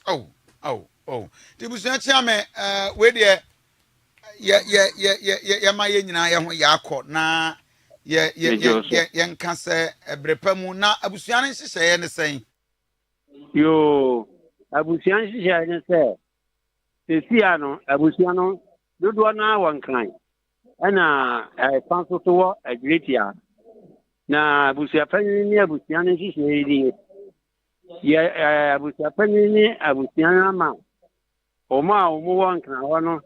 Oh. The busua chairman we there ye ma ye nyina ye ho yakọ na ye nka se ebrepa mu na abusua ne hyehyɛ ne sɛn yo abusua hyehyɛ ne sɛ sesia no abusua no dodo na wɔnkran ɛna ɛfa so to wɔ agretia na abusua panyin ne abusua ne hyehyɛ yi ye abusua panyin ne abusua ama ɔmo a ɔmo wɔ nkran hɔ no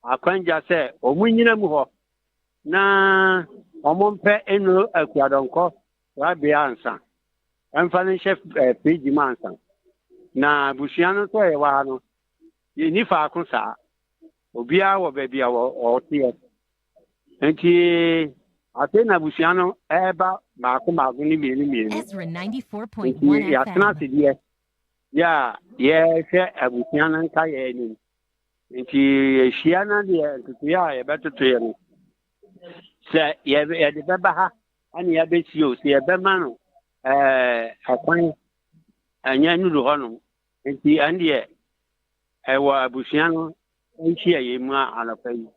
akwanja sɛ ɔmo nyina mu hɔ na ɔmo mpɛ enu akuadɔnkɔ wabea ansa ɛmfa ne hyɛ peji mu ansa na abusua no sɛ ɛwɔ ha no yɛni faako saa obiara wɔ baabi a ɔteɛ nti ate na abusua no ɛɛba baako ne mmienu Ezra 94.1 FM yɛatena ase deɛ yɛhwɛ abusua no nka yɛ anim nti yɛhyia no deɛ ntotoeɛ a yɛbɛtotoeɛ no sɛ yɛde bɛba ha ane yɛbɛsie o sɛ yɛbɛma no akwan ɛnyɛ nuru hɔ nom nti ɛndeɛ ɛwɔ abusua no nhyia yɛ mu a anɔpa yi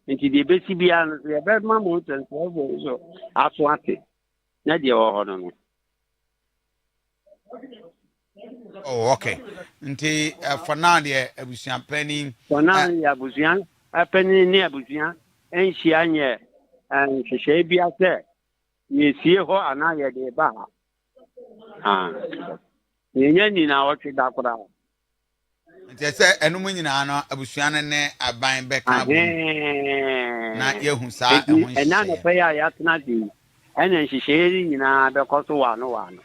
nti deɛ ɛbɛsi biara no sɛ yɛbɛma mo ntɛnsɛfo so aso ate na deɛ wɔ hɔ no no okay nti for now the abusua pani for now the abusua pani ne abusua enhyia nyɛ nhyehyɛ bi asɛ yɛsie hɔ anaa yɛde ba ha yɛnyɛ nyinaa wɔtwe da koraa nti sɛ ɛno mu nyinaa no abusua no ne aban bɛka bo na yɛhu saa ɛho nhyehyɛ ɛna no pɛ yɛ yɛatena de ɛna nhyehyɛ nyinaa bɛkɔ so wɔ ano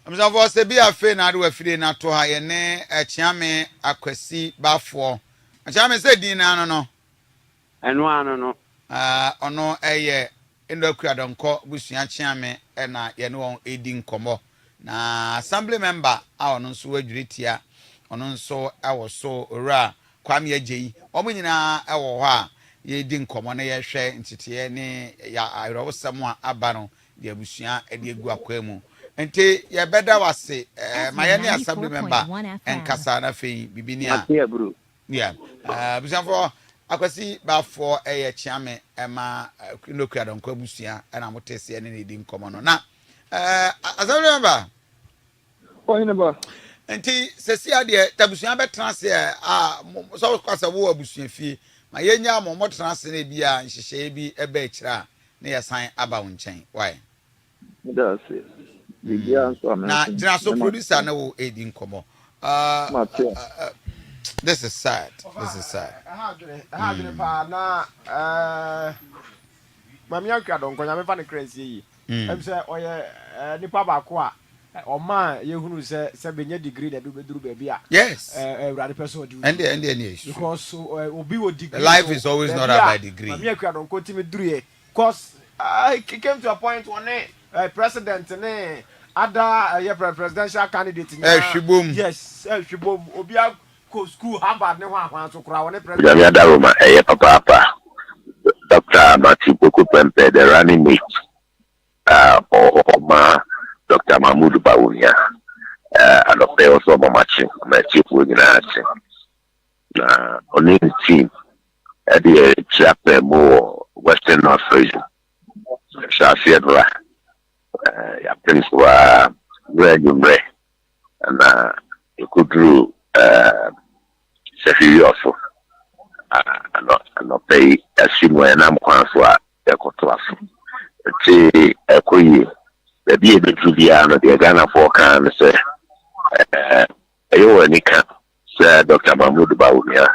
amsafo se bi afe na ade wafire na to ha ye ne achiame akwasi bafo achiame se din na no eno ano no ono eye endo akuadonko busua achiame na ye ne won edi nkomo na assembly member a ono nso wadwiritia ono nso awo so ora kwame ajeyi omo nyina awo ho a ye di nkomo na ye hwe ntete ne ya ayrowosam a aba no de abusua ede egu akwemu nti ye beda wase mayani assembly member enkasa na fei bibinia yeah busanfo akwasi bafo eye chiame ema nokua donkwa busua na motese ne di nkomo no na assembly member oyine ba nti sesia de tabusua betena se so kwasa wo abusua fie ma yenya mo motena se na bia nhyehyɛ bi eba akira na yesan aba wo nkyɛn why that's it na so producer na wo edi nkomo this is sad pa na mami akwa donko nya me fa ne crazy yi em se oye nipa ba ko a oma yehunu se benya degree da do beduru ba bia yes urade person do and issue because obi wo degree life is always not about degree mami akwa donko ti me duru e cause I came to a point when president ne other presidential candidate yes shibom obia ko school Harvard ne ho so kura woni president ya daroma papa Dr. Matthew Pempe the running mate or Dr. Mahmoud Bawunya and also Mama chief wingina na only team at the chapter more Western North region Shafiadra ya prince wa Greg and you could do Sefi also and pay a similar and I'm quite a cotoafu. Say a quay, the be able to be on the Ghana for can say, you any can, Sir Dr. Mahmoud Bawumia,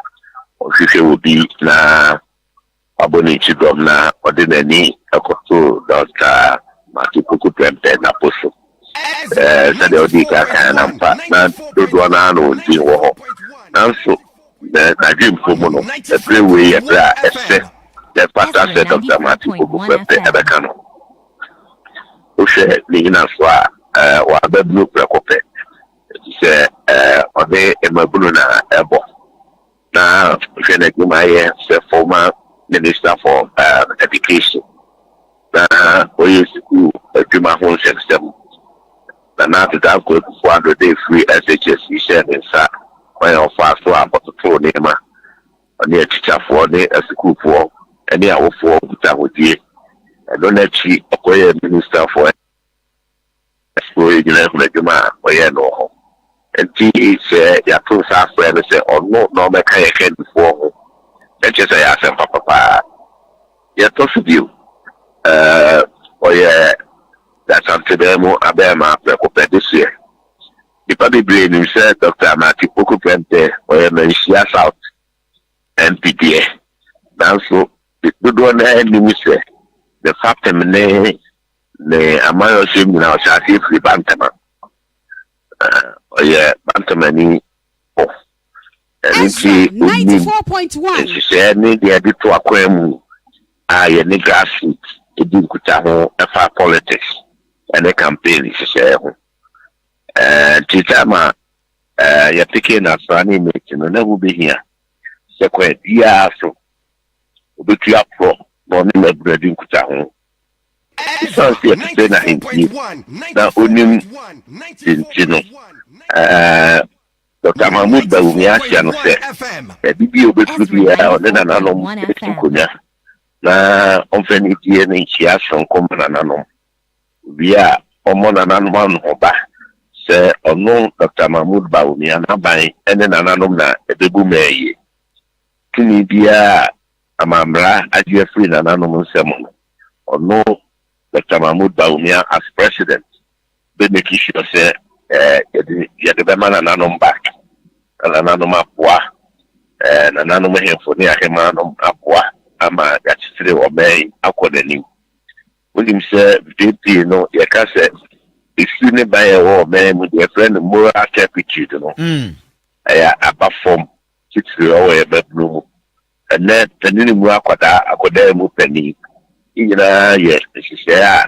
or if will be na Abonichi Governor or the Nani, a coto, Dr. Matthew Pempe na Poso. Said the Odika can and not do one on the war. Also, the dream for Mono, the three way at the pastor said Dr. Matthew Pempe at the Cano. Ushe, Nina Swa, or the blue precope. Say, or they Emabuna Ebo. Now, Fenekuma, former Minister for Education. We used to do a Juma home system. na to that go 400 day free SHS share in sa when on fast so about to name oni a teacher for ni a school for any awo for buta hodie and don echi okoye minister for explore you na juma oye no ho enti se ya to sa friend say ono no me kan ye before let's say ya say papa ya to view oye that's something demo abema preocupa this year ipa bible ni say Dr. Amati Poku Pente oye Menchia South NPDA now so do na ni say the fact me ne amayo sim na o sha si free bantama oye bantama ni off Ezra 94.1 she said ni dey to akwemu ye ni grassroots edin kuta ho efa politics and the campaign she said titama ya pike na sani meeting no na be here se kwa dia so obetu apro no ni mabredin kuta ho so se say na hinti na onim tintino Dr. Mahmoud Bawumia asia no se bibi obetu bia o na nanom kunya na onfeni die na nchia sonkom na nanom bia omo na nanom no ba se ono Dr. Mahmoud Bawumia na ban ene na nanom na ebebu meye kini bia amamra adie free na nanom nsem ono Dr. Mahmoud Bawumia as president be make sure say ya de be mana nanom back na nanom apwa na nanom hemfo ni ahema nanom apwa ama ya chitire obey akodani unim se DP no ya ka se isi ne ba ye wo me mu de friend moral turpitude no ya abafom chitire o ye babnu and then tanini mu akoda mu pani nyina ye hihye a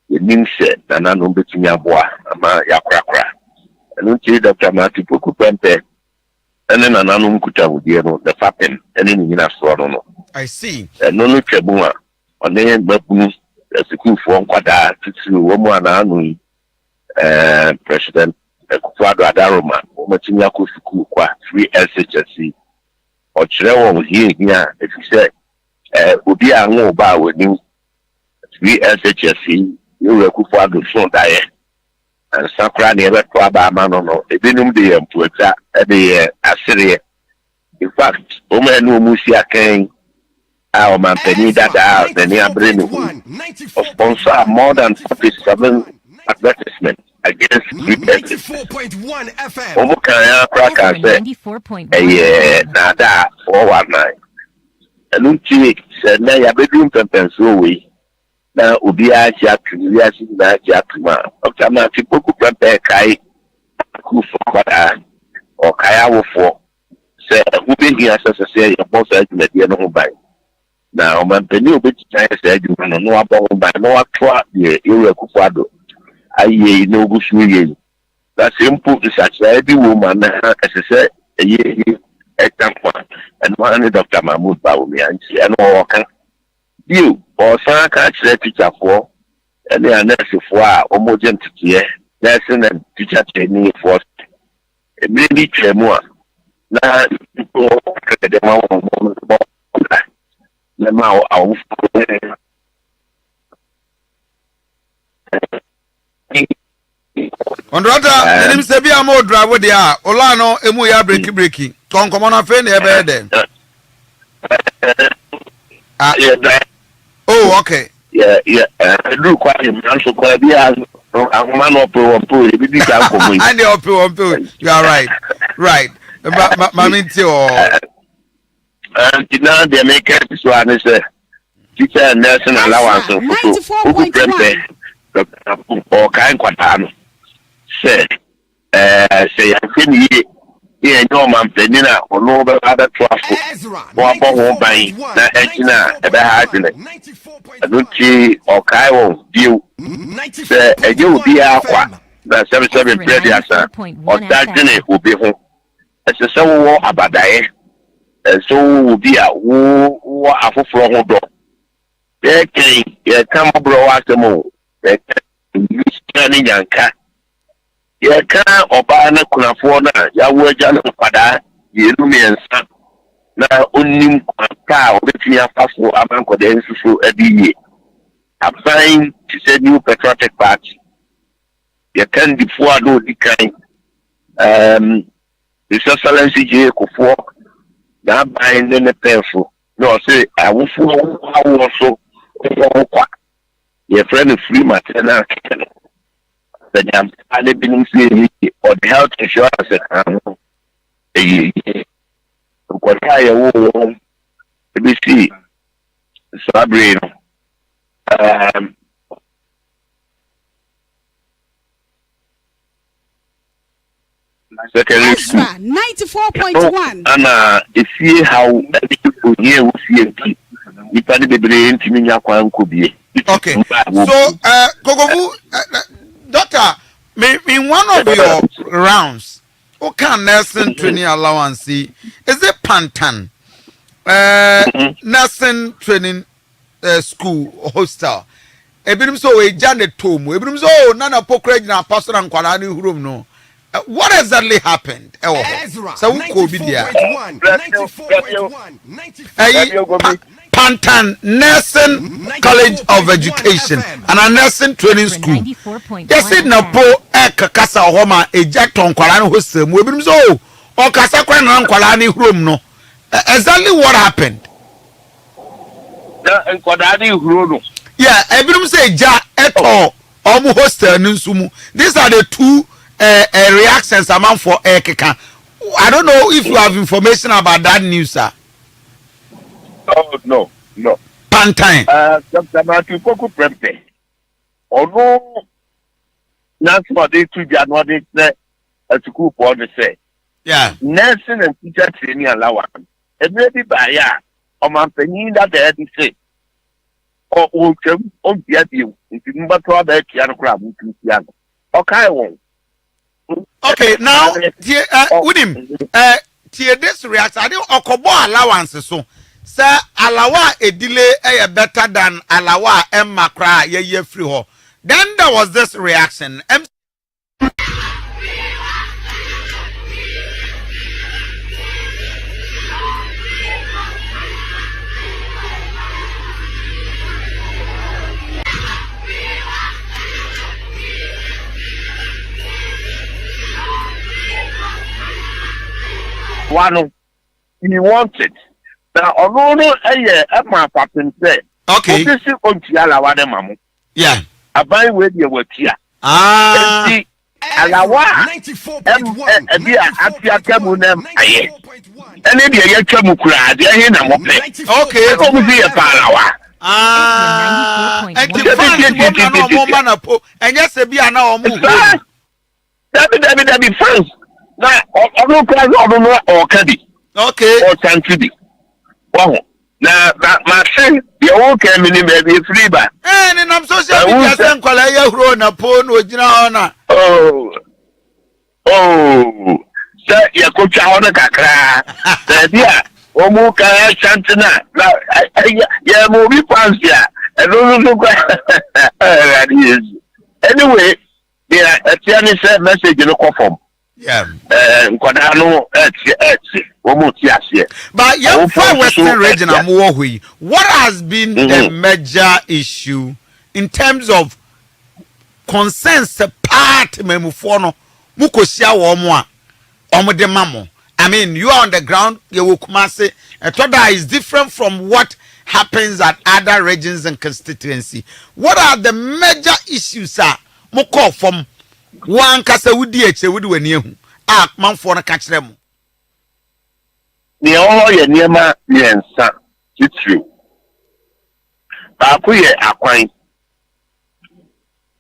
yenim se na nanom betumi aboa ama yakrakra enu ti Dr. Amati Poku Pente ene na nanom kuta hodie no the fappen ene nyina so no I see. No Trebuma on the Babu, the school for Quada to woman anu President Kufuado Adaroma, Matinia Kufuku, 3 SHSC, or Trevor here, if you say, Ubia no bar with you 3 SHSC, you were Kufuado so die, and Sakra never Twaba Manono, a dinum de to exact the Assyria. In fact, Oman no Musia came. Our man Penny Dada, the near Brain, sponsor more than 47 advertisements against 94.1 FM. Omukaya Kraka said, 94.1 Nada 419. And Unchi said, Nay, a bedroom so we now Ubia Jack, Yasin Jakuma, Dr. Amati Poku Pente Kai, Kufa, or Kaya for, said, who been here as a say, a boss at the by. Now, man, penny of which I said, you know about by no atwa the area Kufuado. I no good. That simple is such every woman, as I said, a year, and 100 Dr. Mahmoud Bawumia, and all can you or some catch that teacher for, and they are necessary for homogen to hear, lesson and teacher training for a minute more. Now, Lemao au Ondrata enim se bia mo drive dia olano emu ya breaki ton komo na fe na ebe den oh okay do quite so quite bia ahoma no po ebi di ka komo and you you are right maminti o and now they make it so and say teacher and nursing allowance for 94.1 or kind kwatano say say afini ye no man penina or no other traffic Ezra one by na echina ebe ha adile aduchi or kai won view say eju bi akwa na 77 previous or that dine obi ho ese se wo abadaye so be a wo afoforo ho do e come bro asemo e ni yanka ye ka oba na kunafo na ya wo agya no kwada ye nu miensa na onim kwanta obetumi afafo amankoda nsusu adiye aban to say new patriotic party ye kan di fo ado di kan the excellency je kofo na ban ne pefo no say awofo awo so kwa ye friend free maternal care the jam ale binum say or the health insurance kwata ye wo be see sabre no Ezra 94.1 ana efie how onye wo fie bi nipa ne bebre ntimi nya kwan kobie. Okay, so Kogovu, doctor, in one of your rounds, what can nursing training allowance? Is it Pantan nursing training school hostel? Ebinum so we jane tomu. Ebinum so nana pokre na pastor and kwala ni room no. What exactly happened? Ezra, so who could be there? 94.1 Pantan Nursing College of Education and a nursing training school. Yes, it na po kakasa homa ejaton kwala no hostel mu ebinum so o kasa kwa na kwala ni room no. Exactly what happened? Na kwala ni room no. Yeah, ebinum say ja eto omu hostel nsumu. These are the two reactions among for Ekeka. I don't know if you have information about that news, sir. No. Pantine. Dr. Matthew Poku Prempe. Ono that's what they to January at school for the say. Yeah. Nursing and teacher training allowance. And maybe by ya or my penny that they had to say. Or Ultram on the idea. If you remember to have a piano club in piano. Okay, one. Okay, now with him this reaction I think okobo allowance so say alawa a delay better than alawa emma cry ye free ho. Then there was this reaction one he wanted. Now, although my pattern said, okay, this is on Tiala, mamu. Yeah, I buy with you with here. Alawa, and be a happy Akamunam, and maybe a Chamukra, the Ahina. Okay, come be a Palawa. And yes, be an hour move. That be France. Now, I don't know or Caddy. Okay. Or Santi. Wow. Now, my friend, the old came in maybe free back. And in social media, I'm calling you a phone with Jana. Oh, sir, you could chow the cacra. Yeah, Omuka Chantina. Yeah, movie pants, yeah. I don't know that is. Anyway, yeah, a Tiani said message in a coffin. Yeah. But you're from Western region, what has been the major issue in terms of concerns part memufono mukosia womo omode mamo? I mean, you are on the ground, you will come say that is different from what happens at other regions and constituency. What are the major issues, sir? Moko from one kasa wudi eche wudi wenihu manfo na ka kire mu ni o ye niema yensa titiri ba ku ye akwan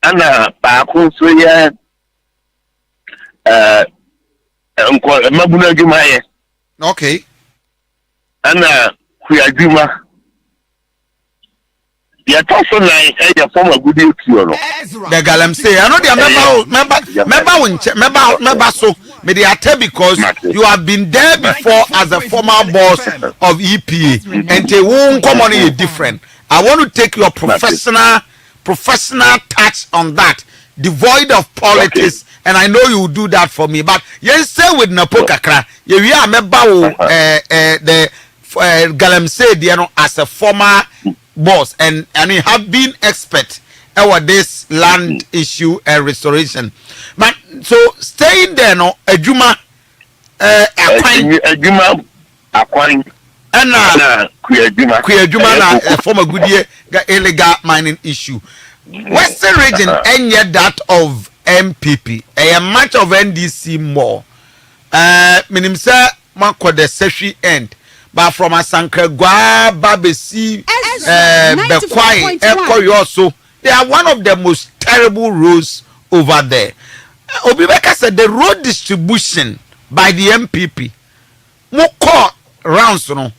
ana ba ku so ye enko mabuna adwuma ye okay ana ku adwuma ya toso na e form a good you no the galam say I know the member so me they tell because you have been there before as a former boss of EPA and they won't come on different. I want to take your professional touch on that. devoid of politics, and I know you will do that for me. But yes, say with Napo Kakra, you are the Galamsey, you know, as a former boss, and he have been expert over this land issue and restoration. But so staying there, no, Ejuma, Aquine. And Kuyajuma na former Goodyear illegal mining issue. Western region and yet that of MPP. A much of NDC more. Minim say mako the session end. But from Asankra Gwa Babesi Bekwai Ekoyoso, they are one of the most terrible roads over there. Obibeka said the road distribution by the MPP moko rounds, no.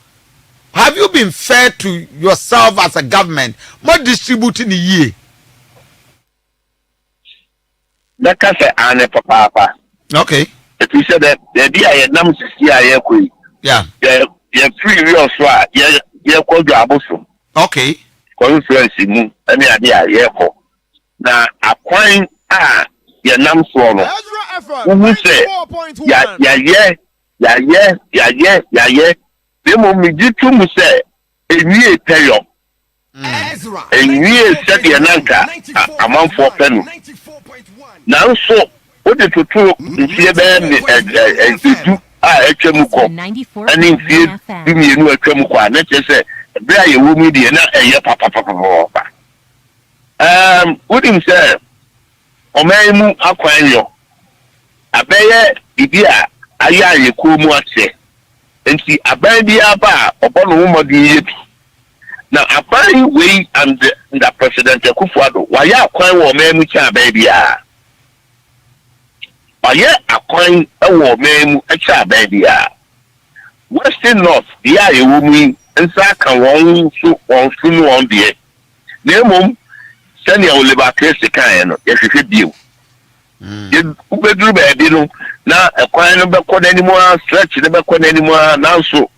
Have you been fair to yourself as a government? More distributing the year. That can say ane papa. Okay. If you said that the idea I nam sisi yeah. Yeah, free real swat. Yeah, called Abuso. Okay. Conference mu any idea yeah ko. Na Aquine yeah nam swallow. Who say yeah. Demo mi jitu mu se enwie peyo. Ezra. Enwie se de nanka amanfo penu. Na so o de tutu nsie be ni etu etwemu ko. Ani nsie mienu etwemu ko na che se bra ye wo mi de na eye papa. Udim se omaimu akwan yo. Abeye bibia aya ye ko mu ate. Nti aban bi aba obono wumadu yebi na aban we and the president Akufo-Addo waya akwan wo memu cha aban bia waya akwan wo memu cha aban bia Western North dia ye wumi nsa kan won su no on de na emom sani o liberation kan no ye hwehwe bio ye ubeduru ba bi no na ekwan no be kọ n'animu stretch ne be kọ n'animu na so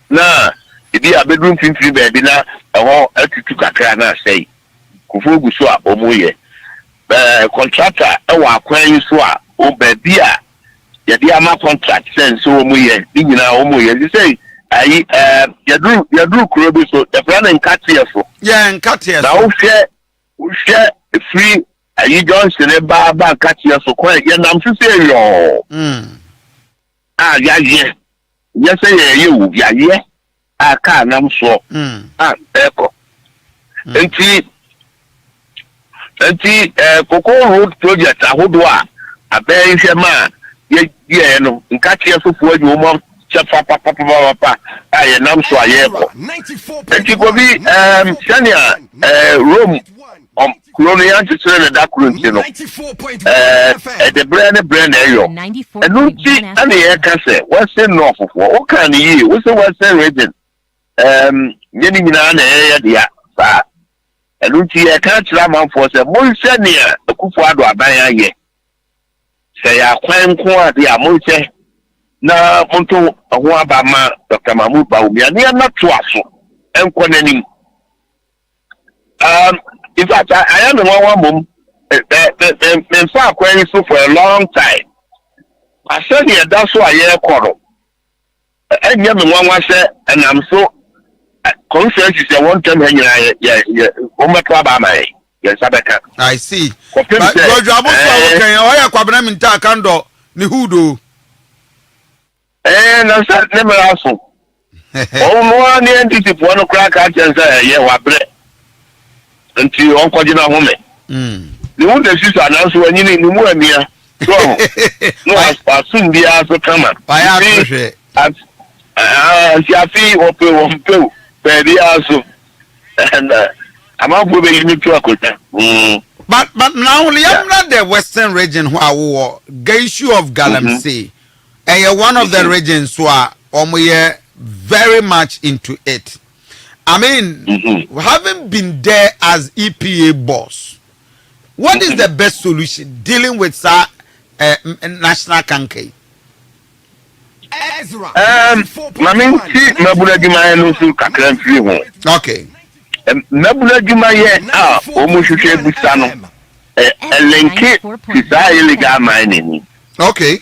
na ebi abedrum finfiri ba bi na eho atutu kakra na sei kufu guso a omoye contractor ewa akwan so a o ba bi a ye di ama contract sense omoye ni nyina omoye di sei ayi yadru kuro bi so the plan nkatie so yeah nkatie na wo hwe free ayi Johnson ba katia so kwa ye nam so say yo ya say ye wu ya ye aka nam so eko enti koko road project ahodo a aben hwe ma ye no nkatia so fo adwo mo chefa papa aye nam so ayeko enti go bi senior Rome Colonial to turn that currency no. The brand ayo. And no see any air can say Western North of what kind of year? What's the Western region? Getting in an area there. And no see a catch man for say more senior Akufo-Addo abaya ye. Say a crime kwa dia moche na monto ho abama Dr. Mahmoud Bawumia na na to aso enko nanim. In fact, I am the one mom. The far query so for a long time. I said here that's why I quarrel. And you one was and I'm so conference is a one time yes, I see. But Roger Abuso in Takando Nihudo. And I said never also. Oh, one entity for no crack and say, yeah, what bread. Until Uncle Jina Home. The one that she's announced when you need more near. No, I soon be asked to come. I appreciate Shafi or Pay, Baby also. And I'm out with a new truck. But now only I'm not the Western region who are war. Issue of Galamsey. And you're one of the regions who are very much into it. I mean, having been there as EPA boss, what is the best solution dealing with national campaign? Ezra. Mabula Juma no so kakran free ho. Okay. Mabula Juma ye almost share busano. link to illegal mining. Okay.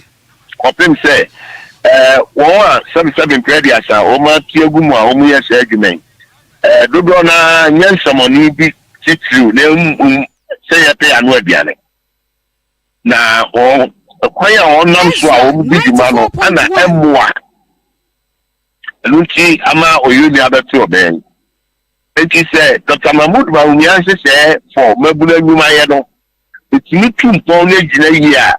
Open say, some credit as a Oma Tiaguma, Omuya segment. Dodona, Yansamoni be titru, say a pay and webiane. Now, acquire on Namswa, Bigimano, and a M1. Luchi Ama Oyuni Abato Ben. And she said, Dr. Mahmoud Baumia said, for Mabula Numayano, it's me to Pony Jina.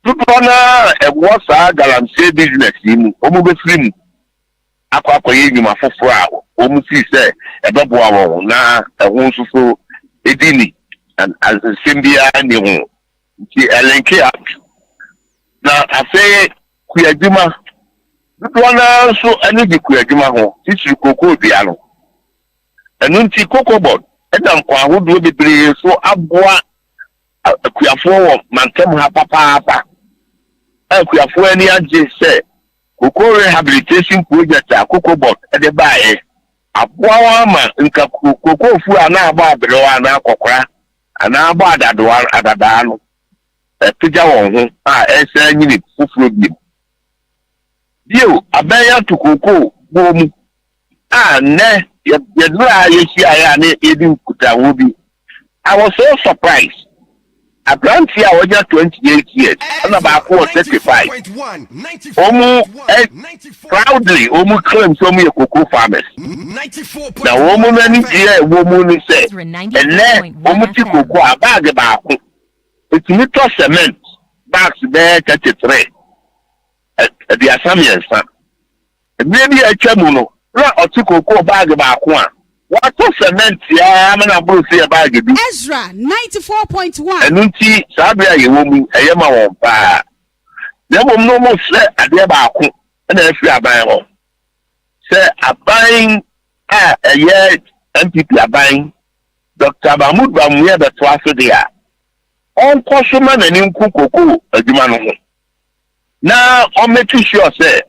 Tupona was a galamsey business in Omubefrim. Aquacoy, my for Omusi said, a babuao, na a won't so edini, and as a Symbia and the LNK up. Now I say, Kuyajima. Tupona so energy Kuyajima, teach you cocoa piano. And unti cocoa board, and I'm who do the play so abwa a Kuyafo, Mantem Papa. Kuyafo any aje say, cocoa rehabilitation project a cocoa board at the buy. Abwa man in cocoa fu an aba below an aqua, an aba that one at a dano. A pija on SN food. You, a bear to cocoa, boom. Ne, you see, I am eating Kutawobi. I was so surprised. I grant here I was just 28 years, and about 35. Proudly, claims so many cocoa farmers. The woman and here, woman said, and then cocoa a bag about it's little cement, bags there, 33. At the Assamian son. Maybe a chamuno. Or to cocoa bag about one. What was cement? Yeah, I'm an abuse a bag. Ezra 94.1. And Nunti, Sabia, you woman, a yama won't buy. There will no more say a dear back, and if you are buying, say, a buying a year, MPP are buying. Dr. Mahmoud Bamuya, the twice a day. On Koshuman and in Kuku, a demand. Now, on making sure, say,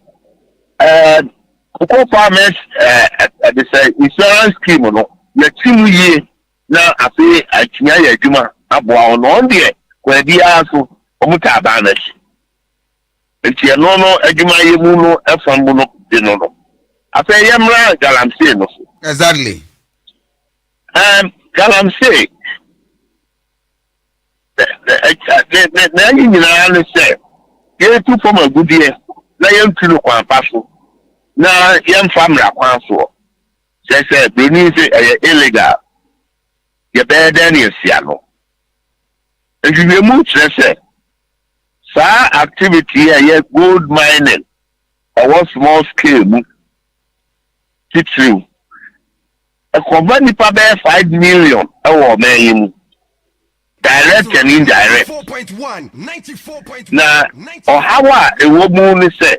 cocoa farmers, they say insurance scheme, no, the 2 years now. I say, I can't Juma, about on there, where they are so Omuta banish. And she no, a Juma, you know, a fun, no. I say, Yamra, Galamsey, no. Exactly. Galamsey, the United say, you two from a good year, Lion to look on Paso. Now, young family are so. They said, Benin is illegal. You better than you, Siano. If you remove, they say, Sa activity, gold mining, or what small scale, teach you. A company pay 5 million, or million. Direct and indirect. Now, or how a woman say,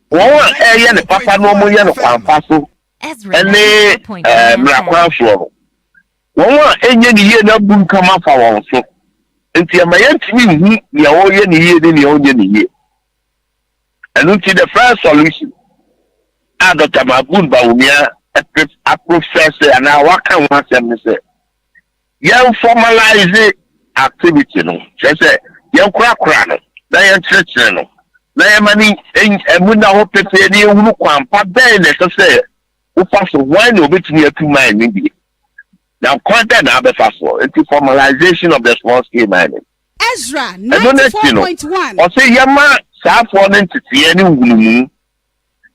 one area the papa no more than a passo, and they Mrakwaso. One any year no boom come up for one so. Until my entry, the own year, the own year. And until the first solution, I got a baboon baumia, a professor, and I walk on once and say, young formalize activity, no. She said, young crack, they are church, no. Na money and we now pay any one part then say who pass one or between 2 mine maybe. Now content now the fast into formalization of the small scale mining. Ezra 94.1. Or say Yama South one entity any woman.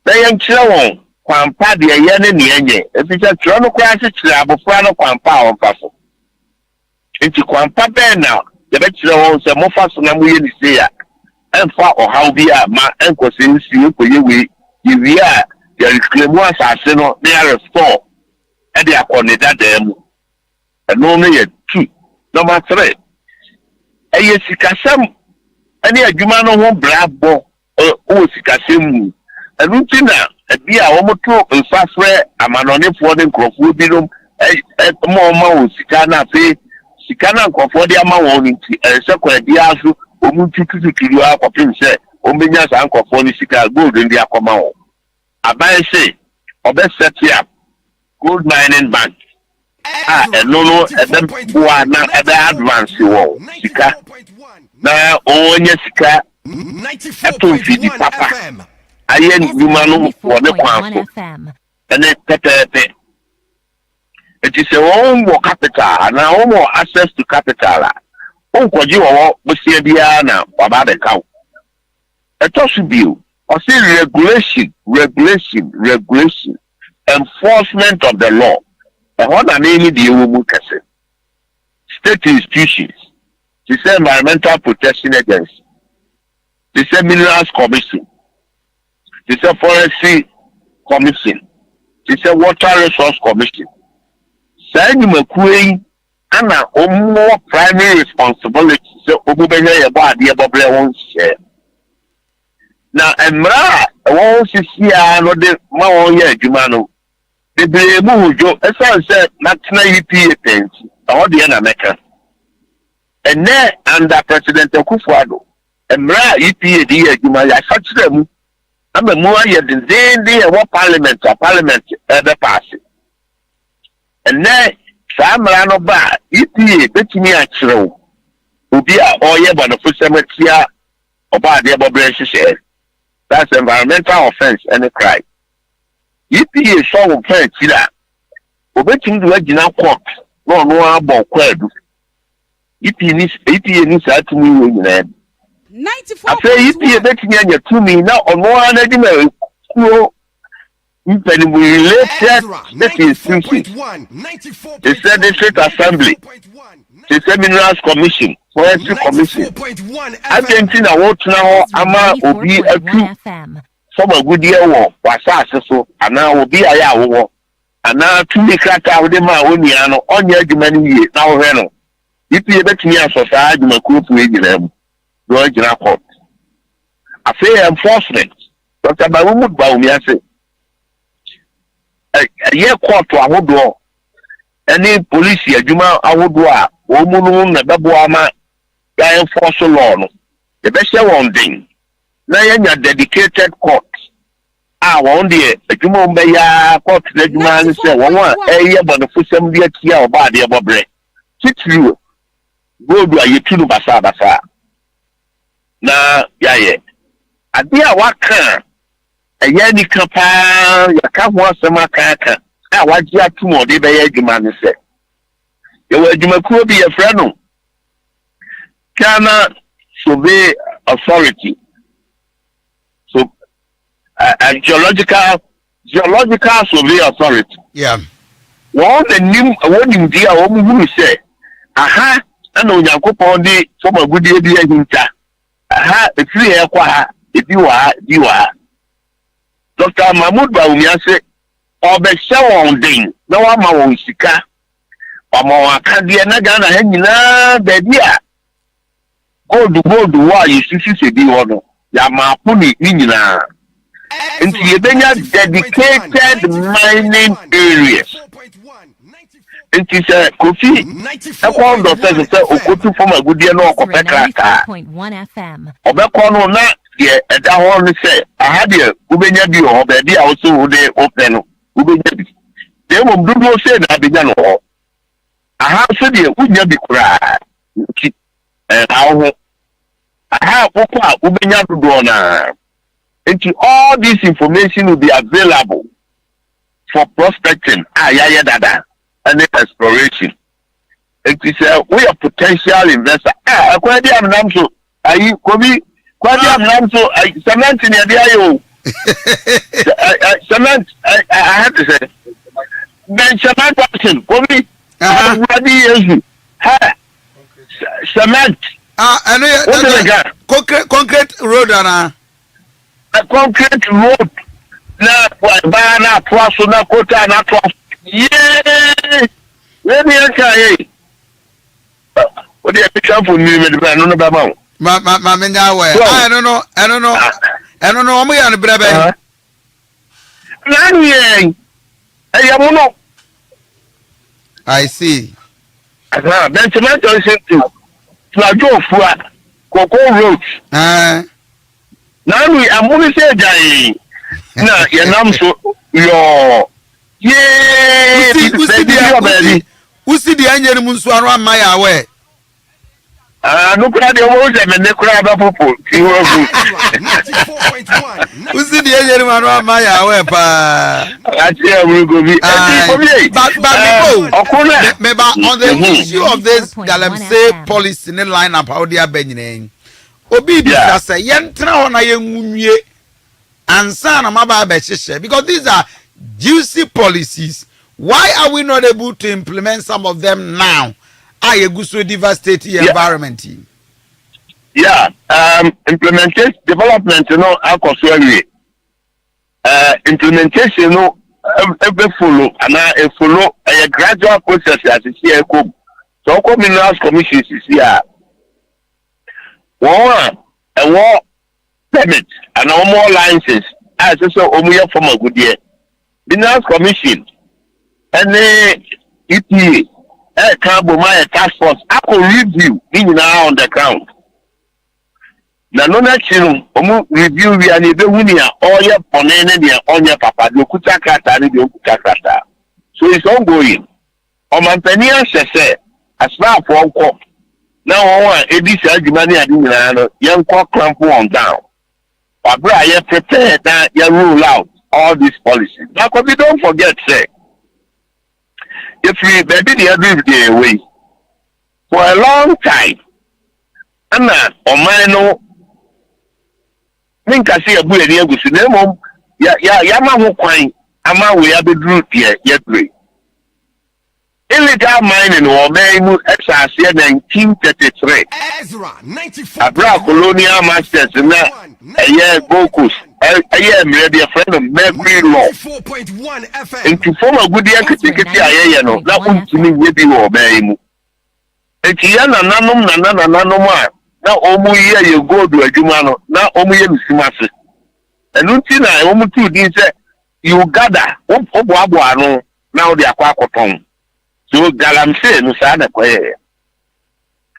They ain't children, Quampa the Yen and the Yen. If it's a Trono classic, Frano Quampa on Paso. Into Quampa Ben now, the bachelor owns a more fast than we say. And for or how be a my uncle since you for you, we are there is claim once I say no, they are a store, and they are on that them. And only a 2. Number 3. And yes, you can some any a human won't brab or Sikasem. And Rutina, a beer almost 2 and fast where I'm an only for them crop will be them at more mouse. Sikana comfort the amount and second the Omutu to you up of him say, Ominias uncle for the gold in their command. I buy say, or best set up gold mining bank. no boa na advance wo sika na onye sika eto fidi papa aye nduma no wo ne kwanfo ene pepepe it is a more capital na more access to capital onkoji wo bosia bia na baba de kaw eto should be or say regulation enforcement of the law. What are they the state institutions? They say Environmental Protection Agency. They say Minerals Commission. They say Forestry Commission. They say Water Resource Commission. Say you McQueen and more primary responsibility. So Obubenga about the above one share. Now Emra won't see no de ma won ye adwuma no. The blame jo esan say national EPA things all the na meka and then under President Akufo-Addo emra EPA di adwuma ya fakyere mu ama mu aye den e parliament be pass and then samra no ba EPA betimi a kyerɛw obi a oye beneficiary oba de bobre hyehyɛ that's environmental offense and a crime. EPA saw offense here. Obetim do agina court. No abo kwadu. EPA needs to me when 94. I say EPA betting anya to me now on one animal school. Related state institutions. They said the state assembly. They said Minerals Commission. Forestry Commission. Argentina want now ama obi atu some good year wo wasa aseso ana obi aya wo ana tumi krata wo de ma woni ano onya adwuma ni ye na wo hwe no ipi betumi asosa adwuma kuopu ejira mu do ejira court afa enforcement Dr. Bawumud Bawumi ase ye court ahodo any police adwuma ahodo a wo mu no na bebo ama ya enforce law no the best one thing na ya dedicated court won dey adwuma mbe ya court na adwuma ni say won a eye bonofusam de atia oba de bobre titiri godu ayetunu basa na yaye ade a waka eye ni kapa ya ka ho asema ka waji atumo de be ya adwuma ni say ye wa adwuma ku obi ye fra no Ghana Survey Authority. So, geological survey authority. Yeah. One the new one in dia who say, aha, and on Yankopon di from a good idea hinta. Aha, if you if you are. Dr. Mahmoud Bawumi say, or be show on ding, no one ma won sika. Omo akadia na Ghana he nyina baby a gold wa yesusu se bi wono ya ma puni nyina nti yebenya dedicated mining areas nti se kofi ekon do se okotu from agudie no okopɛ kraka obekɔ no na ye ɛda ho no se aha de ubenya bi ho ba bi a wo so wo de open no ubenya bi de mo dudu se na benya no ho aha so de unya bi kura nti aho aha pokwa ubenya dudu na nti all this information will be available for prospecting yaya dada and exploration. It is we are potential investor. Kwadi am nam so ayi kobi kwadi am nam so cement in the ayo cement I have to say then cement person kobi kwadi yesu ha cement concrete road ana a concrete road na ba na twaso na kota na twaso yeah we be okay what the picture for me me ba no ba ma menya we I don't know omo ya no brebe na nie ayamu no I see then tomato is to Plateau Fua Coco Road now we are moving say jai na ya nam so yo yeah di anyere mu nso aro amma ya we no kura de wo se me ne kura ba popo ti wo gu 94.1 usi di anyere mu aro amma ya we pa ati e wo go bi but me ba on the issue of this galamsey policy ne line up how they are benyine obi bi say yentra ho na yenwunwie ansa na maba be hyehyɛ because these are juicy policies. Why are we not able to implement some of them now? I so devastate the environment. Yeah, implementation development, you know, implementation, you know, follow and I follow a gradual process as you see. So, minerals commissions is here. One permit and no more licenses as so omuya from a good year. Minerals commission and EPA. My task force, I could review now on the ground. Na no na chinu, review we are the winner, all your ponene, on your papa, the kutakata, the kutakata. So it's ongoing. On my penny, say, as far as one cop. Now, Edisa Gimani, young cock clamp on down. But I prepare that you rule out all these policies. Now, we don't forget, say, if we baby the other day away for a long time, Anna or Mano, think I see a bullet here with the name Yamaho Quine, Ama we have the root here, yet great. Illegal mining or Maymu Exas 1933. Ezra 94. Abra colonial masters and a year Bocus. I am ready a friend of Mercury Law. 4.1 FM. And to form a good year, I know that won't me with you or Maymu. And Tiana Nanoma. Now, Omu year you go to a Jumano, now Omu Simasi. And Untina, Omu 2 didn't say you gather, Obuabuano, now they are quackopon. So Galamsey no sada kwaye.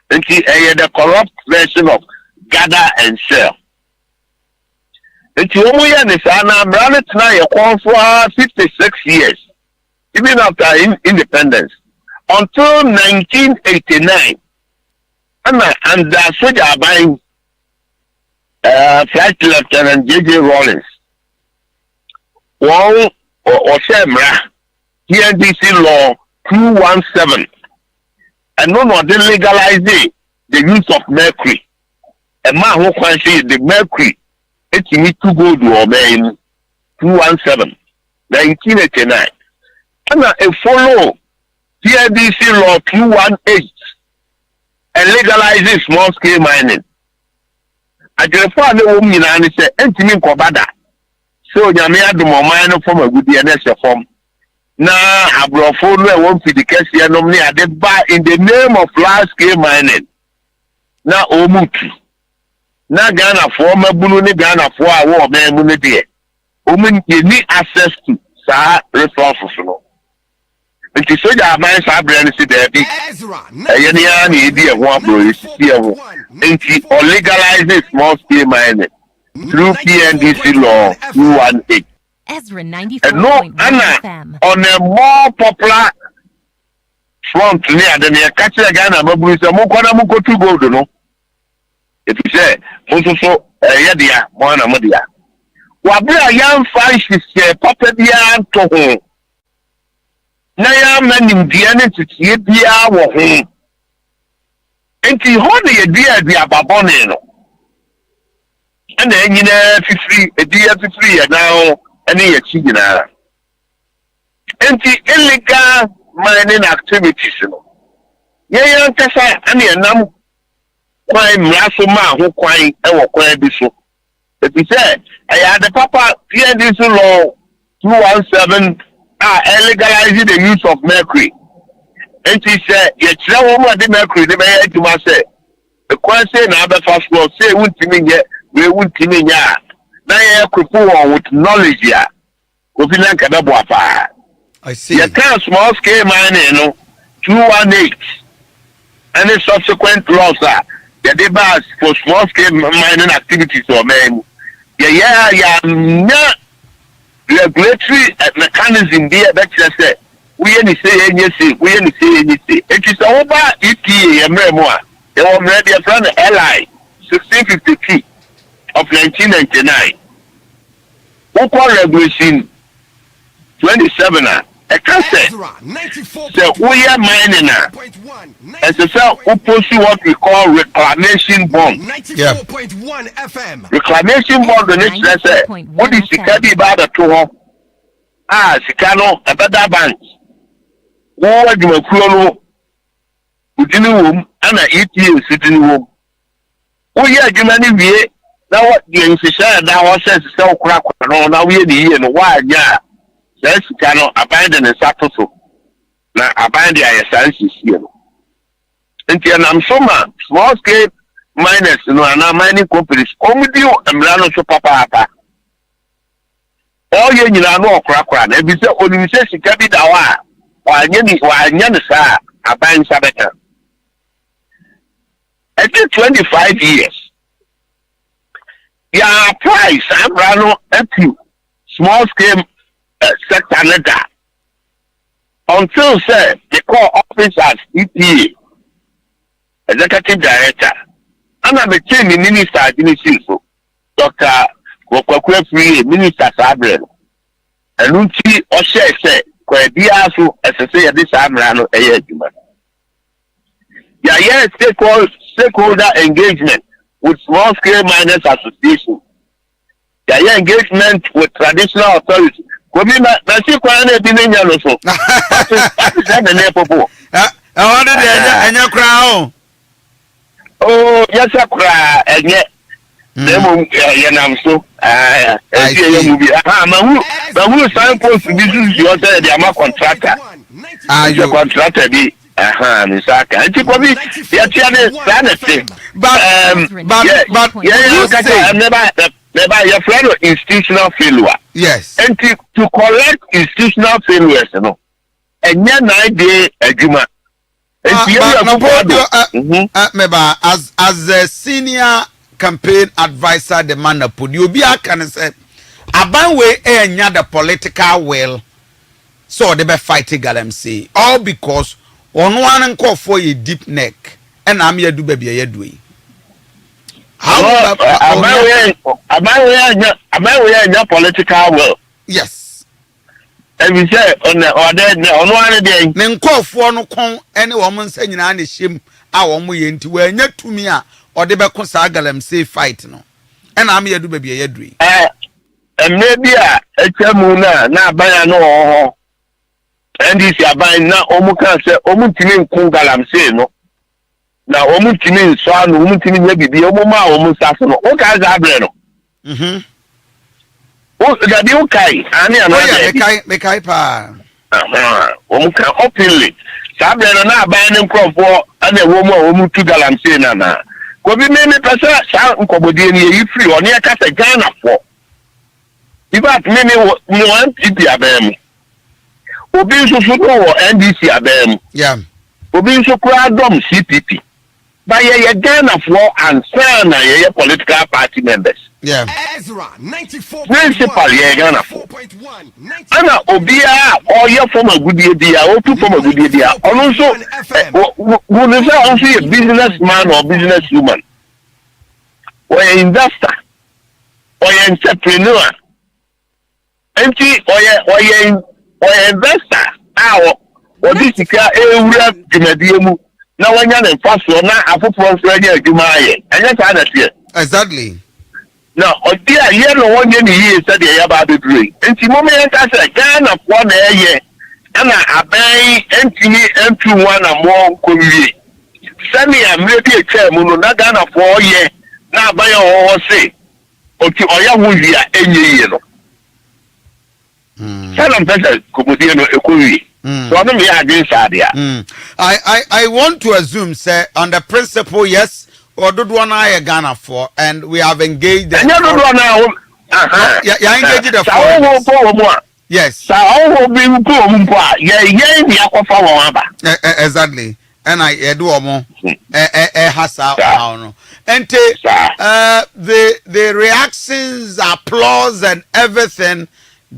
And the corrupt version of gather and sell. And Omuya ni sana brand na ye for 56 years. Even after independence. Until 1989. And the soldier buying Flight Lieutenant J.J. Rawlings. One or Semra, TNDC law 217. And no more they legalize the use of mercury. A man who can see the mercury, it need to go to obey 217, 1989. And a follow TNDC law 218 and legalizes small scale mining. I just found the woman and say, Entimin Kobada. So, Yamia do more mine from a good DNS form. Now, Abrofone won't be the case here. Normally, I did buy in the name of large scale mining. Now, Omutu. Now, Ghana for my Buluni Ghana for our war, man, Munity. Women, you need access to resources. And to say that my brand is there, any idea one bro is here. And she legalizes small scale mining through PNDC law 218. Ezra 94.1 and no Anna on a more popular front near than the catcher Ghana, but we say Mukwana to go to no. If you say Muso Yadia, Mona Modia. Wabra young fish is a puppet yarn to home. Naya man in Diana to see the hour home. And he hold the idea the Ababonino. And then you know, 53 a dear 53 now. Any achieving and the illegal mining activities. Yeah, Tessa, and a number quite Rasoma who quite ever quite this. If he said, I had the Papa PNDC law 217 legalizing the use of mercury. And he said, Yes, the mercury, the mayor to myself. The question now the first law say, won't mean yet, we won't mean ya. Now with knowledge here. I see. You can't small scale mining, 218. Any subsequent laws are the debates for small scale mining activities or men. Yeah, regulatory mechanism there that you say we any say any say we any say any say. It is over ETA memoir. They were ready from the LI 1652 of 1999. Local Revolution 27. A cassette. So we are mining now. As a cell, pursue what we call reclamation bond. 94.1 FM. Reclamation bond, the next letter. What is the caddy about the two? Sicano, a better bank. What do you call within the room and I eat you sitting in the room? Oh, yeah, you many now what the institution now says so crack now we the and why, yeah. That's cannot abandon a saposo. Now abandon a sciences here. Until I'm so much small scale miners, and mining companies, only do and run so papa. All you know, crack, and if you say, only you say, she can be the one, or any sir, a buying sabaton. After 25 years, your price, I'm run empty, small scale. Sector letter until say they call officers EPA executive director and I'm a chain minister so Dr. Wokwe free minister Sabre and Unchi Oshe say Kwediasu as I say this Amrano Ayajuma. Yeah, stakeholder engagement with small scale miners association. Yeah, engagement with traditional authorities. That's it. Oh, yes, I cry, and yet, so. But who signpost to business you are the Ama contractor? Your contractor be Misaka. And you probably never your friend of institutional failure. Yes. And to correct institutional failures, you know. And then 9 day agreement. As a senior campaign advisor, the man put you be a can say about way the political will, so they be fighting LMC. All because on one call for a deep neck, and I'm here do baby a do. About political will. Yes. And we say on one day, then call for no con any woman saying any shame our way into where yet to me or the back consagalem say fight no. And I'm here to baby a dream. And maybe a chamuna now by no. And this ya by now omuka say omutimi kungalam say no. Now omutimi so anu omutimi maybe omuma omusa no. O ka za bre no. Oh, that you kai, and Mekai pa. Omuka openly. Sabre na buying crop for and a woman to galam say na. Could be many person sound nkobodi you free on your cat a Ghana for. If at many one people abem. Obi so or NDC abem. Yeah. Obi so crowd CPP. But ye Ghana for and sign your political party members. Yeah. Ezra 94. Principal ye Ghana for. Ana obia or your former good idea or two former good idea. Also, who is also a businessman or businesswoman, or an investor, or an entrepreneur, or investor. Or this is a now when you're in fast one, I put one friend here, and that's here. Exactly. Now, dear, you know 1 year said the about the dream. And the moment I said, Ghana for the year, and I buy empty one and more could send me a maybe a chair, not Ghana for year, now buy all say, okay, or young will be any year. Some person could be a I want to assume, sir, on the principle, yes, or do one I Ghana for, and we have engaged. And you engaged the yes. Exactly. And I do more. And the reactions, applause, and everything.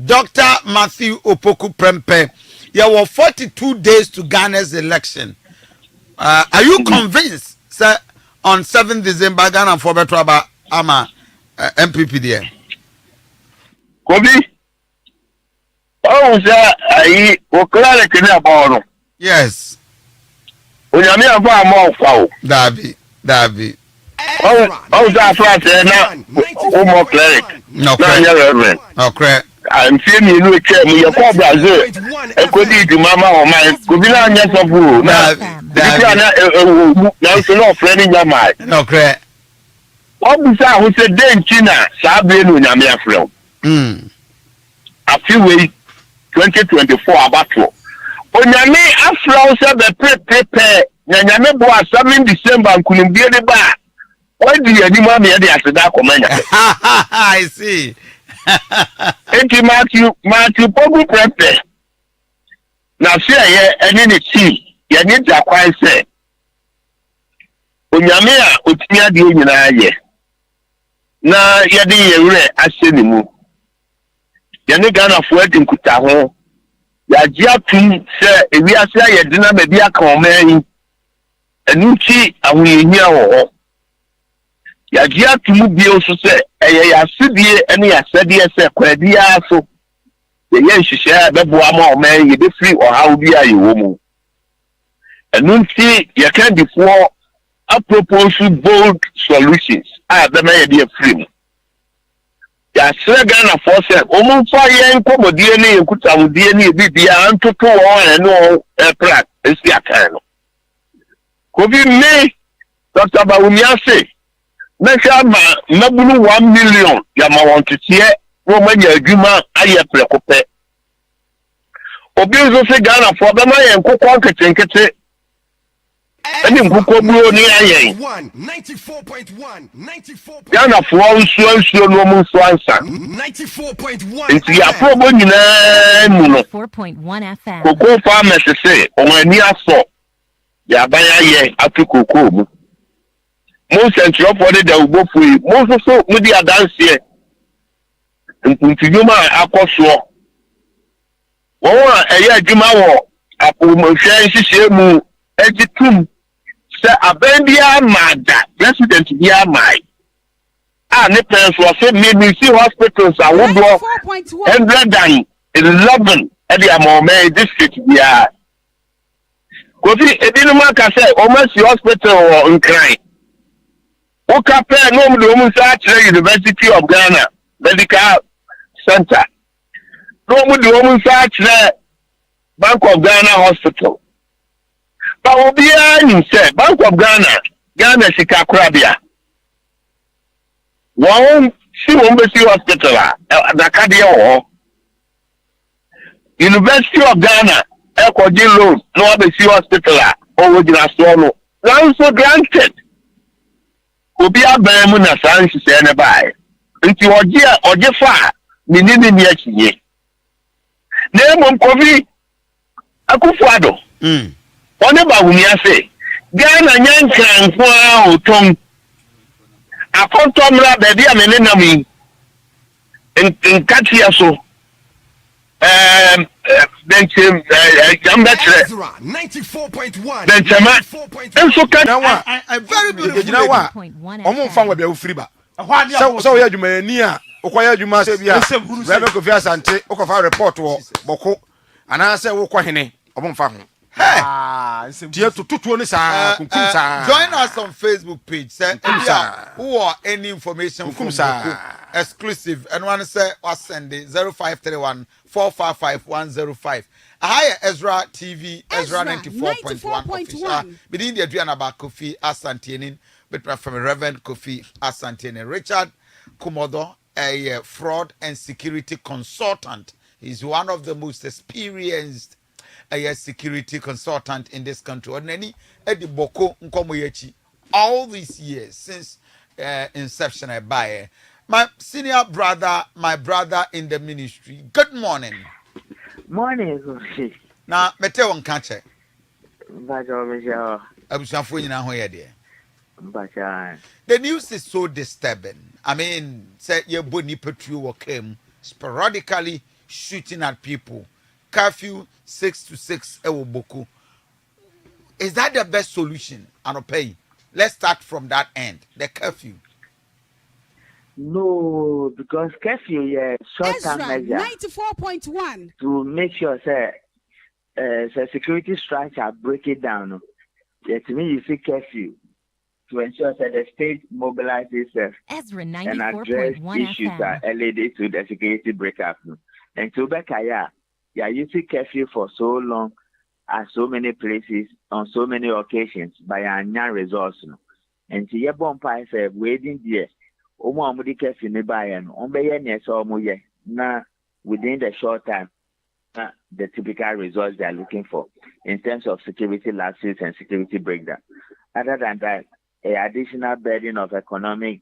Dr. Matthew Opoku Prempe there were 42 days to Ghana's election. Are you convinced, sir, on 7th December, Ghana for better about MPP there? Kobi, oh, sir, I will clarify about it. Yes. Onyame afa more foul. Dabi. Oh, that's what I now. Oh, more cleric. No, Reverend. okay. I'm seeing you know, chair me, your call Brazil. I could eat to Mama or mine. Could be not yet of who. Now, so no friend in your mind. Okay. What was that who said, then China, Sabi, Onyame Afro. A few weeks, 2024 about you. Onyame Afro said the prepare. Nyame bo asam December nkunumbie de ba. Why do you anymore me dey aseda komanya? I see. Enti Matthew Pogu prepare. Na share ye eni ne chi, ye ni jakwan se. Onyame a otimi ade nyina ye. Na ye de ye wure ahye ne mu. Ye ne Ghana fo adi nkuta ho. Ya jia tun se ewiase aye dina ba bi aka o man. Enuchi awunyia wo ya gia tumu bio so se ya sidie ene ya sadie se kwadi aso ye nhihye beboa ma o man ye de free o hawo bia ye wo mu enuchi ye can before a propose bold solutions be na ye de free ya sre Ghana for se o mu fa ye nkomodie ne ekutawodie ne bibia antoto wo ene o prak esi akan no Kobi me Dr. Bawumiase Mesha mabulu 1 million ya ma want to tie wo manya adwuma aye prekope Obi zo se Ghana for be ma ye nkokọ nketenkete ani nkokọ buro ni aye 94.1 Ghana for nsuo no mu nso ansa 94.1 nti ya probo nyina mu no 4.1 FM Koko farmers say o mani aso ya banya ye atukoko mu mo central for the ugbofu mo so mu di adanse ntuntuma akoso won a eye adwuma wo apomohwe nhihye mu egitum se abambia mada president bia mai ne penso se me see hospitals awodo 111 at the amome district bia Kofi edinu maka say o ma si hospital or nkran. O ka pe no mu do mu sa kire University of Ghana Medical Center. No mu do mu sa kire Bank of Ghana Hospital. Ba obi ani say Bank of Ghana sika krabia. Won si won be si hospital da ka de wo. University of Ghana Ekoji loan no abesi hospital o wojina so no so granted obi aban mu na san hise ne bai nti oje fa ni achiye na mo Kofi Akufo-Addo one ba wumi ase Ghana nyankran ko a oton akontomra be bia me ne nam nkatia so Ezra 94.1 Benchama enso kan I very beautiful. You know what? Omo fa wa be ofiri ba. So ya adwuma ni a okoya adwuma se bia. Rebe Kofi Asante okofa report wo boko ana se wo kɔ hene omo fa ho. Hey, Dia tutuo ni sa kunkum sa. Join us on Facebook page. Say who are any information from Boko, exclusive. And one say was send it 0531 455 105. Hi Ezra TV, Ezra 94.1 official. Within the Adrian about Kofi Asante, but from Reverend Kofi Asante, Richard Kumodo, a fraud and security consultant. He's one of the most experienced security consultant in this country. Oneni Edi Boko Nkomoyechi. All these years since inception I buy. My senior brother, my brother in the ministry. Good morning. Morning. Now, mete won kanche. Bajo meja. Abusuafo nyina ho ye de. Bacha. The news is so disturbing. I mean, say ye boni petru came sporadically shooting at people, curfew 6 to 6 ewo boku. Is that the best solution? Anopay. Let's start from that end. The curfew. No, because curfew is short-term Ezra, measure 94.1. to make sure the security structure break it down. It means you see curfew to ensure that the state mobilizes itself Ezra and address 94.1 issues FM. that related to the security breakup. And to Bekaya, yeah, you see curfew for so long at so many places on so many occasions by a non resource. And to your bumpy say, waiting there, Omamudi curfew nearby and Ombayan, so now within the short time, the typical results they are looking for in terms of security lapses and security breakdown. Other than that, an additional burden of economic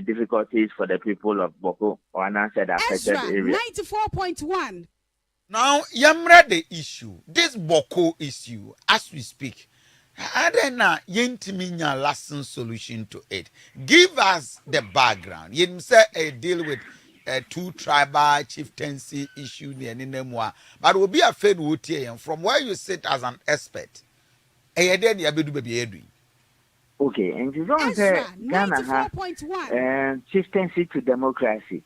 difficulties for the people of Boko or unanswered affected Ezra, areas. 94.1. Now, Yamra the issue, this Boko issue, as we speak, Adena yentiminya lasting solution to it. Give us the background. You say a deal with two tribal chieftaincy issue near Ninemwa, but will be afraid from where you sit as an expert. Okay, and you don't say Ghana has 94.1. chieftaincy to democracy.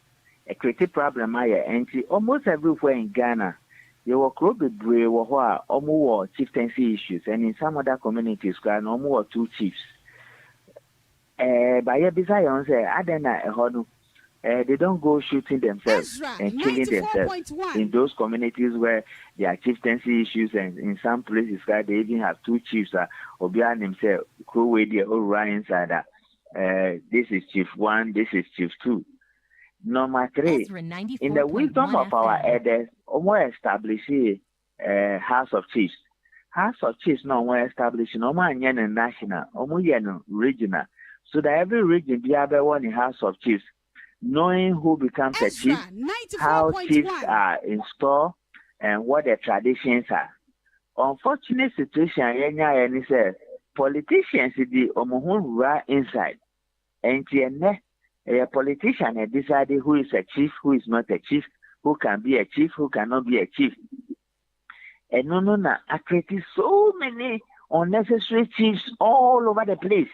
A critical problem, and almost everywhere in Ghana, you will grow the brave or almost chieftaincy issues, and in some other communities, no more two chiefs. By your desire, I don't know. They don't go shooting themselves Ezra, and killing themselves 94.1. in those communities where there are chieftaincy issues, and in some places where they even have two chiefs or behind themselves, who way the whole right inside. This is chief 1, this is chief 2. Number 3, Ezra in the wisdom 94.1 of our FM. elders, we establish a House of Chiefs. House of Chiefs no we establish no national, regional, so that every region be able one in House of Chiefs, knowing who becomes a chief, Ezra, how chiefs 94.1. are installed, and what their traditions are. Unfortunate situation, any say politicians the omuhun inside, and a politician decided who is a chief, who is not a chief, who can be a chief, who cannot be a chief. And I created so many unnecessary chiefs all over the place.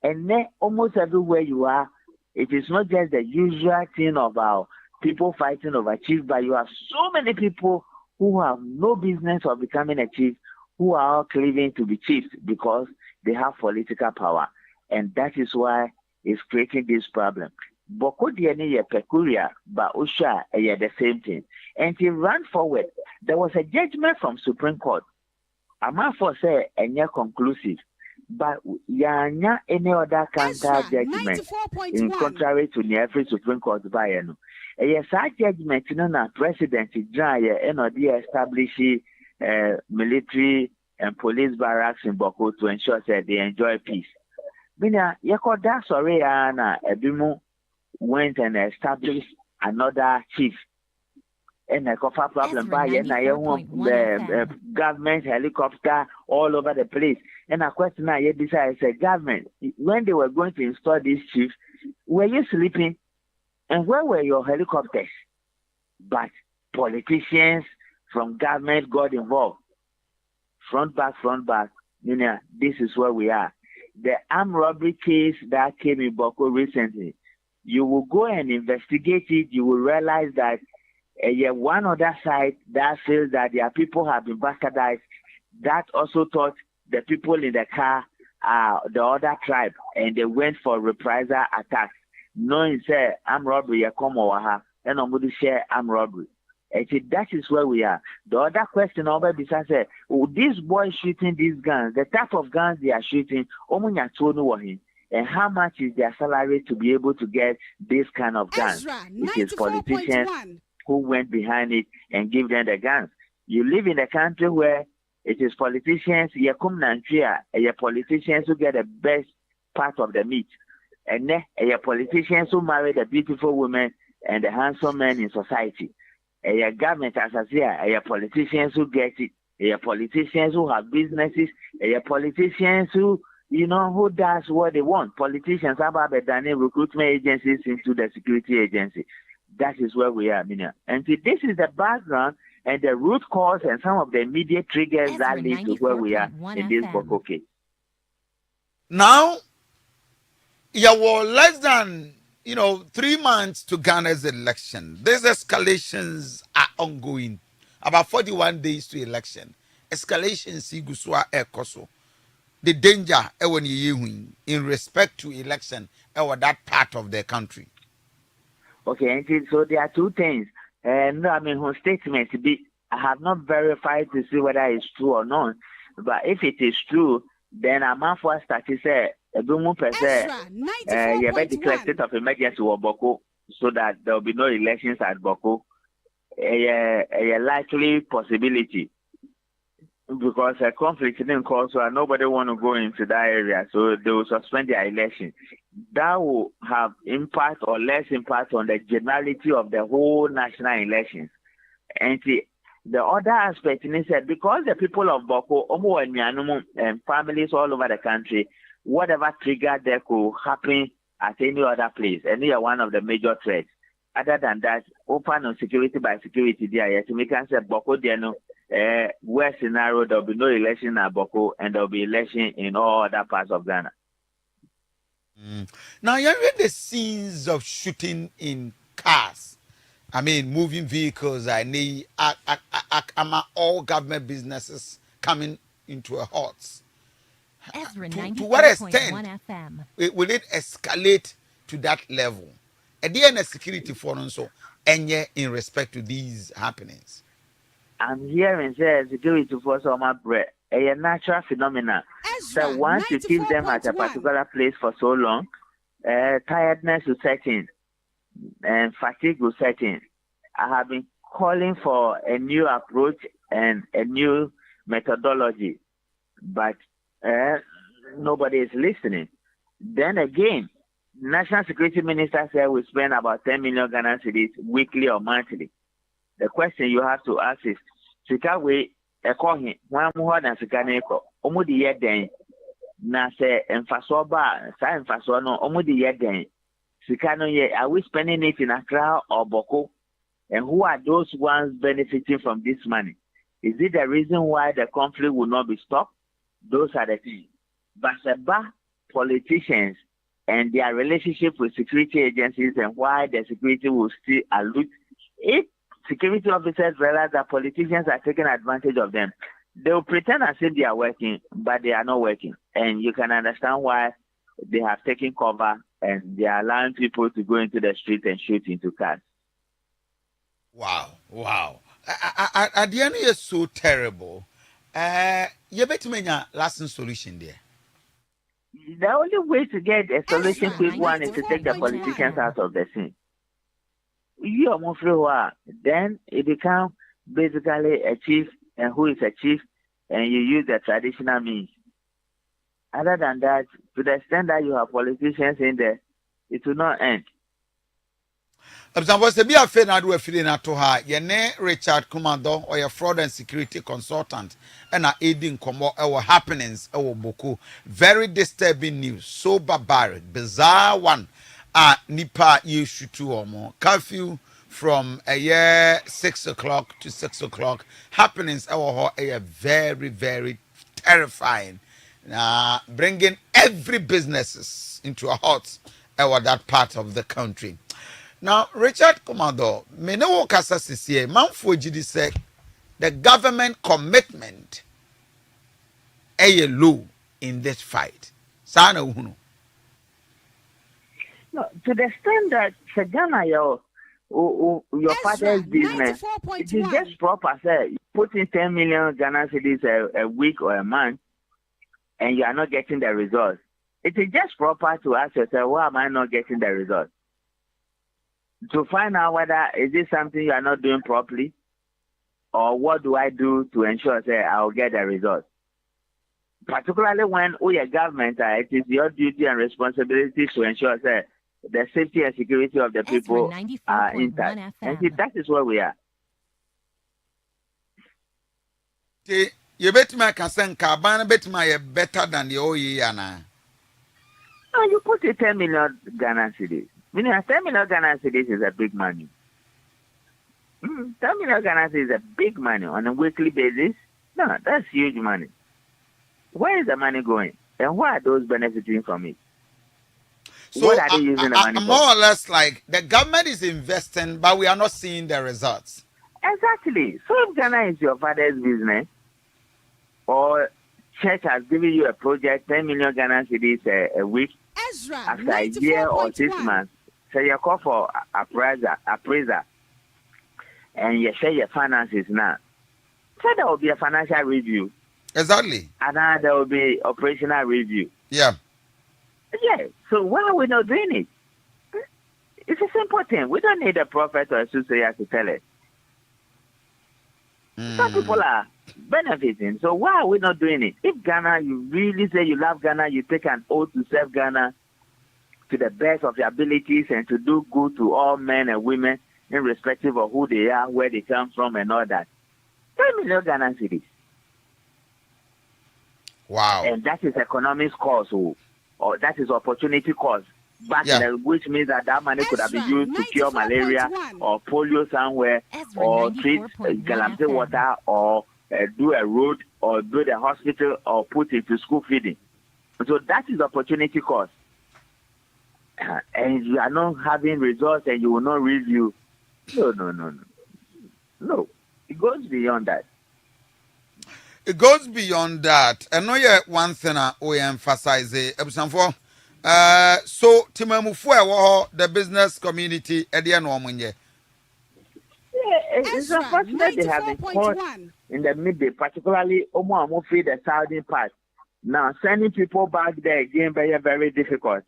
And then almost everywhere you are, it is not just the usual thing of our people fighting over chief, but you have so many people who have no business of becoming a chief, who are all claiming to be chiefs because they have political power. And that is why it's creating this problem. Boko DNA is peculiar, but Usha is the same thing. And he ran forward. There was a judgment from Supreme Court. I'm for say and conclusive, but yanya any other counter Ezra, judgment in 94.1. contrary to the every Supreme Court by no. Yes, that judgment na President Dry and establish military and police barracks in Boko to ensure that they enjoy peace. Bina Yakoda sorry na Ebimu went and established another chief. And a cover problem by the government helicopter all over the place. And a question I decided say government, when they were going to install this chief, were you sleeping? And where were your helicopters? But politicians from government got involved. Front back. This is where we are. The armed robbery case that came in Boko recently, you will go and investigate it, you will realize that one other side that feels that their people have been bastardized, that also thought the people in the car are the other tribe, and they went for reprisal attacks, knowing say armed robbery come over her, and nobody share armed robbery. And that is where we are. The other question over besides say, these boys shooting these guns, the type of guns they are shooting, and how much is their salary to be able to get this kind of guns? Ezra, It is politicians 94.1. who went behind it and give them the guns. You live in a country where it is politicians, politicians who get the best part of the meat. And then politicians who marry the beautiful women and the handsome men in society. Government as I say, politicians who get it, politicians who have businesses, politicians who who does what they want. Politicians have done recruitment agencies into the security agency. That is where we are, Mina. And this is the background and the root cause and some of the immediate triggers that lead to where we are in this Boko case. Now, you were less than 3 months to Ghana's election. These escalations are ongoing. About 41 days to election. Escalations iguswa ekoso. The danger in respect to election or that part of the country. Okay, and so there are two things. No, I mean, her statement I have not verified to see whether it's true or not. But if it is true, then I'm not for to say Ezra, you better declare state of emergency or Boko so that there will be no elections at Boko. A likely possibility because a conflict didn't cause, so nobody want to go into that area, so they will suspend their election. That will have impact or less impact on the generality of the whole national elections. And the other aspect is that because the people of Boko, and families all over the country, whatever trigger there could happen at any other place, and they are one of the major threats. Other than that, open on security by security there, yes, we can say Boko worst scenario, there will be no election at Boko and there will be election in all other parts of Ghana. Now, you read the scenes of shooting in cars. I mean, moving vehicles, all government businesses coming into a halt. Ezra, to what extent will it escalate to that level? And the security for also, and in respect to these happenings. I'm hearing security force on my breath. A natural phenomenon. So once you keep them at a particular place for so long, tiredness will set in and fatigue will set in. I have been calling for a new approach and a new methodology, but nobody is listening. Then again, National Security Minister said we spend about 10 million Ghana cedis weekly or monthly. The question you have to ask is, Sikawe, Ekohi, one more than Sikaneko, Omudi Yeden, Nase, and Fasoba, San Fasono, Omudi Yeden, Sikano ye, are we spending it in Accra or Boko? And who are those ones benefiting from this money? Is it the reason why the conflict will not be stopped? Those are the things. But politicians and their relationship with security agencies and why the security will still alert. If security officers realize that politicians are taking advantage of them, they will pretend as if they are working, but they are not working. And you can understand why they have taken cover and they are allowing people to go into the street and shoot into cars. Wow. At the end, is so terrible. You better make a lasting solution there. The only way to get a solution quick one is to take the politicians out of the scene. You are more free, then it becomes basically a chief, and who is a chief, and you use the traditional means. Other than that, to the extent that you have politicians in there, it will not end. Was to be a fair na do feeling to her. Yene Richard Kumando or your fraud and security consultant and aiding commo our happenings our Boko. Very disturbing news, so barbaric, bizarre one. Nipa issue 2 or more. Curfew from a year 6 o'clock to 6 o'clock. Happenings our very, very terrifying. Bringing every businesses into a halt over that part of the country. Now, Richard Commodore, Meno Kasa Sisiye, Manfo Jidi said the government commitment a low in this fight. Sana Uno. No, to the extent that Sagana, your father's business, it is just proper, sir. You put in 10 million Ghana cedis a week or a month, and you are not getting the results. It is just proper to ask yourself, why am I not getting the results? To find out whether is this something you are not doing properly, or what do I do to ensure that I will get the results? Particularly when we are government, it is your duty and responsibility to ensure that the safety and security of the people are intact. And that is where we are. You bet my concern, Cabana bet my better than the OEANA. No, you put a 10 million Ghana cedis. Meaning 10 million Ghana cedis is a big money. 10 million Ghana cedis is a big money on a weekly basis. No, that's huge money. Where is the money going? And why are those benefiting from it? So what are they using the money for? More or less like the government is investing, but we are not seeing the results. Exactly. So if Ghana is your father's business, or church has given you a project, 10 million Ghana cedis a week, Ezra, after a year or 6 months, so you call for appraiser, and you share your finances now. So there will be a financial review. Exactly. And then there will be operational review. Yeah. Yeah. So why are we not doing it? It's a simple thing. We don't need a prophet or a soothsayer to tell it. Some people are benefiting. So why are we not doing it? If Ghana, you really say you love Ghana, you take an oath to serve Ghana to the best of your abilities and to do good to all men and women, irrespective of who they are, where they come from, and all that. 10 million Ghana cedis. Wow. And that is economic cost, or that is opportunity cost. Which means that money could have been used to cure malaria or polio somewhere, or treat galamsey water, or do a road, or build a hospital, or put it to school feeding. So that is opportunity cost. And you are not having results and you will not review. No. It goes beyond that. It goes beyond that. And no, yeah, one thing we emphasize for so Timamufu, the business community, Edian Womunye. It's unfortunate they have been caught in the midday, particularly Omoamufi, the southern part. Now, sending people back there again very, very difficult.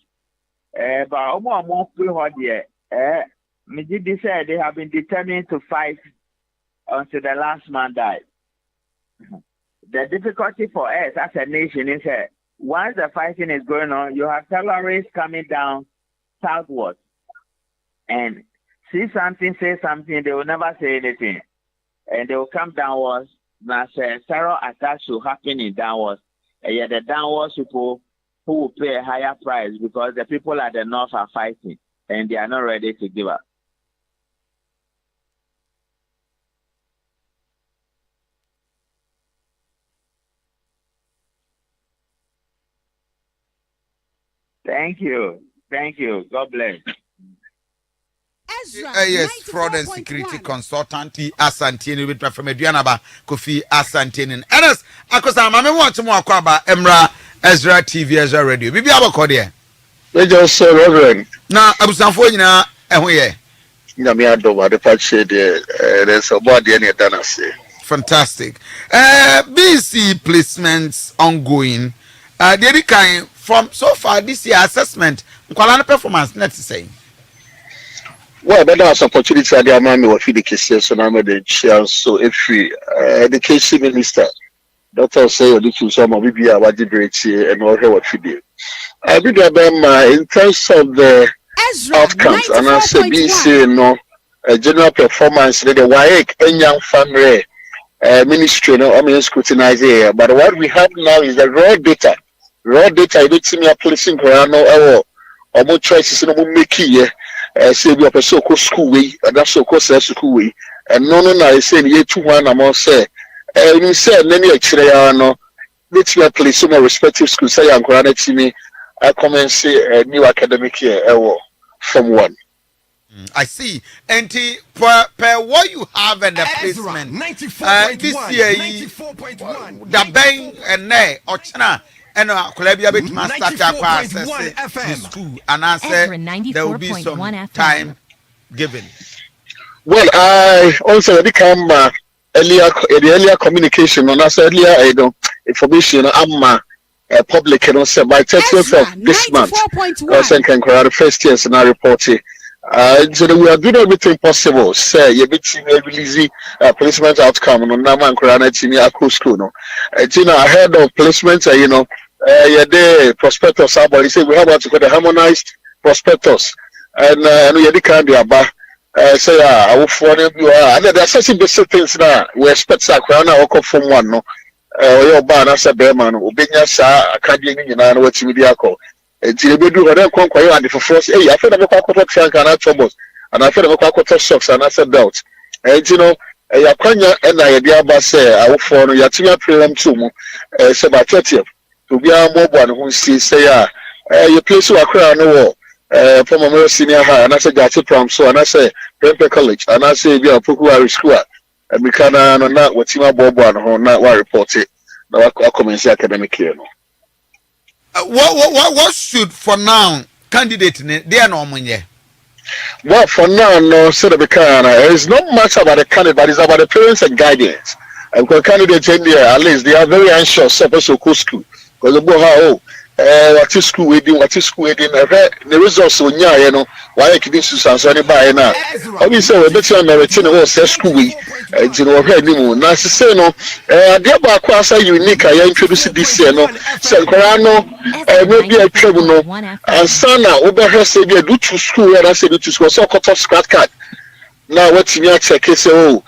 But Omoamufi, Mijidi said they have been determined to fight until the last man died. The difficulty for us as a nation is that once the fighting is going on, you have terrorists coming down southwards and see something, say something, they will never say anything. And they will come downwards. Now, terror attacks will happen in downwards. And yet the downwards people who will pay a higher price because the people at the north are fighting and they are not ready to give up. Thank you. God bless. Ezra, yes, fraud and security consultant Asantini with from Adrianaba Kofi Asantini. Enes, akosa mame watch mo akwaba Emra Ezra TV Ezra Radio. Bibi abako de. We just say Reverend. Na abusanfo nyina ehwo ye. Nyame adoma de patche de there's a body any dana say. Fantastic. BC placements ongoing. The kind from so far this year assessment, nkwala performance net say. Well, but that's opportunity at the amount of the cases so now the chance so if we education minister Dr. say the some of BBA what did here and all what we do. I be in terms of the outcomes and I say BC no general performance the WAEC and young family ministry no I mean scrutinize here. But what we have now is the raw data. It's me a placing ground no or more choices no make here. Say we are so school way, and that's so school way. And no, I say ye 2-1 among say. You say many actually no. Let's me place some respective schools. Say I'm going to me. I come and say a new academic year from 1. I see. And per what you have in the placement, this year, the bank and nay or China. And Colabia bit master school and I said there will be some time given. Well, I also become earlier communication on us earlier information I'm public and also by 30th of this month. I think the first year and I reported. So we are doing everything possible. Say you bit release placement outcome no na man krana timi akọ school no. Ahead of placement the prospectus somebody say we have what to call the harmonized prospectus and you can do about say our phone and there are certain basic things now we expect sa krana or from 1 no your ban as a bearman obenya sa akadie ni nyina na watimi di akọ. Until we do whatever conquer and for first, I feel the Quacker trunk and troubles, and I feel the Quacker socks and I said belt. You know, yakwanya na yedi aba say awofo no yatimya prelim to mu say by 30th to be a mobile no see say you place to akra no wo from a senior high and I say jati pram so and I say Prempeh College and I say be a Pokuari school and we can no na watima bobo no na wa report it na wa commence academic year no. What should for now candidate they are no money? Well, for now, no, so it's not much about the candidate, but it's about the parents and guardians. And because candidates in there, at least they are very anxious, supposed to go school. Because the boy, what is school we do, the results so near, you know, why I keep this to anybody now. Obviously, we're better on the return of school we, you know, anymore. Now, say no, the about class are unique. I introduced this year, no, so maybe a trouble, no, and Sana, over her say, do to school, and I said, to school, so cut off scratch card. Now, what's in your check? The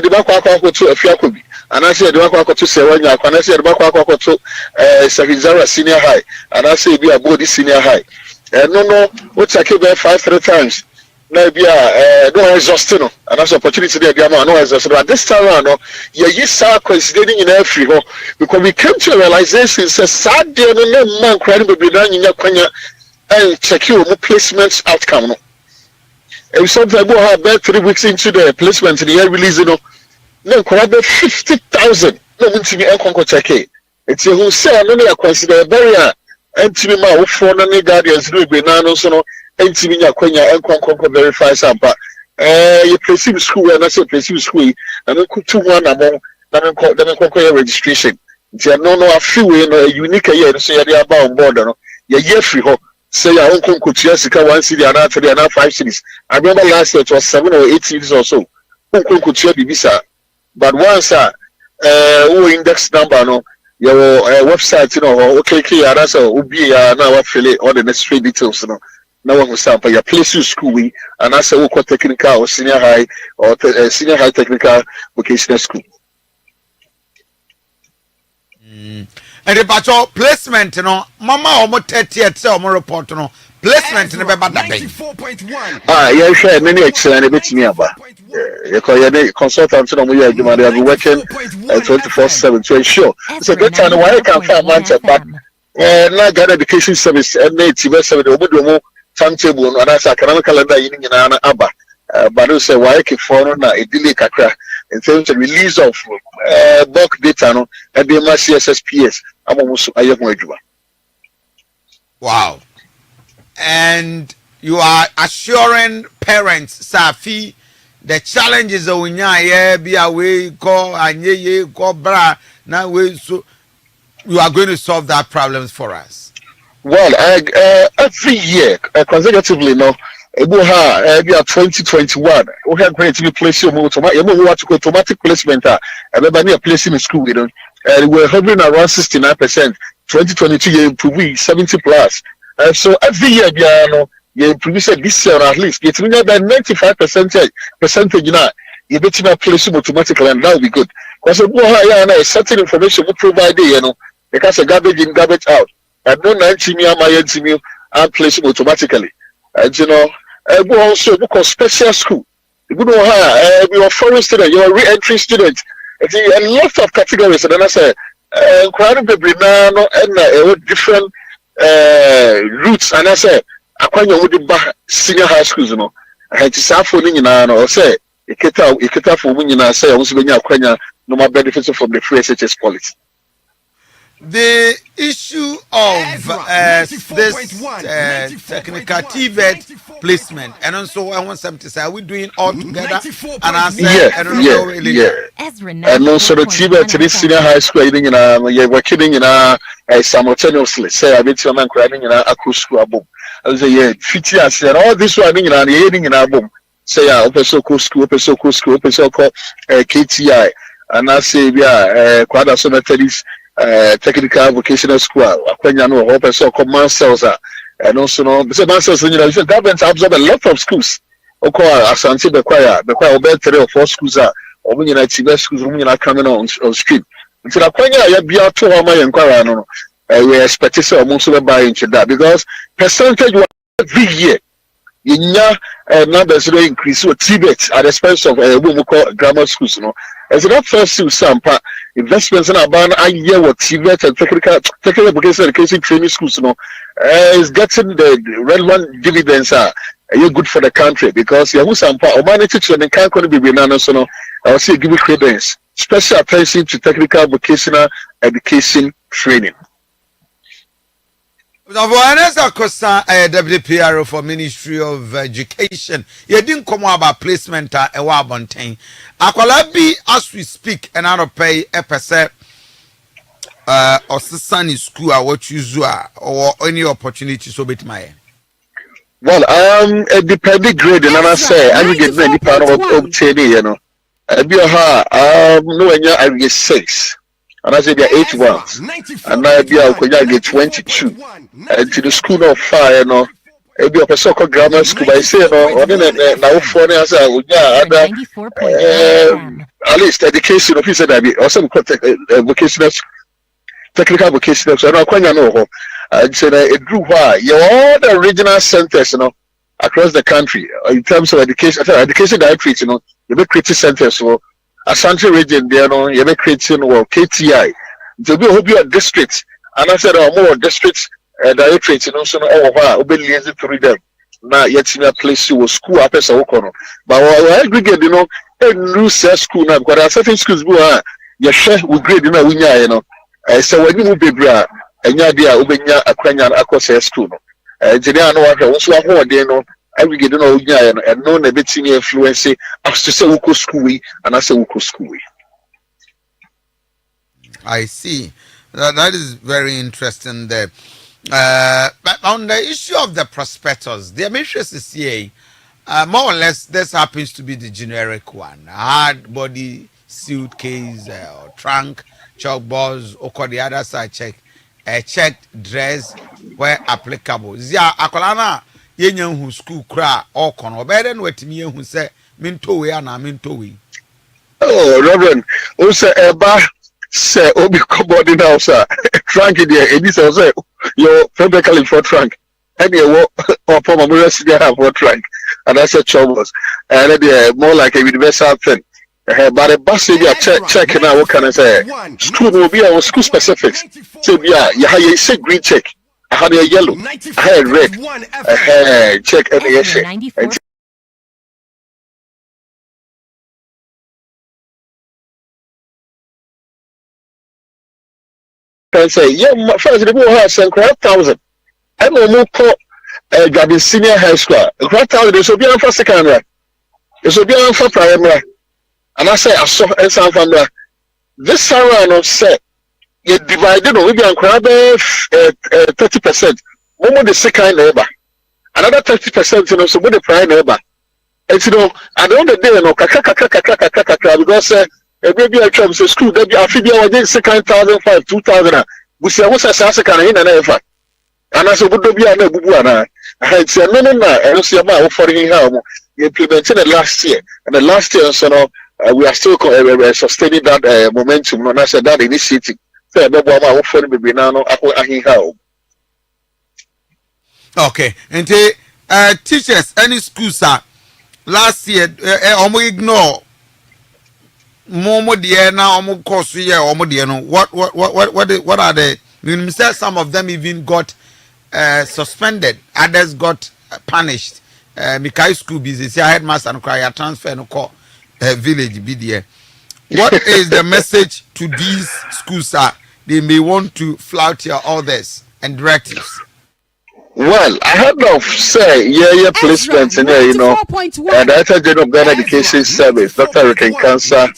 back to a fiacobi. And I said, the back to Serena, and I said, the back to Savizara senior high, and I say, be a body senior high. And no, what's I keep 5 times. Now, be no exhausting, and that's opportunity there, no exhausting. But this time around, you saw considering in AFRIFA because we came to a realization, it's a sad day, no man crying, but be done in your and check your placements outcome. And sometimes we have about 3 weeks into the placement in the year release, you know. No, could 50,000. No, to me, Uncle check it. It's who say, I know consider a barrier. And to me, my phone and the guardians do be nano, so and to me, Quenya and Conco verify some. But you perceive school, and I say perceive school, and then could 2-1 among them conquer registration. It's a no, a few in a unique year, say they are bound border. Your year free hope. Say your own concourse, 1 city, and after the 5 cities. I remember last year it was 7 or 8 cities or so. Concourse, visa. But once who index number no your website, you know, OKATAKYIE, and that's be now affiliate all the necessary details, you know. Now we sample your place you school we and that's a technical or senior high or senior high technical vocational school. And the battle placement, you know, Mama almost 30 at some report, you know, placement in the bad day. 94.1. Yeah, sure, many excellent a bit me about. Consultants, we are working 24/7 to ensure. It's a good time why I can find months back. Now, God Education Service and native 7 the timetable and as academic calendar in an ABBA. But I say why I keep following a delay in terms of release of bulk data and the CSSPS. I'm almost a young way. Wow. And you are assuring parents, Safi, the challenges of Winya, be away, call, and ye, call, bra, now we so you are going to solve that problems for us. Well, every year, consecutively, no, we have 2021. We have going to be placing automatic placement. Everybody are placing in school, you know, and we're hovering around 69%. 2022, you improve 70 plus. So every year, you improve this year at least. It's about 95% now. You bet you place automatically, and that will be good. Because certain information we provide, you know, because a garbage in, garbage out. And no 90 me and place automatically. And you know, we also because special school. You know, you're a foreign student, you're a re-entry student. It's a lot of categories. And then I say, and different routes. And I say, I can't with senior high schools, you know. I had to start for or say, Iketa for women, I say, also when you're no more benefits from the free SHS policy. The issue of this technical TVET placement, and also I want some to say, are we doing all together? And I said, Ezra, and also the TVET this senior high school, you're working in simultaneously. Say, I've been to a man crying in a cruise school album. I say, yeah, 50 years, and all this one in an hearing in album. Say, open so cool school, open so called KTI, and I say, yeah, quite a methodist. Technical vocational school. When you know, open so command cells and also no. The masters, you know, the government absorb a lot of schools. Okay, Asante Bequire about 3 or 4 schools are. Or when you know, schools when you are coming on stream. So that when you be out to my inquiry, no, we expect to say almost by inch that because percentage every year. Yinya numbers will increase with Tibet at the expense of grammar schools. No, as that first to some investments in about a year with Tibet and technical education training schools. No, is getting the relevant dividends are good for the country because you have some humanity and can't be banana. So no, I will say give you credence, special attention to technical vocational education training. Vanessa Costa, Deputy PRO for Ministry of Education. You didn't come about placement at a Wabontain. Akwalabi, as we speak, and out of pay a percent or Sunny school or what you or any opportunity so bit my. Well, a depending grade, and I say, I get many part of obtaining, you know. I be no, I get 6. And I said there are 8 ones, and now I get 22. And to the school of fire, you know, I be a so-called grammar school. I say, you know, now for me, I say, at least education officer that be also vocational, technical vocational. So I know quite know. And so it drew why you all the regional centers, you know, across the country in terms of education directories, you know, you make creative centers for. Ashanti region there, no, you make creating KTI. To be a districts, and I said, more districts directorates, you know, so be lazy to read them. Now, yet in a place you will school up as a worker. But I aggregate, you know, a new school now, because there are certain schools who you share with grade, you know, so when you move bra, and your idea, Ubenya, Aquanian, Aqua school. Engineer, no, also a whole day, no. I get and no negative influence as to say Uko school and I say Uko school. I see. That is very interesting there. But on the issue of the prospectus, the ambitious is here. More or less, this happens to be the generic one. Hard body suitcase or trunk, chalkboards, or the other side check. A checked dress where applicable. Zia Akolana. Yenyan who school cry or con better than what me who say minto we and I'm into we. Oh, Reverend, also Eba say Obi Cobody now, sir. Trunk in there, and this also your fabrically for trunk. And you or for my university have for trunk, and I said troubles, and then more like a universal thing. But a bus check now, what can I say? School will be our school specifics. So, yeah, you say green check. I had a yellow, I had red, I had check and yes. And say, yeah, first the boy has 1,000. I know more call Gabby Senior High School. 1,000 is be on for second, it will be on for primary. And I say, I saw and some family. This Sarah not said. You divided on maybe on 30%. One more the second neighbor. Another 30%, you know, so the prime neighbor. And you know, at the end of the day, you know, because maybe I come to school, then I figure I did second 1,500, 2,000. We say, what's a second in an effort? And I said, would be a no. I said, no, I don't see about offering him. You implemented it last year. And the last year, so now, we are still sustaining that momentum. And I said, that initiative. Okay, and teachers, any schools are last year, ignore more dear now, course year, what are they? You said some of them even got suspended, others got punished. Mikai school business, I headmaster and cry transfer no call village BDA. What is the message to these schools, sir? They may want to flout your orders and directives. Well, I heard of say placements in there, you know, Director General of Ghana Education Service, Dr. Ricken Cancer,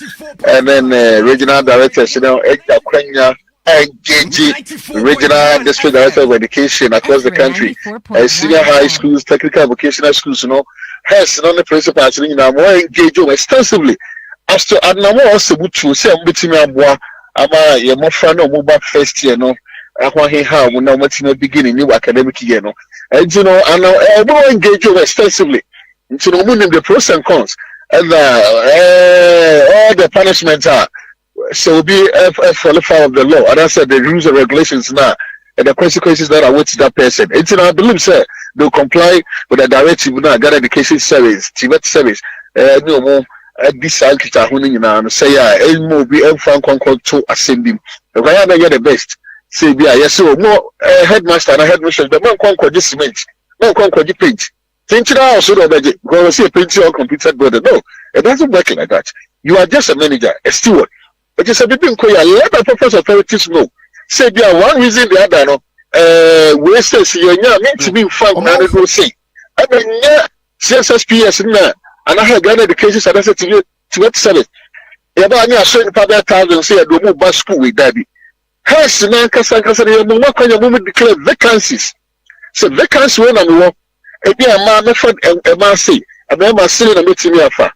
and then Regional Directors, you know, Edgar Kwenya, NGG, Regional District Director of Education across the country, senior high schools, technical vocational schools, you know, has none the principals, you know, more engaged extensively. As to Adnamo also, which will say, I'm between my ama your more friend or mobile first year, no. I want to have when I'm at the beginning new academic year, no. And you know, and I will engage you extensively. So the women the pros and cons, and all the punishments are so be follow of the law. And I said the rules and regulations now, and the consequences that await that person. It's in I believe, sir, they'll comply with the directive now, gather education service, TVET service, no more. This architect who you say more be concord to ascend him. If I have the best, say be yes, so more headmaster and headmaster, the man concord this cement, no concord the paint. Think it out so that because see a painting or computer brother. No, it doesn't work like that. You are just a manager, a steward. But it's a bit let the purpose authorities know. Say be one reason the other no we say see you mean to be found and go say. I mean yeah CSSPS na and I have Ghana education service to what service. Yeah, but I showing probably 1,000 say I do move bus school with daddy. Hence, now kasa you know what kind of movement declare vacancies. So vacancy when I'm wrong. Ebi a man method a man say a man must say na metimi afa.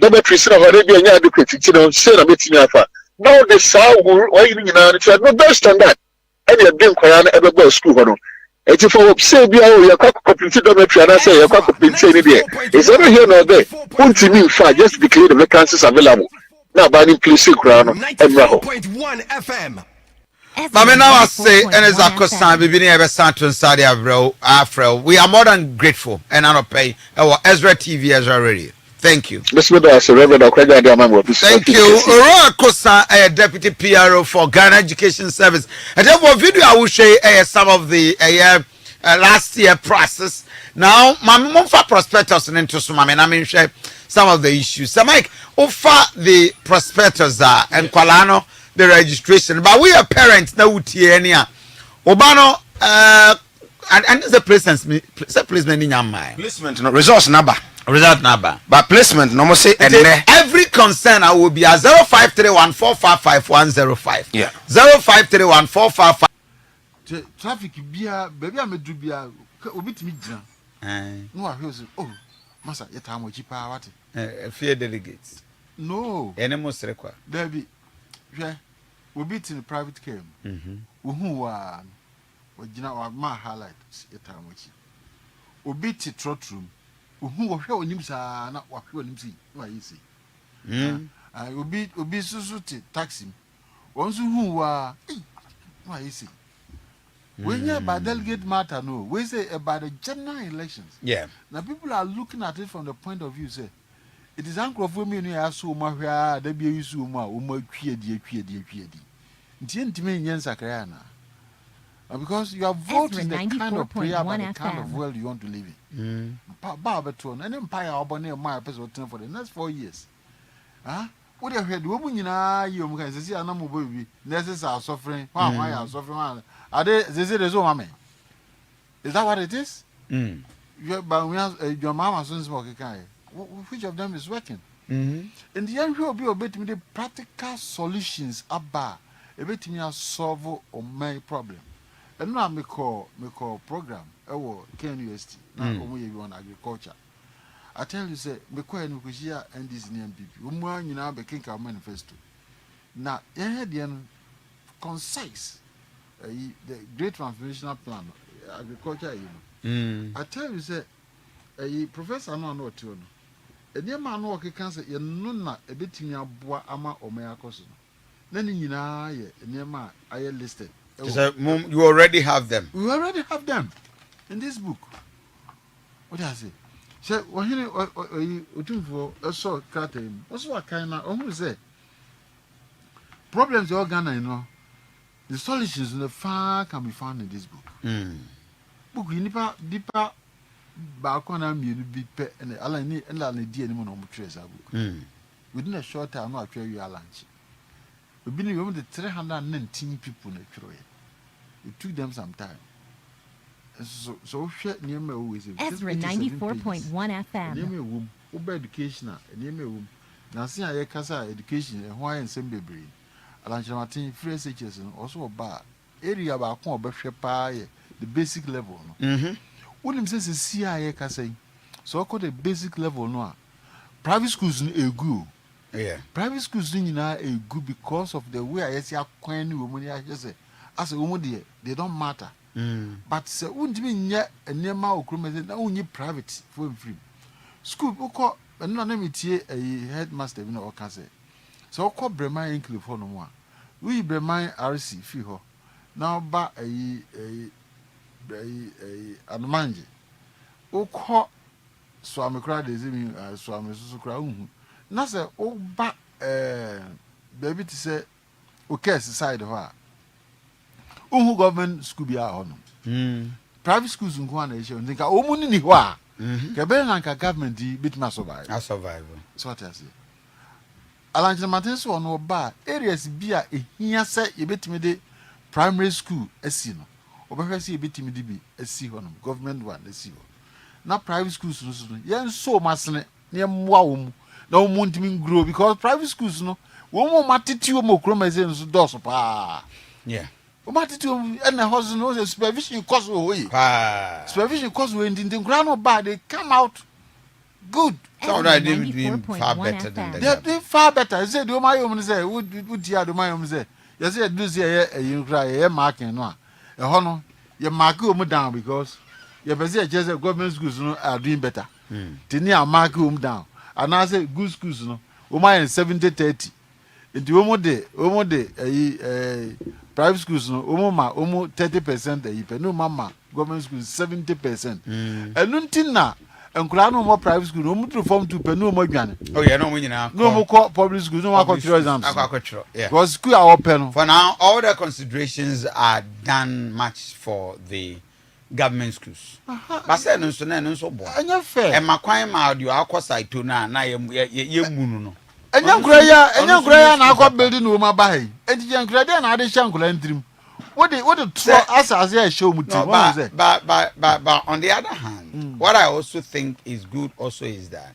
Double prison of Arabia nya adequate you know say na metimi afa. Now the saw why you know no based on that. And you been kwaya na ebe go school hono. Eti for say bia o ya kwa complete dormitory and say ya kwa complete any there. It's not here nor there. Untimi fa just declare the vacancies available. Now banning police crowd no Ezra. 94.1 FM. Mama now I say and as a question bibini ebe santo Saudi Afro. We are more than grateful and I pay our Ezra TV Ezra Radio. Thank you. Thank you. Aurora Kosa, a deputy PRO for Ghana Education Service. And then for video I will show some of the last year process. Now, my mom for prospectors and into some I mean share some of the issues. So Mike, offer the prospectors and Kwalano the registration. But we are parents now with here. Obano and the placement in your mind. Placement no resource number. Result number. But placement no more say every concern I will be at 0531455105. Yeah. 053145. Traffic bia baby amedu bia obi timi gina. No I hear say oh masa yeta mo chipa what? Fear delegates. No. Any most require. Baby. Hwe obi tin private care. Ohu wa gina wa ma highlight yeta mo chi. Obi ti trot room. Ohu wo hwe onim sa na wa hwe onim si no ayi si. Obi susu ti taxi. Wonsu hu wa no ayi si. When you about delegate matter, no, we say about the general elections. Yeah. Now people are looking at it from the point of view, say, it is uncle for me, you are so much, there be a use of because you are voting the kind of prayer about the kind of world you want to live in. Barberton, an empire abonnee my person for the next 4 years. Huh? What you heard, woman, you can see a number of baby, nurses are suffering, why are suffering. Are they there's no man? Is that what it is? But we have your mama soon smoke. Which of them is working? In the end, we will be a bit with the practical solutions about a bit to solve or my problem. And now me call program. KNUST. Now we on agriculture. I tell you, say me call Nukushia and this name people. You know be king manifesto. Now, the concise. The great transformational plan, agriculture. I tell you, say, a professor no know to no. A dear man work can say, you know, not a bit in your bois ama or mea cosin. Then you know, near my I listed. You already have them. We already have them in this book. What does it? Say, what you looking for a sort of cutting? What's what kind of almost say? Problems you're gonna, you know. The solutions in the far can be found in this book. Book deeper back on a be pet and the Alani and Lani dear anyone on trace book. Within a short time, I'll tell you a lunch. We've been able to 319 people in the Troy. It took them some time. So shut near me always. Ezra 94.1 FM. Near me a womb, over education, near me a womb. Now see I casa education and why and same baby. Martin free SHS also about area about the basic level. What him says is CIA say so called the basic level no. Private schools are good. Yeah. Private schools are good because of the way I see a coin woman say as a woman they don't matter. But say wouldn't mean yet a near my only private for free. School call anonymity a headmaster in all can say. So call Bremen in California. We Bremen RC fee ho. Now ba a Admanji. Oko swami kra de zimi swami susu kra uhu. Na se o ba baby to say okay side ho a. Uhu government school bi a ho no. Private schools nko na e she nka o mu ni ho a. Ke be na nka government di bitima survive. I survive. So what I say. Alanche Martin so no ba areas bi a ehia se yebetimi de primary school asi no. Obehwe se yebetimi de bi asi ho no. Government one asi ho. Na private schools no so yen so masene na emwa wo mu. Na wo mu ntimi grow because private schools no wo mu matiti wo mokroma se no so dos pa. Yeah. Wo matiti wo na house no supervision course wo yi. Supervision course wo ndin kura no ba they come out good. So that they doing far better than that. They're doing far better. Say do my own say would ya do my own say. You say do say you cry marking no. E ho no you mark o mu down because you be say just government schools no are doing better. Tini a mark o mu down. And I say good schools no. O my 70-30. Nti o mo de private schools no o mo 30% e pe no mama government schools 70%. Enu ntina enkura no mo private school no mo to form to pe no mo adwane. Oh yeah, no mo nyina. No mo call public school no mo control exams. Yeah. Because school are open. For now all the considerations are done much for the government schools. But say no so na no so bo. Anya fair. E makwan ma audio akosa ito na ye munu no. Anya nkura ya na akwa building no ma ba yi. Enti nkura de na ade hya nkura ntrim. What the try as I show mu team. But on the other hand, what I also think is good also is that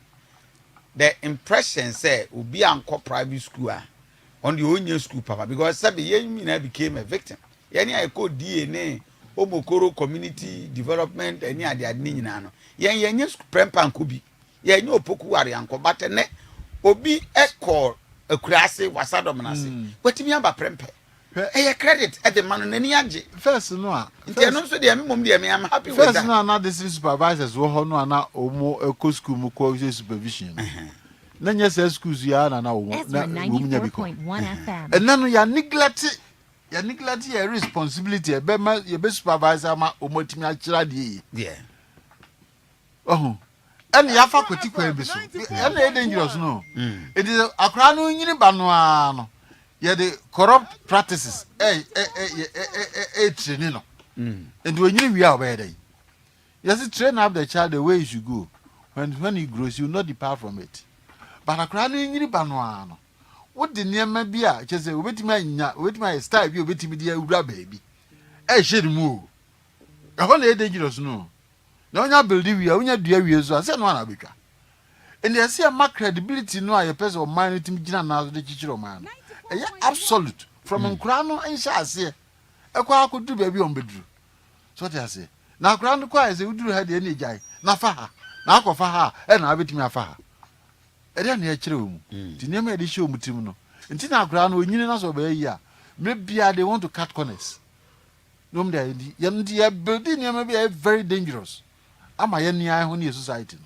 the impression say will be anko private school on the only school papa because sabi ye became a victim. Yani I call DNA Omokoro community development any ade ade nyina no. Yen prempa nkobi. Yen opoku ware anko but ne obi ekọ akurase wasadom na se. Wetimi amba prempa. Hey, credit at the man and any age. First, no. First, no, I'm happy with that. First, no, not the supervisors who are now or school mu supervision. Then yes, schools you are now. 94.1 FM. And then you neglect your responsibility. Your best supervisor, ma omotimia chiradi. Yeah. Oh. And the faculty can be so. And dangerous, no. It is a crown in Banuano. Yeah, the corrupt practices. Training no. And when you are ready, you have to train up the child the way you should go. When he grows, you will not depart from it. But a crown in Banuano. What the name may be? Just a wait my style, you wait me, dear baby. I should move. A whole dangerous no. No, I believe you, only dear years, I said one Abica. And they see a mark credibility no a person of mine to me, now the teacher of man. Absolute from Crano and Shassi. A quack could do baby on bedroom. So what I say. Now, Crown choirs, they would do had any guy. Now, Faha, now for Faha, and I bet me a Faha. I don't hear true. The name of the show Mutino. Until now, Crown, when you know, obey ya. Maybe they want to cut corners. No, the building may be very dangerous. Am I any eye on your society?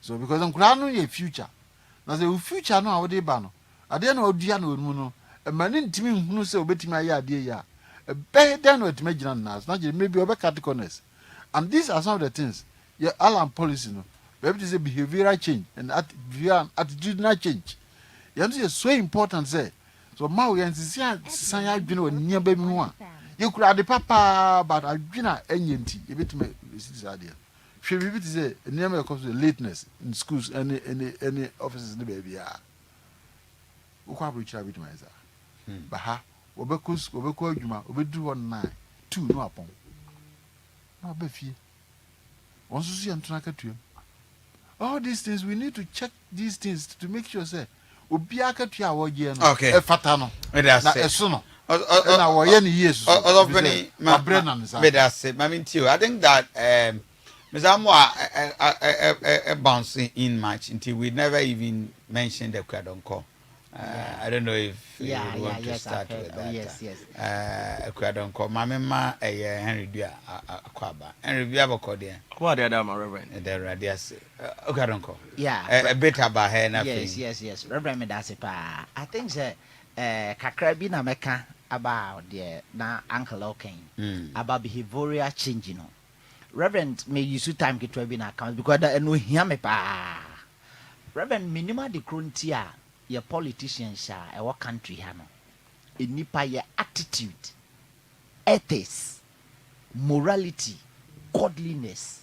So, because I'm Crown, your future. Now, the future no our day banner. I don't know Diano Muno, a man in Timmy who say obey my idea. A better than what imagine us, not maybe over categories. And these are some of the things your alarm policy no. Maybe it's a behavioral change and attitudinal change. You see, it's so important, say. So, Maui and Sanya, you know, near baby one. You could add the papa, but I've been at any a bit me this idea. She will say, near comes to lateness in schools, any offices in the baby are. Ukwabucha bit myself. Baha, Obeko Juma, Obedu 19, 2 no upon. No befi. Once you see and track to him. All these things we need to check these things to make sure say Obiaka to our year. Okay. A fatano. That's a son. Our years. Of many, my Brennan. I think that Ms. Amwa bouncing in much until we never even mentioned the Kwadonko. I don't know if you want to start with that. Yes. Kwadonko. Mamma Henry Dia Aquaba. Henry Biaboco there. What the other, my Reverend? The radius. Kwadonko. Yeah. A bit about her. Yes. Reverend Medasipa. I think that Kakrabi na meka about the na Uncle okay about behavioral change, you know. Reverend, may you suit time get to be in account because I know hear me pa. Reverend, minima de crontia, your politicians are our country, hano. In nipa your attitude, ethics, morality, godliness.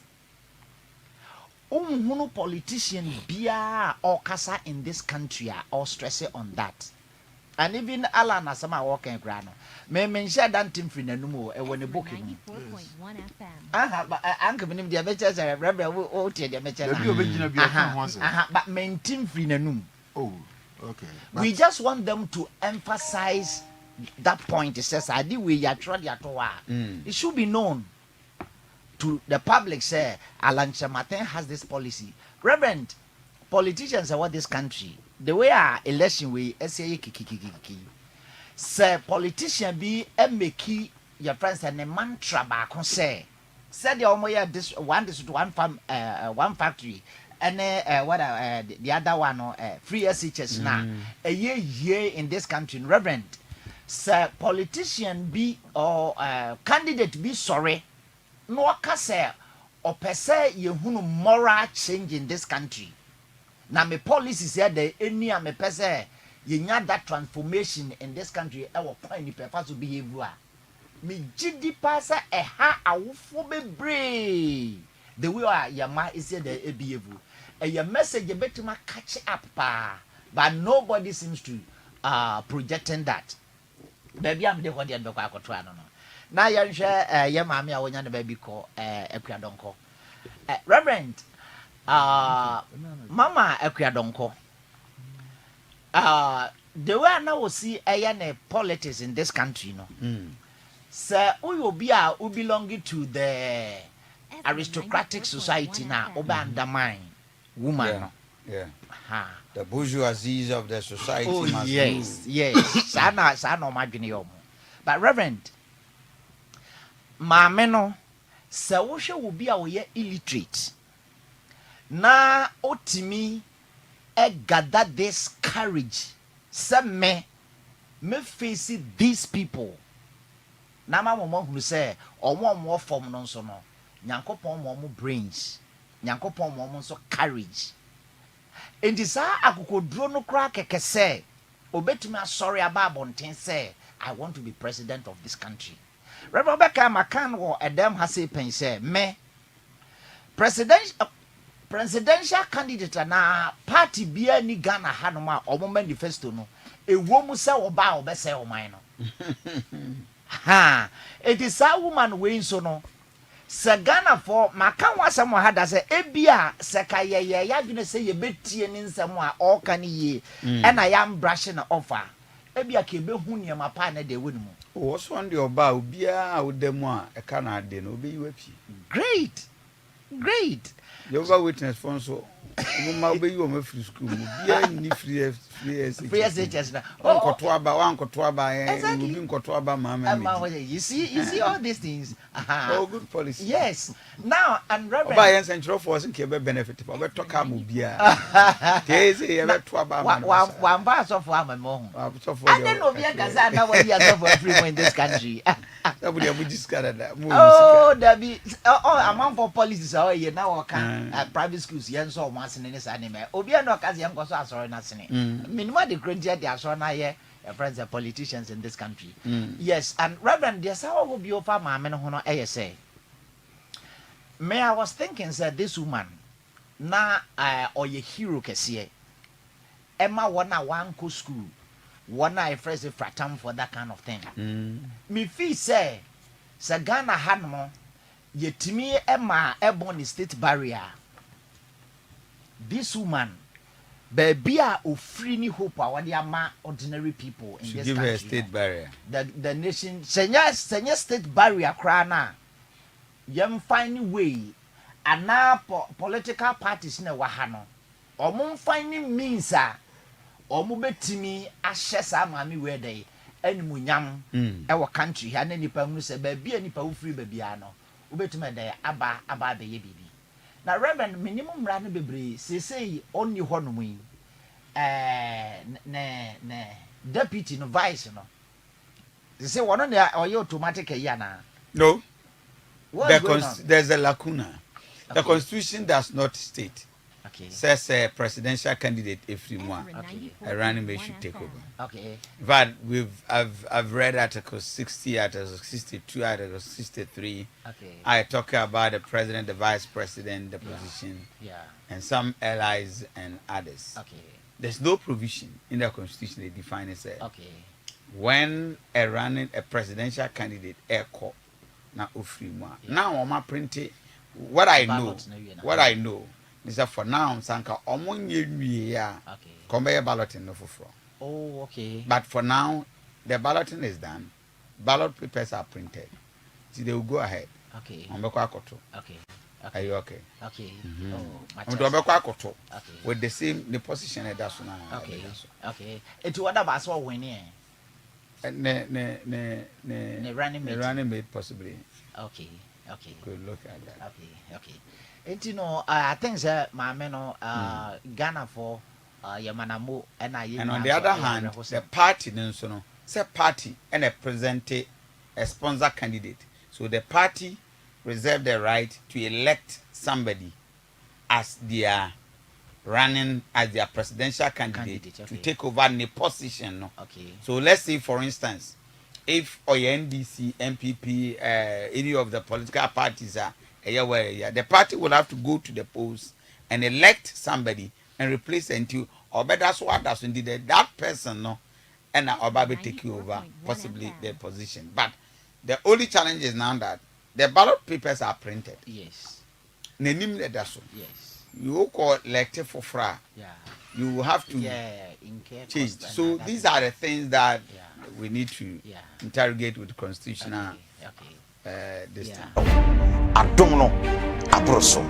Hunu politician bia or kasa in this country or stress on that. And even Alan as I'm walking grano. May mention that team for Nanumo when a book. 94.1 FM. But I'm giving him the amateurs a rebel or the amateurs. But main team for Nanum. Oh, okay. We just want them to emphasize that point. It says, I did we are trying to it should be known to the public, say, Alan Chamatin has this policy. Reverend, politicians are this country. The way our election we say kiki. Sir, politician be a make your friends and a mantra back on say. Said the omoya this one farm one factory and the other one free SHS now. A year in this country, Reverend. Sir, politician be or candidate be sorry. No say or per se you moral change in this country. Now my policy said that any me pese you need that transformation in this country. Our point ni prefer to behavior. Me gidi pasa ha awufo bebre. The way your ma is said the behavior. Your message you better catch up pa. But nobody seems to projecting that. Baby am the what the ndoko akotwa no. Na ya share your mama a wonya the baby call Ekwadonko. Reverend Mama Ekwadonko. The way I now see a politics in this country, no. Sir, we will be who belonging to the aristocratic society now, over undermine woman. Yeah. The bourgeoisie of the society. Oh, must yes, yes. I know my junior. But Reverend, Mameno, Sir, will be our illiterate. Na otimi gather this courage. Say me face these people. Na mama who say omo more form no so no. Nyankopon mo brains. Nyankopon mo so courage. Enti sa akokodro no kra keke say obetumi asori aba abonten say I want to be president of this country. Reverend Becca Makan wo edem ha say pen say me presidential candidate na party bia ni Ghana hanoma omo manifesto no ewo mu se oba obese oman no ha it is a woman we so no se Ghana for maka wasem ha da se ebia se ka ye ya dwene se ye betie ni nsem a all kan ye e na ya brushing offer ebia ka ebe hu ne mapa na de wonu mu o so ande oba obia odemu a e ka na ade no obi wapi great Jehovah Witness for so Mama be you me free school bia ni free SHS na onkoto aba we be nkoto aba mama you see all these things oh good policy yes now and Reverend oba yen central force nke be benefit for be talk am bia ke say ye be to aba one pass of am mo and then obi agaza na we here for everyone in this country that would be discarded oh that be amount for policies are here now can private schools yen so once in this anime obi no kaze yen so asoro na sene minimum the credit they asoro na here friends are politicians in this country yes and Reverend there's how will be over ma me no ho no say me I was thinking said this woman na or ye hero kese Emma wana one co school one I phrase fratam for that kind of thing me feel say Ghana hanmo yetimi Emma ebon state barrier this woman baby ofri ni hope awade ama ordinary people in this give country her state barrier the nation senya state barrier kra na yem find way ana political parties na wa ha no omo find means a omo betimi ahye sa maami we dey animunyam e wo country ha na nipa hu se baby nipa wo free baby ano wo betimi dey aba be ye bibi na Reverend minimum ra no bebre sesei onni ho no mu ne deputy no vice no They say one on there or you automatic yana. No. What's going on? There's a lacuna. The constitution does not state. Okay. Says a presidential candidate if you want a running mate should take over. Okay. But I've read Article 60, Article 62, Article 63. Okay. I talk about the president, the vice president, the position, and some allies and others. Okay. There's no provision in the constitution that defines it. Okay. When a presidential candidate call na ofrima. Now I'm printing what I know is that for now sanka omonye nwie ya come balloting no for. Oh, okay. But for now the balloting is done. Ballot papers are printed. So they will go ahead. Okay. Okay. Are you okay? Okay. Oh, with the same the position that's now. Okay. Okay. It's what about what winning? The running mate possibly. Okay. Good look at that. Okay. And you know, I think that my men Ghana for Yamanamo and on the other hand, the party no say party and a present a sponsor candidate. So the party reserve the right to elect somebody as their running as their presidential candidate to take over the position. No? Okay. So let's say, for instance, if NDC, MPP, any of the political parties are the party will have to go to the polls and elect somebody and replace until or better that's what that's indeed that person no and Obabe take you over possibly their position. But the only challenge is now that the ballot papers are printed. Yes. Yes. You call elected for fra. Yeah. You have to change. So these are the things that we need to interrogate with constitutional this thing. I don't know. Abroso.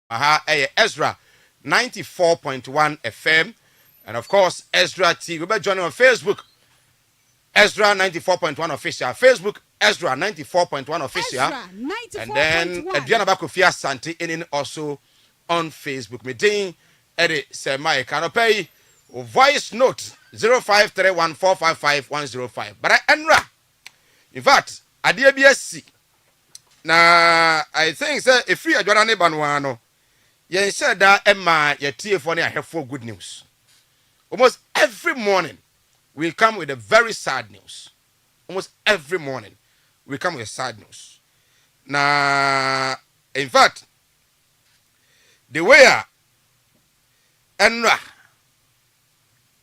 Ezra 94.1 FM. And of course, Ezra TV. We'll be joining on Facebook. Ezra 94.1 official. Facebook, Ezra 94.1 official. Ezra 94.1. And then Adriana Bakofia Santi in also on Facebook. Meeting Eddie Semai Canopay. Voice note 0531455105. But I Enra. In fact, Adia BSC. Now, I think, sir, if we are Joanne Banwano, you said that Emma, your TF1, I have 4 good news. Almost every morning, we come with a very sad news. Almost every morning, we come with sad news. Now, in fact, the way Enra,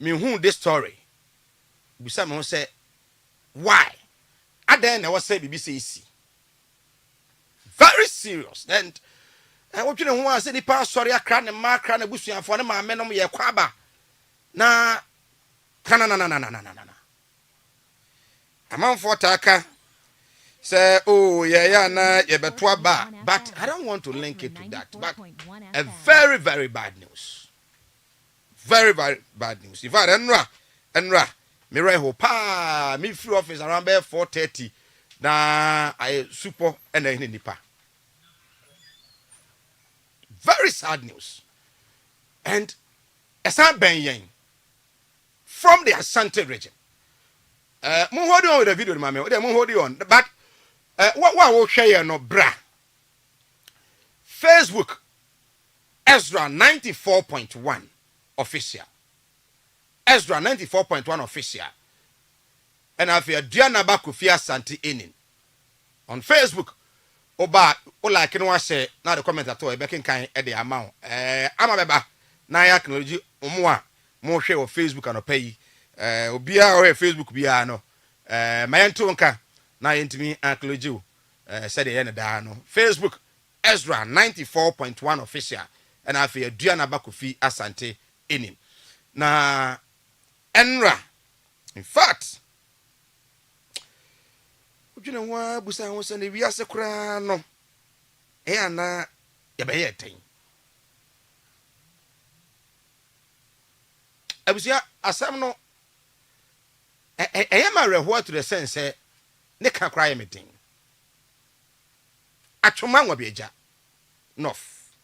me who this story, we say, why? I then I was say BBC. Very serious. And I want you to know, I said, the past sorry, I can't mark, can't bush you for my men on your quaba. Na, I'm on for Taka. Say, oh, yeah, but I don't want to link it to that. But a very, very bad news. Very, very bad news. If I Enra, me right pa, me free office around 4:30. Na I super and then nipa. Very sad news. And Esan Benyen from the Asante region. Mo hold on with the video, mama. Mo hold on. But what will share no bra? Facebook Ezra 94.1 official. Ezra 94.1 official. And I feel Diana Bakufia Santi Inin on Facebook. Oba, ola kinu say now the comment at all. E bekin kan e the amount. Amabeba na ya technology omwa mo share on Facebook and pay. Obia or Facebook bia no. Mayanto nka na yentimi technology said the end da no. Facebook Ezra 94.1 official. And I feel Diana Bakufi Asante Inin. Na Enra. In fact, you know what? Busa was in the Viasa Crano. Eana, Yabayetting. I was ya, as some no. I am a reward to the sense, Nick can cry anything. Achumanga beja. North.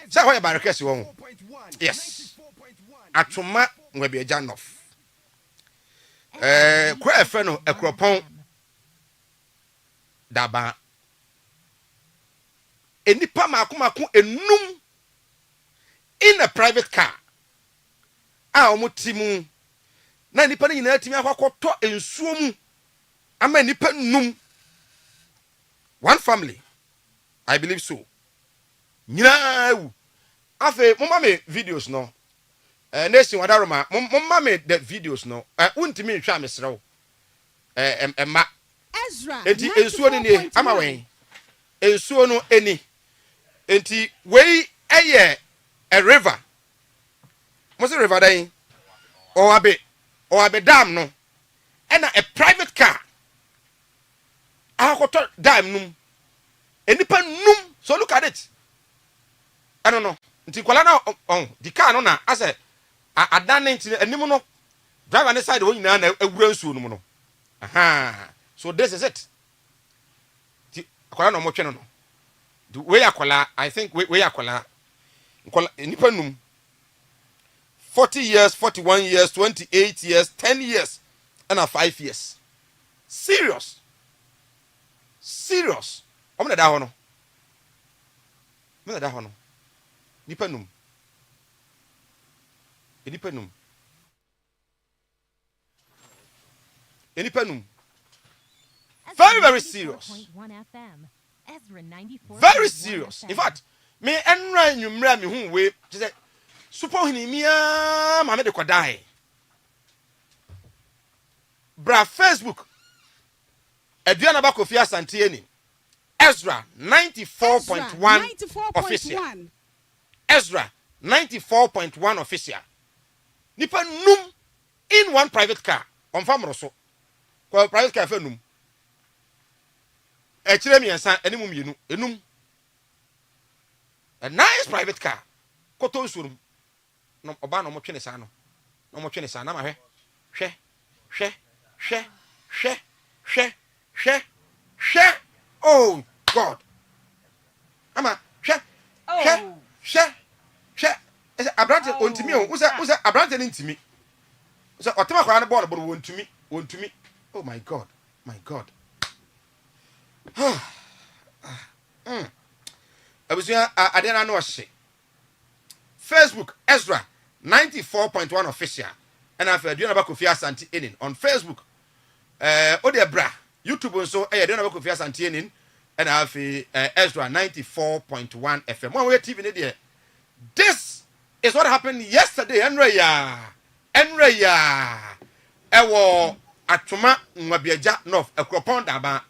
So, why about a case you won't? Yes. Achuma will be a jan off. Kwa feno ekropon daba enipa makomako enum in a private car a omotimu na nipa nyina atimi akwakoto ensuo mu ama nipa num one family I believe so nyina wu afa mama me videos no nation wadaroma mama me the videos no untimi nhwa mesrew emma Ezra enti ensuo ni ama wen ensuo no eni enti wei eye a river mo se river dan o abe dam no na a private car akoto dam num enipa num so look at it I don't know nti kwala na on the car no na ase adane nti anim no driver ne side wo nyina na awura nsuo no no aha so this is it ti akwala no mo twe no no the way akwala I think we akwala nipa num 40 years 41 years 28 years 10 years and 5 years serious omo na da ho no me na da ho no nipa num very very serious very serious in fact me enra nwumra me hu we say super hinimia ma me de kodai bra Facebook Aduana Bakofia Santieni Ezra 94.1 official Ezra 94.1 official nipa num in one private car on famro so kwa private car fa num e kire mi ensa enimu mienu enum a nice private car koto nsurum no oba no mo twene sa no no mo twene sa na ma hwe oh god ama hwe ese abrante ontimi o usa abrante ni ntimi usa otema kwa na ball ball wontumi oh my god abusia adena no hye Facebook Ezra 94.1 official and afa aduana ba Kofi Asante Enin on Facebook odebra YouTube nso aduana ba Kofi Asante Enin and afa Ezra 94.1 FM one way TV ne there. This is what happened yesterday Enreya ewo atuma nwabiaja north ekropon daba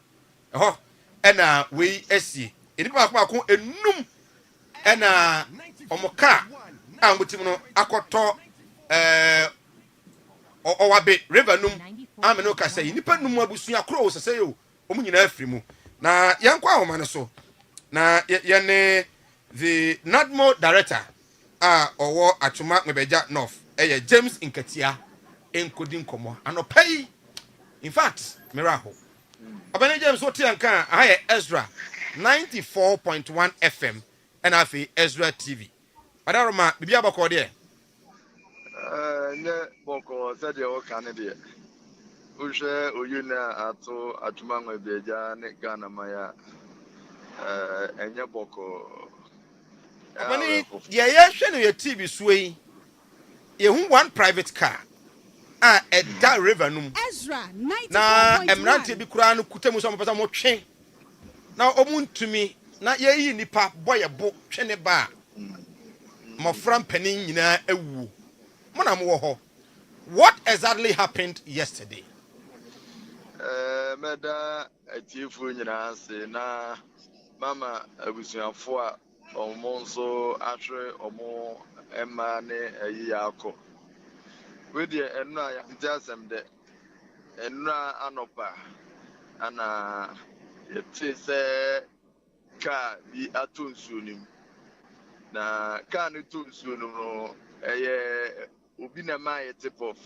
eho ena we esi enipa akwa enum ena omoka angutim no akoto owabe river num ameno ka say nipa num abusua kro sese yo omu nyina afiri mu na yankwa ahoma no so na yene the NADMO director owo atuma nwabiaja north James Nkatia encoding komo anopai in fact miracle abane James otianka aye Ezra 94.1 FM and afi Ezra TV adaroma bibia bako de ne boko said your candidate ushe oyuna ato atuma nwebeja ne Ghana maya enye boko abane ye hwe no ye TV suyi ye hu one private car da river num Ezra 94.1 na emrante bi kura no kutemu so mopesa mo twen na omuntumi na ye yi nipa boye bo twene ba mofram panin nyina ewu mona mo ho what exactly happened yesterday meda atifu nyina se na mama abusuafo a omo nso ahwe omo ema ne ayi akọ wedi enra ya ntasem de enra anopa ana yete se ka bi atonsuonim na ka ne tonsuonim no eye obi na ma yete pof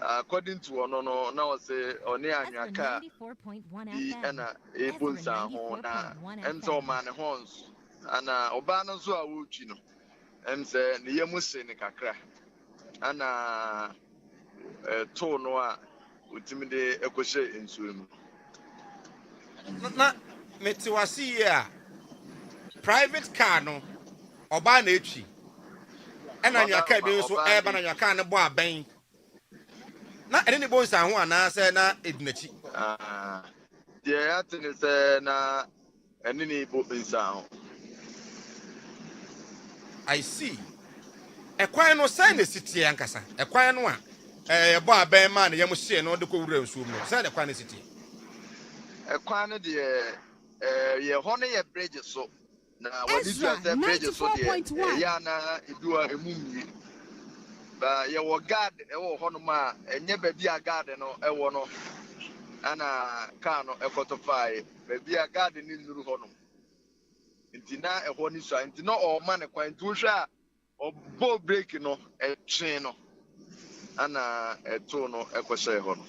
according to ono no na o se oni anwaka bi ana ebunsa ho na enzo ma ne hons ana oba no so a wotwi no ense ne yemuse ne kakra ana to no a utimide ekose ensuonim na metiwasi ya private car no oba na etwi ena nwaka bi nso eba na nwaka ne bo aben na ene ne bo nsa ho ana se na edinachi de ya tene se na ene ne bo nsa ho I see ekwan no say na sitie ankasa ekwan no a bo aben ma na yemhye no de ko wura nsuom no say na ekwan na sitie ekwan no de ye hono ye bridge so na wadi just bridge so de ya na idua emumyi ba ye wo guard e wo hono ma enye ba bia guard no e wo no ana ka no ekotofai ba bia guard ni nuru hono ntina e ho ni so ntina o ma ne kwan tu hwa o bo break no e twen no ana eto no ekose hono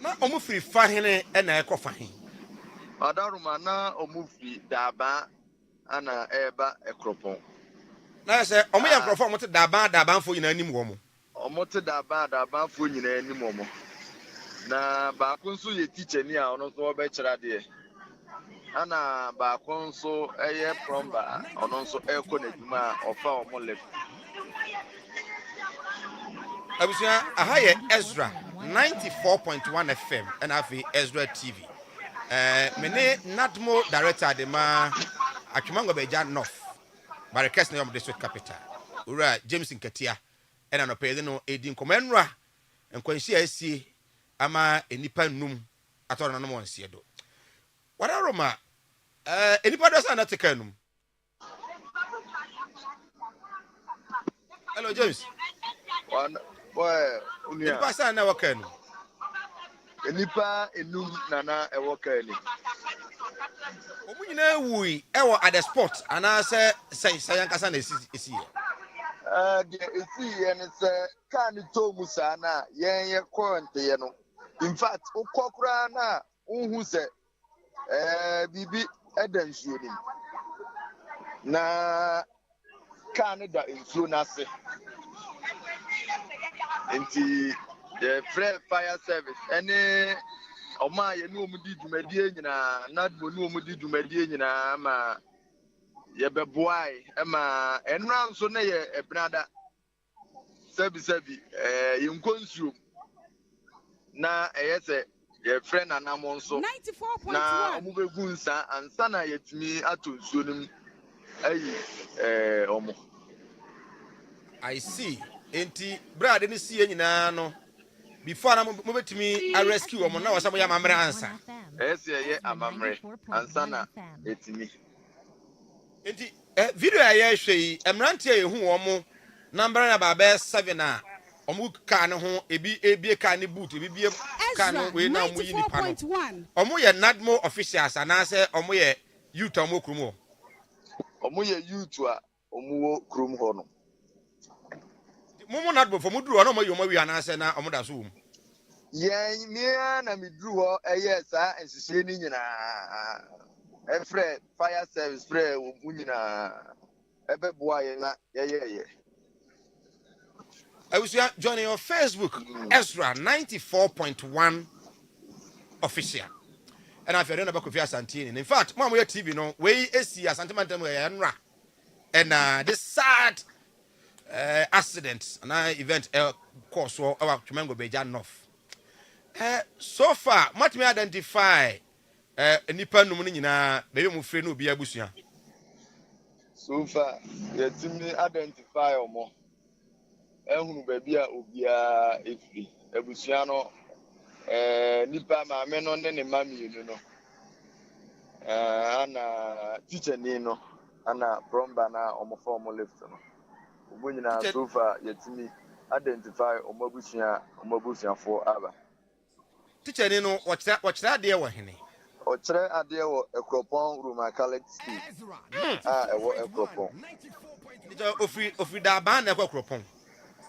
na omu firi fahene e na ekofa hen adaruma na omu firi daba ana eba ekropon na se omu ya nkrofo omu te daba fo nyina anim wo mo omu te daba fo nyina anim wo mo na ba ko nso ye teacher ni a ono so obe kira de ana ba ko nso eye plumber ono nso eko na djuma ofa omu left abusia ahaye Ezra 94.1 FM and afi Ezra TV mene NADMO director de ma atwemango beja north barekes na yom district capital ura James Nkatia ena no pede no edin komenra enkwanhia asie ama enipa num atoro na no monsie do wararoma enipa do sa na teka num hello James one boy unia enipa sa na waka num enipa enum nana ewoka ni Omunyina wui ewo at the spot and I say yankasa na esi here. The esi and it's kind of tomusa na ye quarantine no. In fact, ukokura na unhu se bibi eden suoni. Na Canada insuo na se. Enti the fire service any Oma ye no mu di dwumadie nyina na do no mu di dwumadie nyina ma ye beboai e ma enra nso na ye ebrada sabi ye nkonsuo na eyese ye friend anamo nso 94.1 na omu begu nsa ansa na yetimi atonsuo nim ayi omo. I see. Enti brade ni sie nyina no before na mo betimi a rescue omo na wasamo ya mamre ansa. Ese ye amamre ansa na etimi. Enti video ya ye hwe yi emrante ye hu omo number na ba be 7 a omo ka ne ho ebi ka ne boot ebi bie ka no we na omo yi ni pa no. Omo ye nadmo officials anase omo ye youth omo krumo. Omo ye youth a omo wo krum ho no. Momo nadmo for muduru no omo ye omo wi anase na omo da so um. Ye mia na miduru ho sa ensise ni nyina fire service frɛ wo nyina ɛbɛboa yɛ na ye. Awusia join your Facebook Ezra 94.1 official. And I've heard about Kofi Asante. In fact, Mama TV no we see Asante Mantem Enra. And this sad accident and event course or Chumengo Beja North. So far, what me identify nipa no mu nyina baby mu frɛ no obi abusia. So far, yet me identify omo. Ehunu baby a obia efiri abusia no nipa maame no ne mami no no ana teacher ni no ana bromba na omo form lift no obunyina so far yet me identify omo abusia for aba teacher ni no wɔkyerɛ adeɛ wɔ hene ɔkyerɛ adeɛ wɔ ekropon Roman Catholic school ɛwɔ ekropon ofiri da ban na ekropon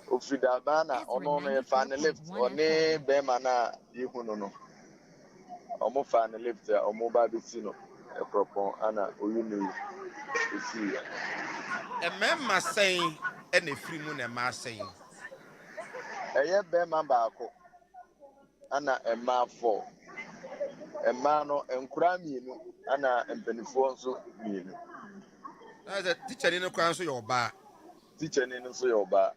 ofida bana ono no fan lift oni be mana ihu no omo fan lift omo ba be si no e propon ana oyunu esi ya emema sen e na free mu na ma sen eye be ma ba ko ana ema 4 ema no enkura mienu ana empanifo nso mienu na the teacher ni no kwan so your ba teacher ni no so your ba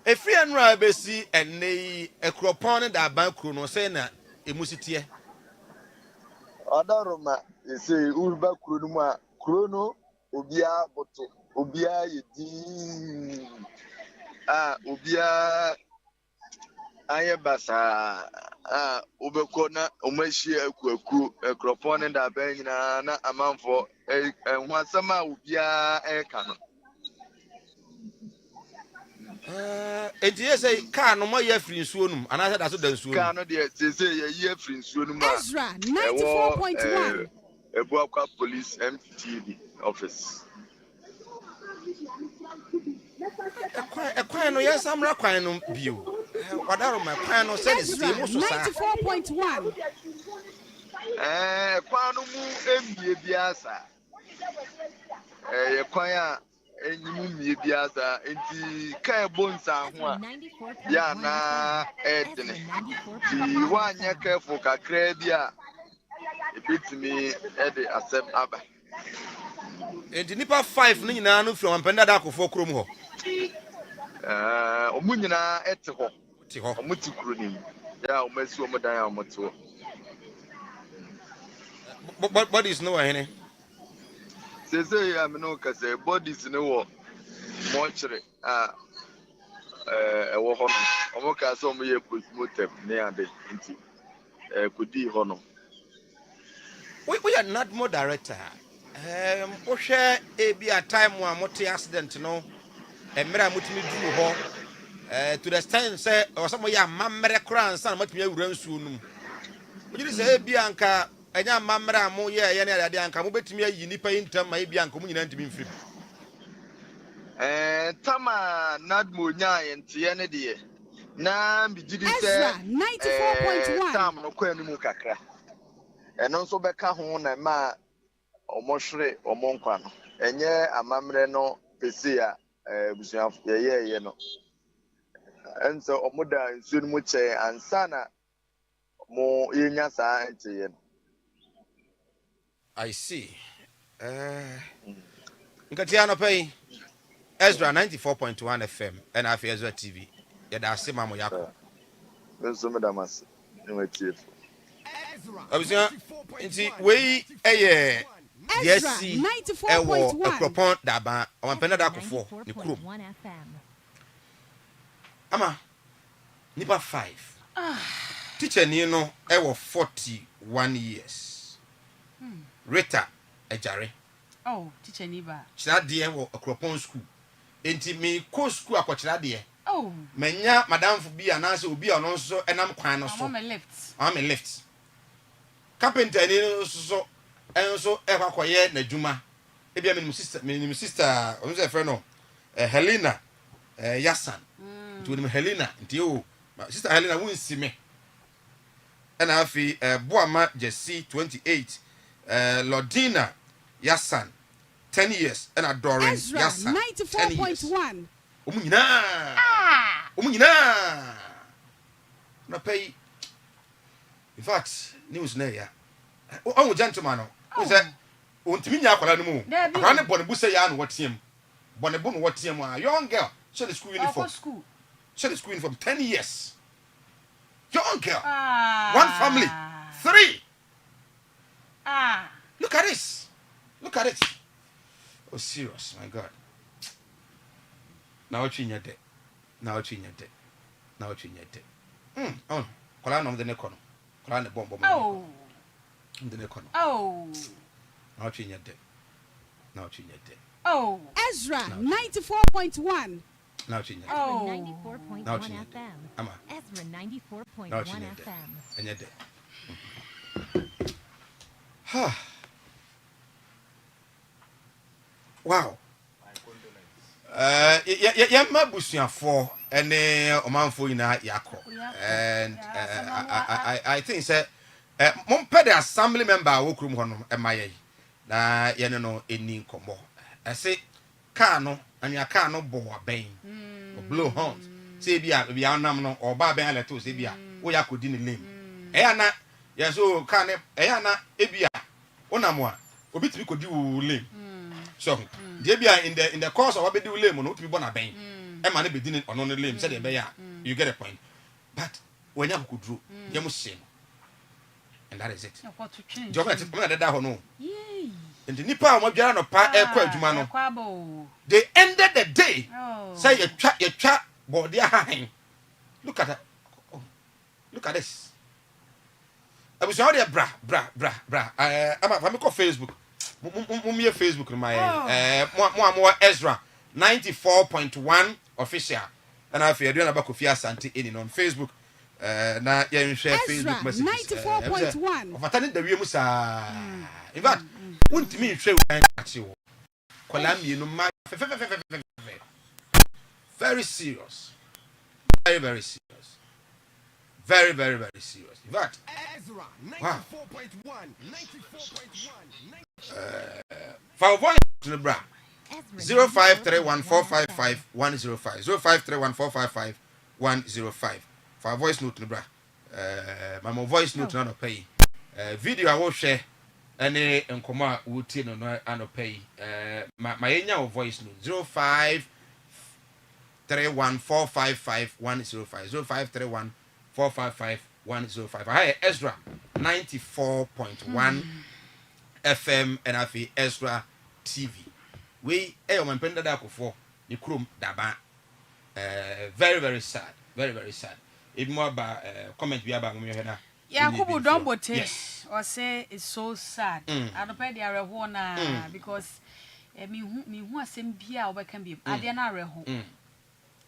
Efri anra besi enne ekropon da ban kro no say na emusitie Odaroma ese urba kro no mu a kro no obia boto obia yedi obia aye basa obeko na omashi akuaku ekropon da ban nyina na amanfo enhu asama obia eka no enti say car no mo ye free nsuo num ana say da so da nsuo car no de say ye free nsuo num Ezra 94.1 Ebuakwa police MTV office ekwan no yes amra kwan no bio wadaro ma kwan no say the same so sa 94.1 kwan no mu emie biasa ye kwan a enyimu mie biasa enti ka bonsa ho a ya na edene ti wanya careful kakra bia ebitimi ede asem aba enti nipa 5 no nyina no from ampenda da akofo krom ho omunyina ete ho omuti kro nim ya omasi omodan a omoto bodies no ahene sese ya me no ka say bodies no wo mortuary ewo ho no omo ka so omo ye postmortem ne ade nti kodi ho no we are not more director o hwe e bi a time a mote accident no emra mutimi duru ho to the stand say o so mo ya mamre kra ansa na mutimi awura nsuo num You say Bianca, and your mamma, mo, yeah, and Bianca, who bet me a unipa in time, my Bianca, you know, to be free. Tama Nadmunya and Tianadi. Na Bijidi Ezra 94.1. Tam no Quenu Kakra. And also Becca Hon and Ma Omoshre or Monquano. And yeah, a mamre no Pesia, Busian, yeah, no. And so Omoda soon muche and Sana more Inyasa and I see. Nkatiano pay Ezra 94.1 FM and I feel Ezra TV. Yeah, that's the Mamo Yako. There's some of them as I was we a yes, see, a war, a cropon daba, or Penadaco for the crew. Ama, Nipa 5. Teacher Nino, I was 41 years. Rita, a jarry. Oh, teacher Niba. China dear, a cropon school. Ain't me co school a coachla dear. Oh, Menya, Madame for be an answer will be on also, and I'm kind of so. I'm a left. I'm a left. Carpenter, and so ever quiet, Najuma. Maybe I'm sister, who's a friend, Helena, Yasan. To him, Helena, until my sister Helena won't see me. And I feel Boama Jesse 28, Lordina Yasan 10 years, and adoring Ezra Yasan 94.1. Umina. No pay. In fact, news near. Oh, gentleman, who's that? Untiminya kwa no mu. Akwane bone bu say ya no watiem. Bone bu no watiem a young girl, she the school uniform. She the school uniform 10 years. Young girl. One family. 3. Look at this. Look at it. Oh, serious, my God. Now what you need? Now what you need? Now what you need? Oh, kola no the nekono. Kola ne bomb. Oh. The nekono. Oh. Now what you need? Now what you need? Oh. Ezra 94.1. Now what you need? Oh. 94.1 FM. Ama. Ezra 94.1 FM. And yet. Ha. Wow. My busian for and omanfo ina yako. And I think say mom pe the assembly member wokrum hono emaye na ye no eni nkomo. I say car no anya car no bo aben. Blow horns. Say bia anam no oba ben let to say bia wo yakodi ni lame. Na yeso car ne na ebia onamo a obitimi kodi wo lame. So Debia in the course of what be do lame no to be born a bang. E man be din on lame said be ya. You get a point. But when you could do, you must shame. And that is it. What to change? That no. Yay. And the nipa mo biara no pa e kwa adwuma no. They ended the day. Say you chat body high. Look at that. Oh, look at this. I was already bra. I'm a Facebook. Mummy Facebook my Ezra 94.1 official and I feel doing about Kofi Asante in on Facebook na you share Facebook messages 94.1 of attending the musa in fact won't me share at you Columbia no very serious very serious very serious in fact Ezra 94.1 for voice to the bra 0531455105 0531455105 for voice note to the bra my voice note no pay video I will share any nkoma wuti no no pay my enya voice note 0531455105 0531455105 I Ezra 94.1 FM and afi Ezra TV. We man penda da kofo ni krom daba. Very sad. Very sad. If more about comment bi aba ngom na. Yakubu Dombote or say it's so sad. I don't pay the areho na because me hu asem bia obeka bi. Ade na areho.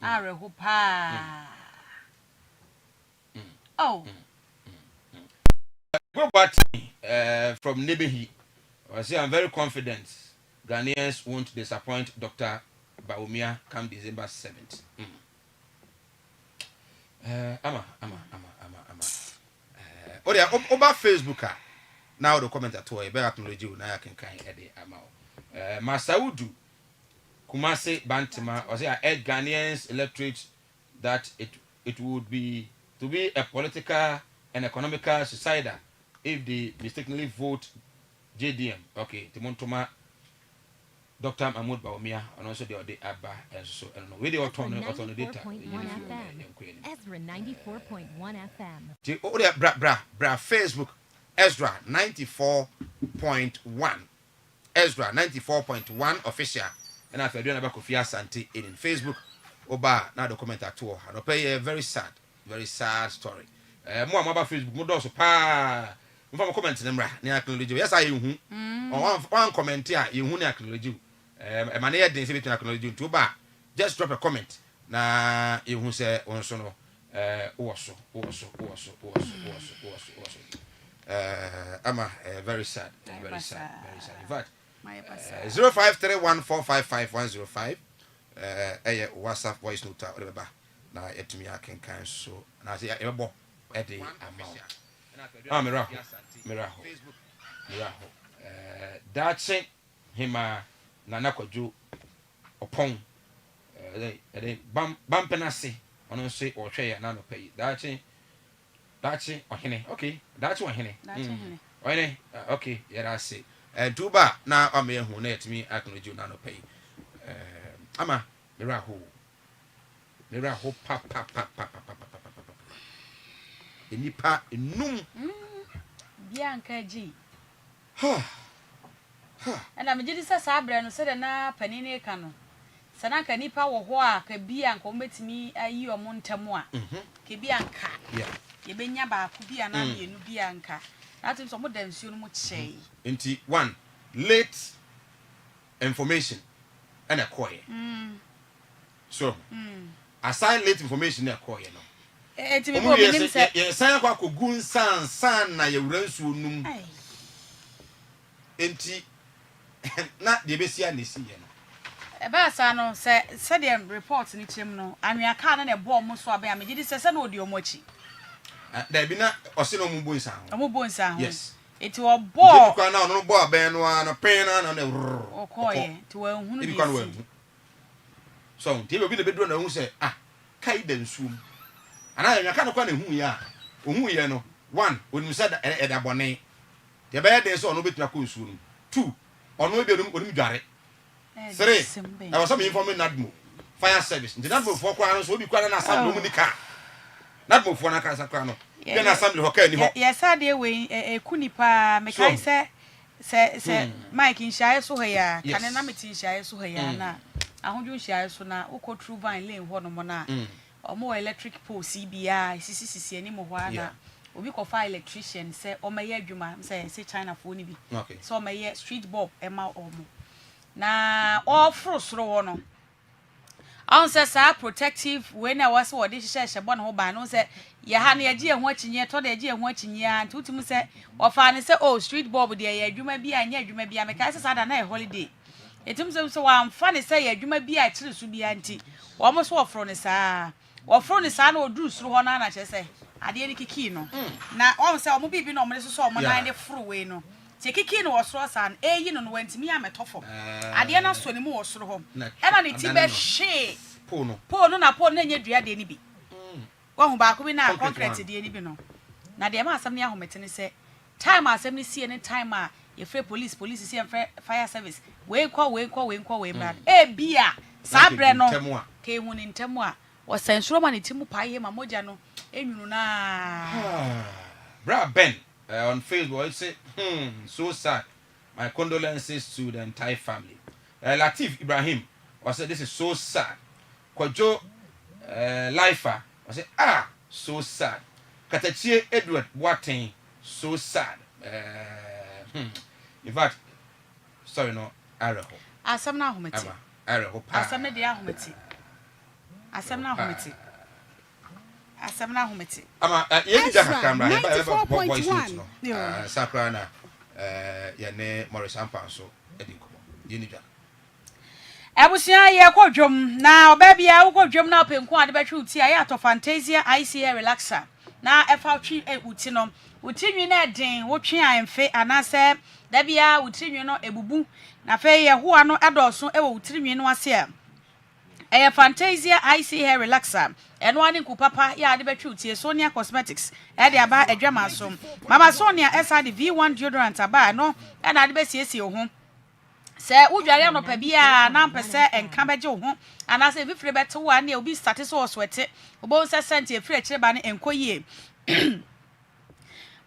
Areho pa. Oh. From Nebehi, I say I'm very confident Ghanaians won't disappoint Dr. Baumia come December 7th. Ama. Over Facebook, now the comment at all, better acknowledge you, now I can kind of Masaudu Kumase Bantima, or say I urge Ghanaians electorate that it would be to be a political and economical society if they mistakenly vote JDM. Okay, Timontoma, Dr. Mahmoud Baumia, and also the Abba, and so I don't know. We the autonomous data. Ezra 94.1 FM. Bra Facebook Ezra 94.1. Ezra 94.1 official. And after doing about Kofi Asante in Facebook, Oba now the comment at all. And pay a very sad story. More about Facebook, more also pa. Mfa comment number ni acknowledge. Yes I hu. One comment here, you hu ni acknowledge. Man here dey say between acknowledge you to ba. Just drop a comment. Na you hu say on so no also. Ama very sad. In fact, 0531455105 WhatsApp voice note whatever. Na etumi akenkan so na say ebo e dey amount. Miraho. Dache hima nana kwadwo opon bampenase ono se ohwe ya na no pay dache ohene okay dache ohene ohene okay yara say duba na amehu na etimi acknowledge na no pay ama miraho pa enipa enum bianca G and I'm just a sabre no said na panini kano sana ka nipa wo ho a ka bianca ometimi ayi omontamu a ke bianca ye benya ba ku bia na mienu bianca that is some dem nsuo no mu chei nti one late information and a koye so assign late information na koye no eti me bo minim se ye san kwa kogun san na ye wura nsuo num enti na de besia na si ye no ba sa no se dem report ni chem no anwea ka na bo mo so aba me gidi se na odi omochi da bi na ose no mu bonsa ho yes eti wo bo kwa na no bo aben no na pen na na okoye ti wa hunu bi so ti be bi na bedro na hu se kai da nsuo ana ya ka no kwa na hu ya ohun ye no one onim said eda bone de be de so no betuna ko nsuo no two ono be onim dware three I was some informing nadmo fire service ndi nadmo fo kwa no so obi kwa na assembly mu nika nadmo fo na kasa kwa no be na assembly ho ka ni ho yes ade we ekunipa me kai se mike inshaye so ya kan na meti inshaye so ya na ahudwo inshaye so na uko true vine lane ho no mo na omo electric pole CBI sisi ani mo ho ana obi ko fa electrician say o maye adwuma say China fo ni bi so o maye street bulb e ma omo na all frusro wo no on say sa protective we na was wo de hye bon ho ba no say ye ha na ye je ho akinye to de je ho akinye antutum say o fa ne say oh street bulb de ye adwuma bi anya adwuma bi ameka say sada na e holiday etum so wa amfa ne say ye adwuma bi a kire so bi anti wo mo so ofro ne saa na oduru suru ho na na che say ade ni kiki no na o say o mo bibi no mo ne so o mo na ne furu we no te kiki no osoro san eyi no wantimi ametofo ade na so ne mu osoro ho e na ne ti be hwe po no na nya dua de ni bi wa hu ba ko bi na concrete de ni bi no na de ma asem ne ahomete ne se time asem ne sie ne time a ye free police sie fire service we brad e bia sabre no ke hu ni ntemu a o sensuro ma ne timu paye ma moja no enwunu na bra Ben on Facebook I say so sad, my condolences to the entire family. Latif Ibrahim I said this is so sad. Kwajo Lifer I said so sad. Katakyiie Edward Boateng so sad. In fact sorry no areho asam na ahometi areho asam na dia ahometi asam na ahometi asem na homete ama yeni jaka kamera ba boys no sakra na ye ne Morris Ampan so edi ko yeni jaka Abusia ye kodwom na obabia wo kodwom na openku ade betwe uti aye ato Fantasia ICA relaxer na efa twi uti no uti nwi na den wo twe amfe anase da bia uti nwi no ebubu na fe ye ho ano edoso e wo uti nwi no ase a eye Fantasia ICA relaxer eno ani kupapa ya ade betwe uti Sonia Cosmetics e de aba adwama so mama Sonia esa de V1 deodorant aba no e na ade besiesie ho se udware no pa bia na mpese enka beje ho ana se bifre bete wa na obi start so oswete obo se sent e free chire ba ne enkoyie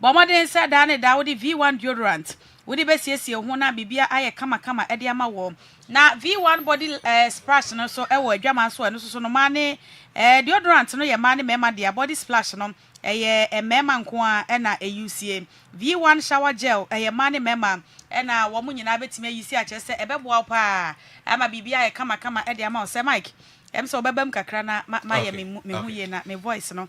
bomodin se da ne da wodi V1 deodorant wodi besiesie ho na bibia aye kama kama ede ama wo na V1 body splash no so e wo adwama so no so no ma ne deodorant no ye ma ne mema de body splash no eye mema nko a e na eucie V1 shower gel eye ma ne mema e na wo munyina betime ayisi a chese ebeboa pa ama bibia ye kama kama e de ama o se Mike so bebam kakra na ma ye me huye na me voice no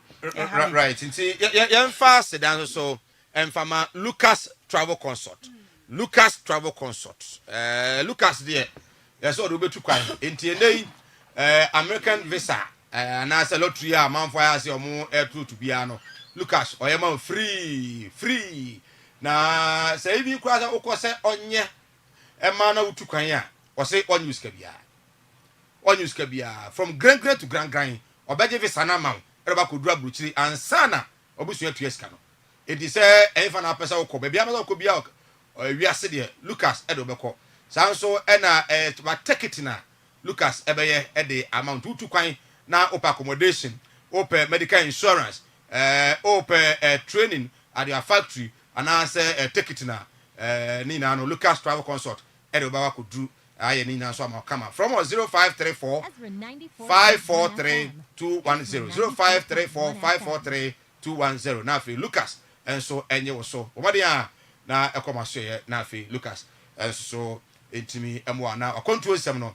right nti ye fast dan so emfama Lucas Travel Consult Lucas Travel Consult Lucas there yes o do betu kwan nti enei American visa na say lottery a man for ya say omo air to bia no Lucas oyema free na say bi kwa say ukose onye ma na utu kwan a o say on use ka bia from grand to grand obeje visa na ma e ba ko dura bruchiri ansana obusu atu eska no it is enfa na pesa ukọ be bia ma ukọ bia wiase de Lucas e do beko sanso e na ba ticket na Lucas ebeye e de amount utu kwan na open accommodation open medical insurance open training at your factory and answer ticket na ni na no Lucas Travel Consult e do ba wa ko dru aye ni na so am come from 0534 543 210 0534 543 210 na fi Lucas and so enye wo so omadia na ekomaso ye na fi Lucas and so entimi emwa na akonto sem no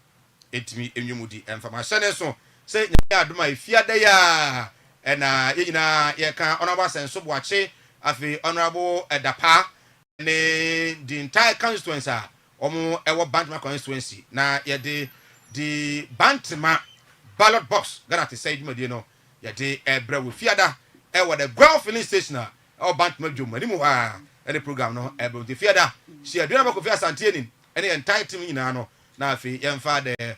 entimi enwumudi information so say nya aduma ifiada ya na yina ye kan honorable senso boache afi honorable edapa ne the entire constituency omo ewo Bantama constituency na ye the Bantama ballot box gana te say djumadi no ye de ebra wo fiada ewo the ground filling station na o Bantama djumadi mu ha any program no ebe the fiada she aduna ba ko fi asante ni any entire team nyina no na afi yemfa the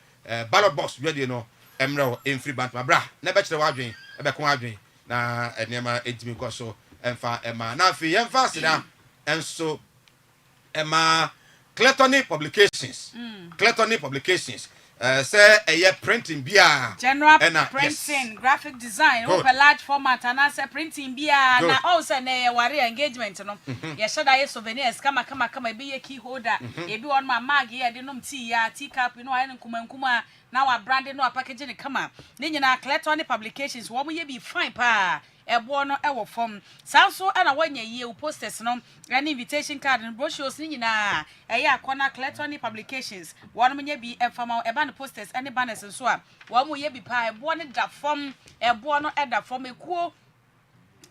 ballot box we no emro free Bantama bra na be kire wadwen ebe ko adwen na enema entimi ko so emfa ema na afi yemfa sida enso ema Cletony Publications say a printing bia general printing graphic design open large format and say printing bia na also na ware engagement no ye shada ye souvenirs kama be ye key holder e bi on ma mag ye de nom tea ya tea cup no ayi nkuma na wa branding no packaging ne kama ne nyina Cletony Publications wo mo ye bi fine pa ebo no ewo form sanso ana wanya ye posters no an invitation card and brochures ni nyina eya akona Cletony Publications won mo nya bi enfama eba ne posters any banners nso a wo mo ye bi pa ebo ne da form ebo no eda form ekuo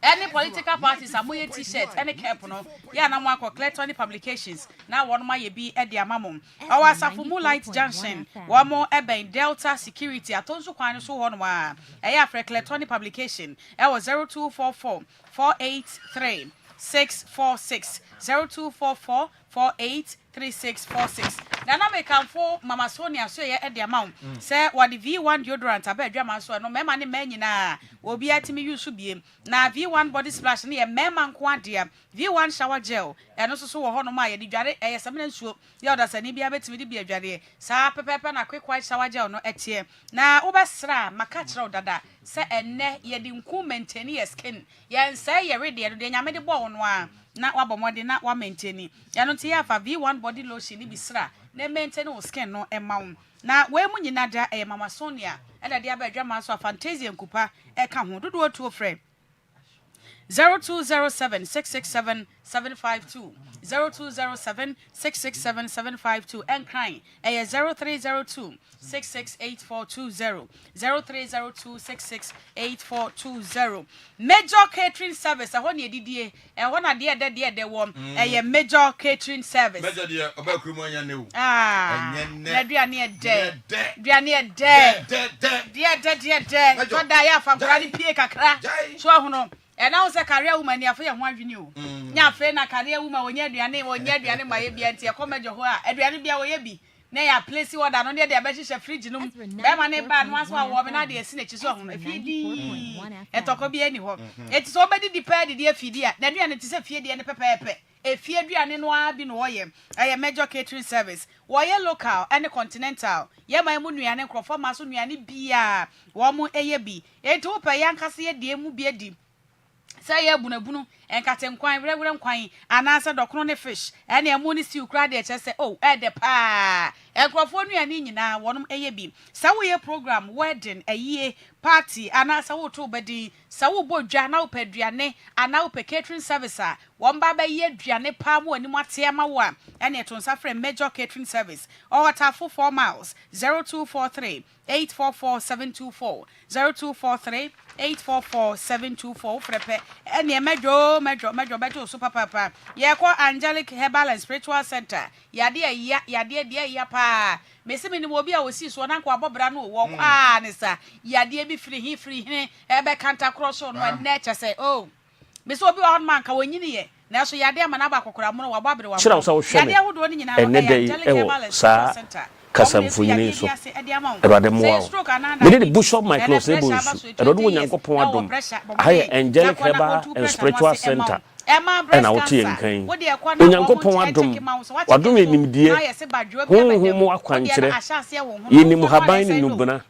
any political parties amoye t-shirt any cap no ya na mo akọ Cletony Publications na won ma ye bi e de amamom our Safumu Light Junction wo mo eben Delta Security atonso kwan so ho no a eya afre Cletony Publication e was 0244 483 646 0244 483646 na me kan fo mama Sonia so ye e de amount say what the V1 deodorant abadwa so no mema ne manyina obi atimi use biem na V1 body splash ne ye mema nko ade V1 shower gel eno so wo ho no ma ye de dware ye semena nsuo ye odasani bia betimi de bia dware sa pepepe na quick white shower gel no etie na obesra maka kire odada se enne ye de nku maintain your skin ye nsa ye ready ye de nyame de bo no a na wabomode na wa maintain ya no tie afa V1 body lotion ni bisra na maintain o skin no emawo na we mu nyina da mama Sonia e da de abadwa ma so Fantasia nkupa e ka ho dodo otu ofre 0207 667 752 0207 667 752 and crying 0302 668420 0302 668420 major catering service I want you didie e wona de wom major catering service major de obakrumonya ne wo na duane de so da ya fa nkura ni pie kakra so ahono and now say career woman ya for ya ho adwene o nya fe na career woman wonya aduane ma ye bia ntia komejo ho a aduane bia wo ye bi na ya place order no de de be hye fridge no be ma ne ba no aso awo be na de esi na chi so ho no afidi etoko bia ni ho eti so be di depend de afidi a na aduane ti se fie de ne pepepe efie aduane no a bi no woye major catering service woye local and continental ye ma mu nuane krofo ma so nuane bia wo mu eye bi eti wo pe yankase ye de mu bia di say ya bunabunu enkate nkwan wrewre nkwan anasa dokno ne fish ene emu ni stew kra de chese oh de pa enkrofo nuane nyina wonum eye bi sa wo ye program wedding ayie party anasa wo to bedi sa wo bodwa na wo paduane ana wo pe catering service a won ba ba ye aduane pa mo ani mate ma wo a ene to nsa frɛ major catering service or tafo 4 miles 0243 844724 0243 844724 frepe ene medjo beto so papa ye ko angelic herbal and spiritual center yade ya pa mesimi ni obi a wosi so na kwa bobra no wo ne sa yade bi free hin ebe kanta cross no na che say oh mesi obi wa man ka wonyini ye na so yade ama na ba kokora mo wa babre wa yade ahodo ni nyina angelic herbal and spiritual center kasamfonyini so erade mo me dey bishop my close able erode wo nyankopon adom aye angelic herbal and spiritual center na wo tie nkan onyankopon adom wadom enimdie honhom akwankyere yenim haban ni nubuna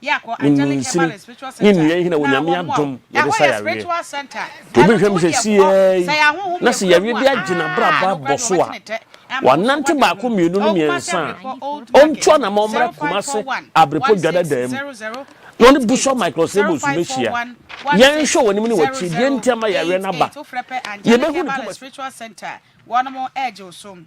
ninsiri nnuya hina wonyame adom yede sa yawe obi hwem hyesie na se yawe bi agina braba boso a wanante ba ko mienu no miensa onto na momra kumase abrepo dwada dam no ni bishop michael sebo subeshia yen hwo woni ni wachi die ntema yawe na ba ye behu ni spiritual center one more edge osum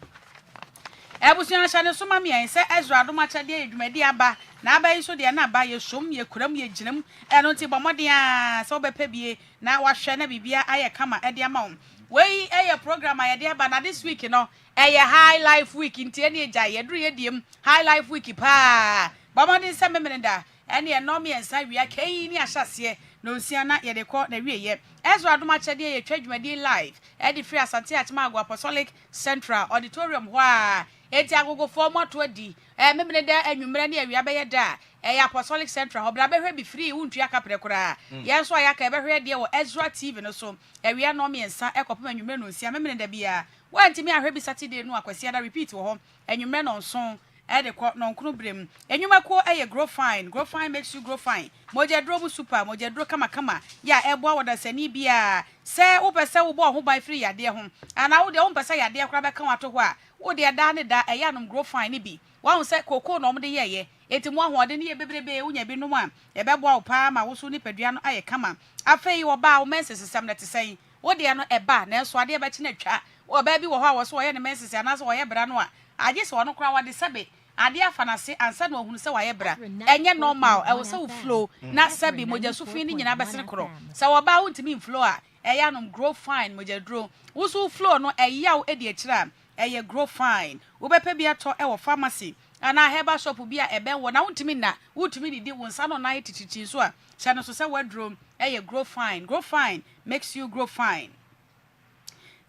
ebusuan hane so mame yen se Ezra adomacha de edwumadi aba na aba yi so de na aba ye som ye kuram ye ginam eno nti bomode a so bepa bie na wahwe na bibia aye kama ede ama wey eye program ayede aba na this week no eye high life week nti ene eja ye duru ye diem high life week pa bomode se memenda ene enom ye nsa wi akai ni ahyase no nsia na ye de ko na wi ye Ezra adomacha de ye twadwumadi live edi free asante atma apostolic central auditorium ho a eti agogo format to di memenda anwumra na wi abaye da apostolic central obra behwe bi free wuntua kapre kura ye so aya ka behwe de wo Ezra TV no so wi anom ye nsa ekopem anwumra no nsia memenda bia wantimi ahwe bi Saturday no akwasi ada repeat wo ho anwumra no nson de ko no nkru brem enwuma ko grow fine makes you grow fine moje dro bu super moje dro kama ya ebo awoda sani bia se wo pese wo bo ho ban free yade ho ana wo de wo pese yade kora be kan wato ho a wo de da ne da eyanom grow fine ni bi wa hu se koko no mde yeye eti mo ahode ne ye bebrebe unya bi no mu a ye be bo wo pa ma wo so ni padua no aye kama afei wo ba wo menses sam na te sei wo de no eba na so ade be chi na twa wo ba bi wo ho a wo so wo ye ne menses ana so wo ye bra no a agye se wo no kora wa de sebe ade afanase ansa na ohunu se wa ye bra enye normal e wo se wo flow na sebe moja sufi ni nyina besere kro se wo ba wontimi flow a eyanom grow fine moja dro wo so flow no eyaw edi akira eye grow fine wo bepa bi ato e wo pharmacy ana herbal shop bi a ebe wo na wontimi na wotumi didi wo nsa no na tititi so a sha no so se wadro eye grow fine makes you grow fine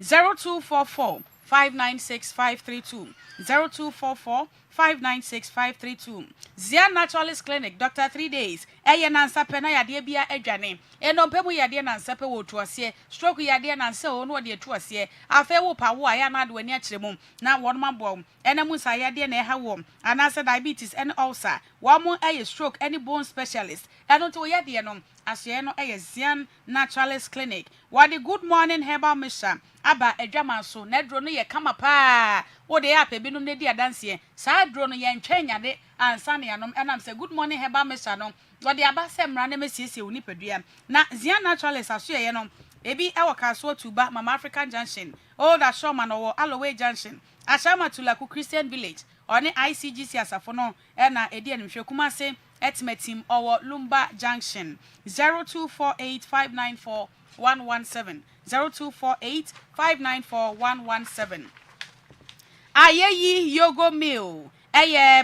0244 596 532 0244 596 532 Zia Naturalist Clinic Dr. 3 days eye nansa pe na yade bia adwane enompemu yade nansa pe wo tuase stroke yade nansa o no de tuase afa wo pa wo aya na de wani akiremu na wonma bom enemu sa yade na eha wo anasa diabetes and ulcer wo mo eye stroke any bone specialist eno to yade no asye no eye Zia Naturalist Clinic wadi good morning herbal mission aba adwama so na dro no ye kama pa wo de ya pe binum ne di adanse sa dro no ye ntwanya de ansa ne yanom enam say good morning heba mesha no wo de aba se mra na mesiesie woni padua na Zia Naturalist aso ye no ebi ewo Kaso Tuba Mama African Junction Old Ashoma no Alloway Junction Ashama Tulaku Christian Village oni ICGC asafo no na edi enhwe Kumase Etimetim owo Lumba Junction 0248594117 0248594117 Ayeyi Yogo Meal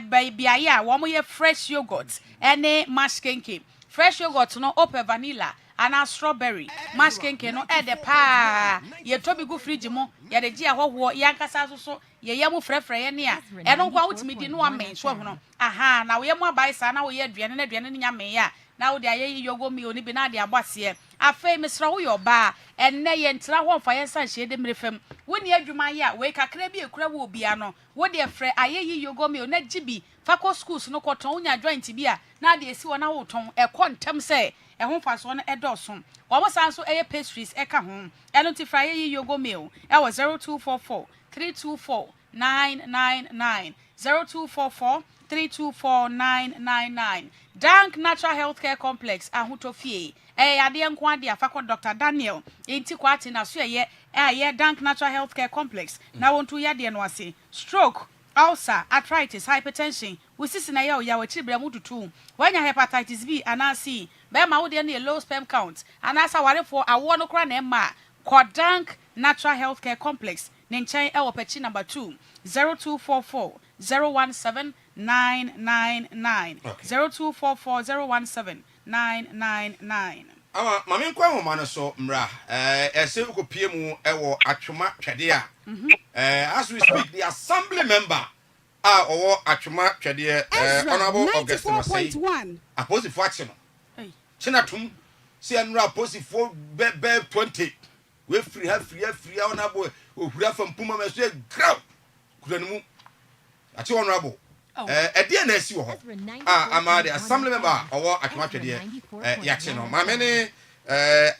baby aya wo mo ye fresh yogurt ene maskenke fresh yogurt no open vanilla and strawberry maskenke no de pa ye tobi go fridge mo ye de gi ahoho yankasa so ye yemu frefre ye ne a eno kwa wutimi di no amen so ho no aha na wo yemu abai sa na wo ye aduane na aduane nya me ya na wo de Ayeyi Yogo Meal ni bi na de abase afei mesra wo yo ba enne ye ntra ho fa ye san hye de mrefam woni adwuma ye a we kakra bi ekura wo bia no wo de frɛ Ayeyi Yogo Meal na gibi fako schools no koton unya joint bi a na de esi wona wo ton ntem se ho fa so no edoso wo mo san so eye pastries eka ho eno ti fra Ayeyi Yogo Meal e wo 0244 324 999 0244 324 Dank Natural Healthcare Complex ahutofie ade enko ade afakọ Dr. Daniel enti kwati na so ye Dank Natural Healthcare Complex na wontu yade no ase stroke ulcer arthritis hypertension wisisi na ye o ya wachi bra mututu wanya hepatitis B and C be ma wo de na low sperm count anasa warefo awo no kra na emma Dank Natural Healthcare Complex ne nchen e wo pechi number 2 0244 017 999 0244 999 mame nkwa homa no so mra ese ko pie mu ewo atwoma twede a as we speak the assembly member owo atwoma twede honorable August Masai aposifo ache no chinatum se anura aposifo be 20 we free honorable ohura fam puma me so graw kudanmu ache honorable edie na esi wo ho ama the assembly member owo atwoma twede yache no ma me ne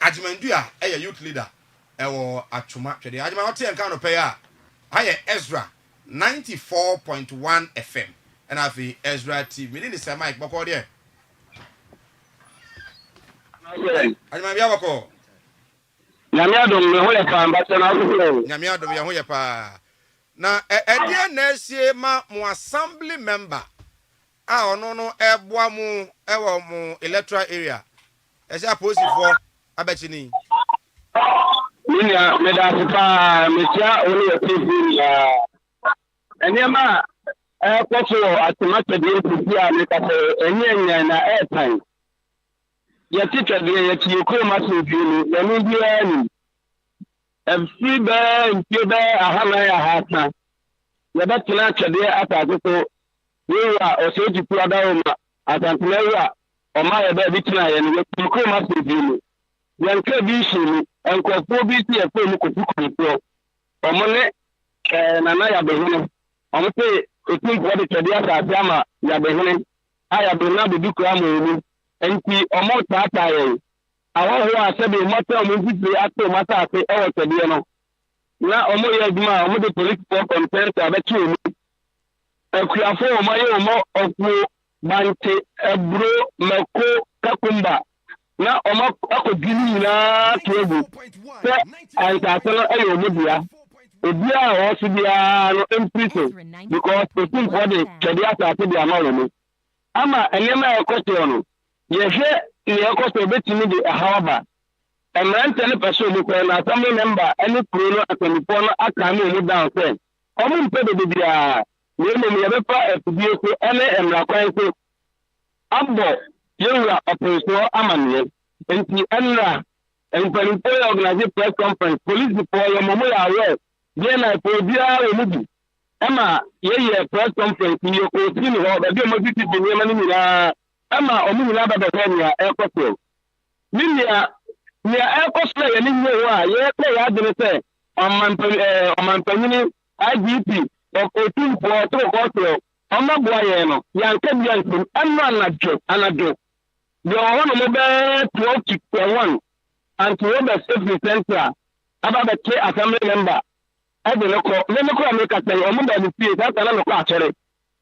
ajimandu a youth leader ewo atwoma twede ajima hote enka no pe a aye Ezra 94.1 FM and afi Ezra TV me ni se mic boko de ajima bia boko nyamiadom me ho ye pa mbate na so nyamiadom ye ho ye pa na edie na esie ma mo assembly member a ono no eboa mu ewo mu electoral area ese aposifo abechini minya medasipa mecha oni yetifi ya enema kwaso atimate de bia me ka se enyenya na airtime yetitwa de yeti ko maso biunu ya no bia ni FC be ntibe ahama ya hata ya batuna twede atagoto wewa oseji kuada ma atantlewa o ma ya be bitina ya ni ko maso biunu yanka bi shiri enkofo bi ti e ko mu kofu konfo o mo ne nana ya be hono o mo pe otu body twede ata ama ya be hono aya be na be dukura mo ni enti o mo tata ye awo ho asebe mata mo fitri ato mata ate e wo twede no na o mo ye aduma o mo de political content abeti o mu akuafo o ma ye o mo ofu bante ebro meko kakumba na o ma akodini na tuegu se antatelo ayo mobia obia o so bia no imprison because the thing for the twede ata bia ma wo no ama enema ekoto no ye hwe ne ekoto betimi de ahawaba emrante ne person ni ko na assembly member any pro no atonifo no aka na mu down say o mu mpe de bia ne me ye be pa fbie ko ene emra kwan ko abo yewura operation amanye enti enra employee organize press conference police for your momo ya we dey na for bia we mudu ama ye press conference ni ko sini ho be mo titi bi ni mani na ama o mu na ba be ya ekoto ninia ekoto ye ni nwe wa ye pe ya de se o man panini IGP o otu for to ko ọmọ bua ye no ya nke bia ntum anado the one mo be 12 and we be safety center aba be ke assembly member e de loko America say omo ba ni pie that na loko achere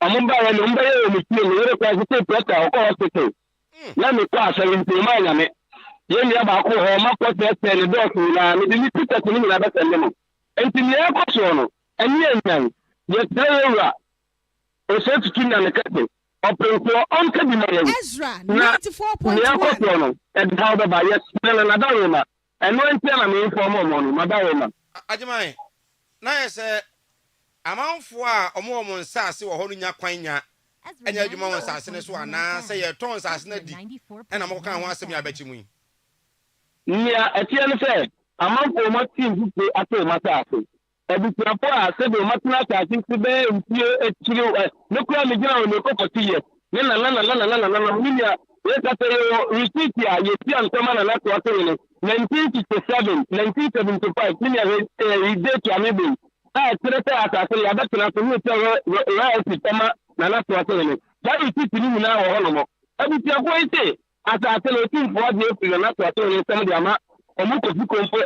omo ba ye no mba ye o mi pie ni re kwa state pressure o ko hospital na me kwa achere ntum ma nya me yẹn yẹ baako hɔ ɔma kɔ sɛ ne dɔɔso nyinaa ne de ne pita ne nyinaa bɛsɛ ne no nti ne yɛ kɔ soɔ no ɛne yɛ nyan yɛ tẹ yɛ wura ɔsɛ tutu na ne kɛse ɔpɛnfoɔ ɔnka bi ma yɛn na ne yɛ kɔ soɔ no ɛde ha ɔbɛba yɛ sɛ na nadawo ma ɛno nti na me info mo no nadawo ma agyeman na yɛ sɛ amanfoɔ a ɔmo nsase wɔ hɔ no nya kwan nya ɛnyɛ adwuma wɔn nsase ne so anaa sɛ yɛtɔn nsase no di ɛna mo ka ho asɛm yɛ abɛkyi mu yi nia ɛteɛ no sɛ amanfoɔ ma team fufuo atɔ ma saase abusuafo a sɛdeɛ ɔmatena asase si bɛyɛ mfie akyire ne kora megyina wɔ ne kɔkɔ 2 years ne nananananananana ne nia yɛkasa yɛwɔ receipt a yɛsia nsɛm a nanato atɔ no 1967 1975 ne nia redate amebem a ɛkyerɛ sɛ asase no yɛabɛtena so ne sɛ royalty tama nanato atɔ no saa receipt no nyinaa wɔ hɔ no mɔ abusuafo yi se asase no otumfoɔ de afiri nanato atɔ no nsɛm de ama ɔmo kofi komfoɔ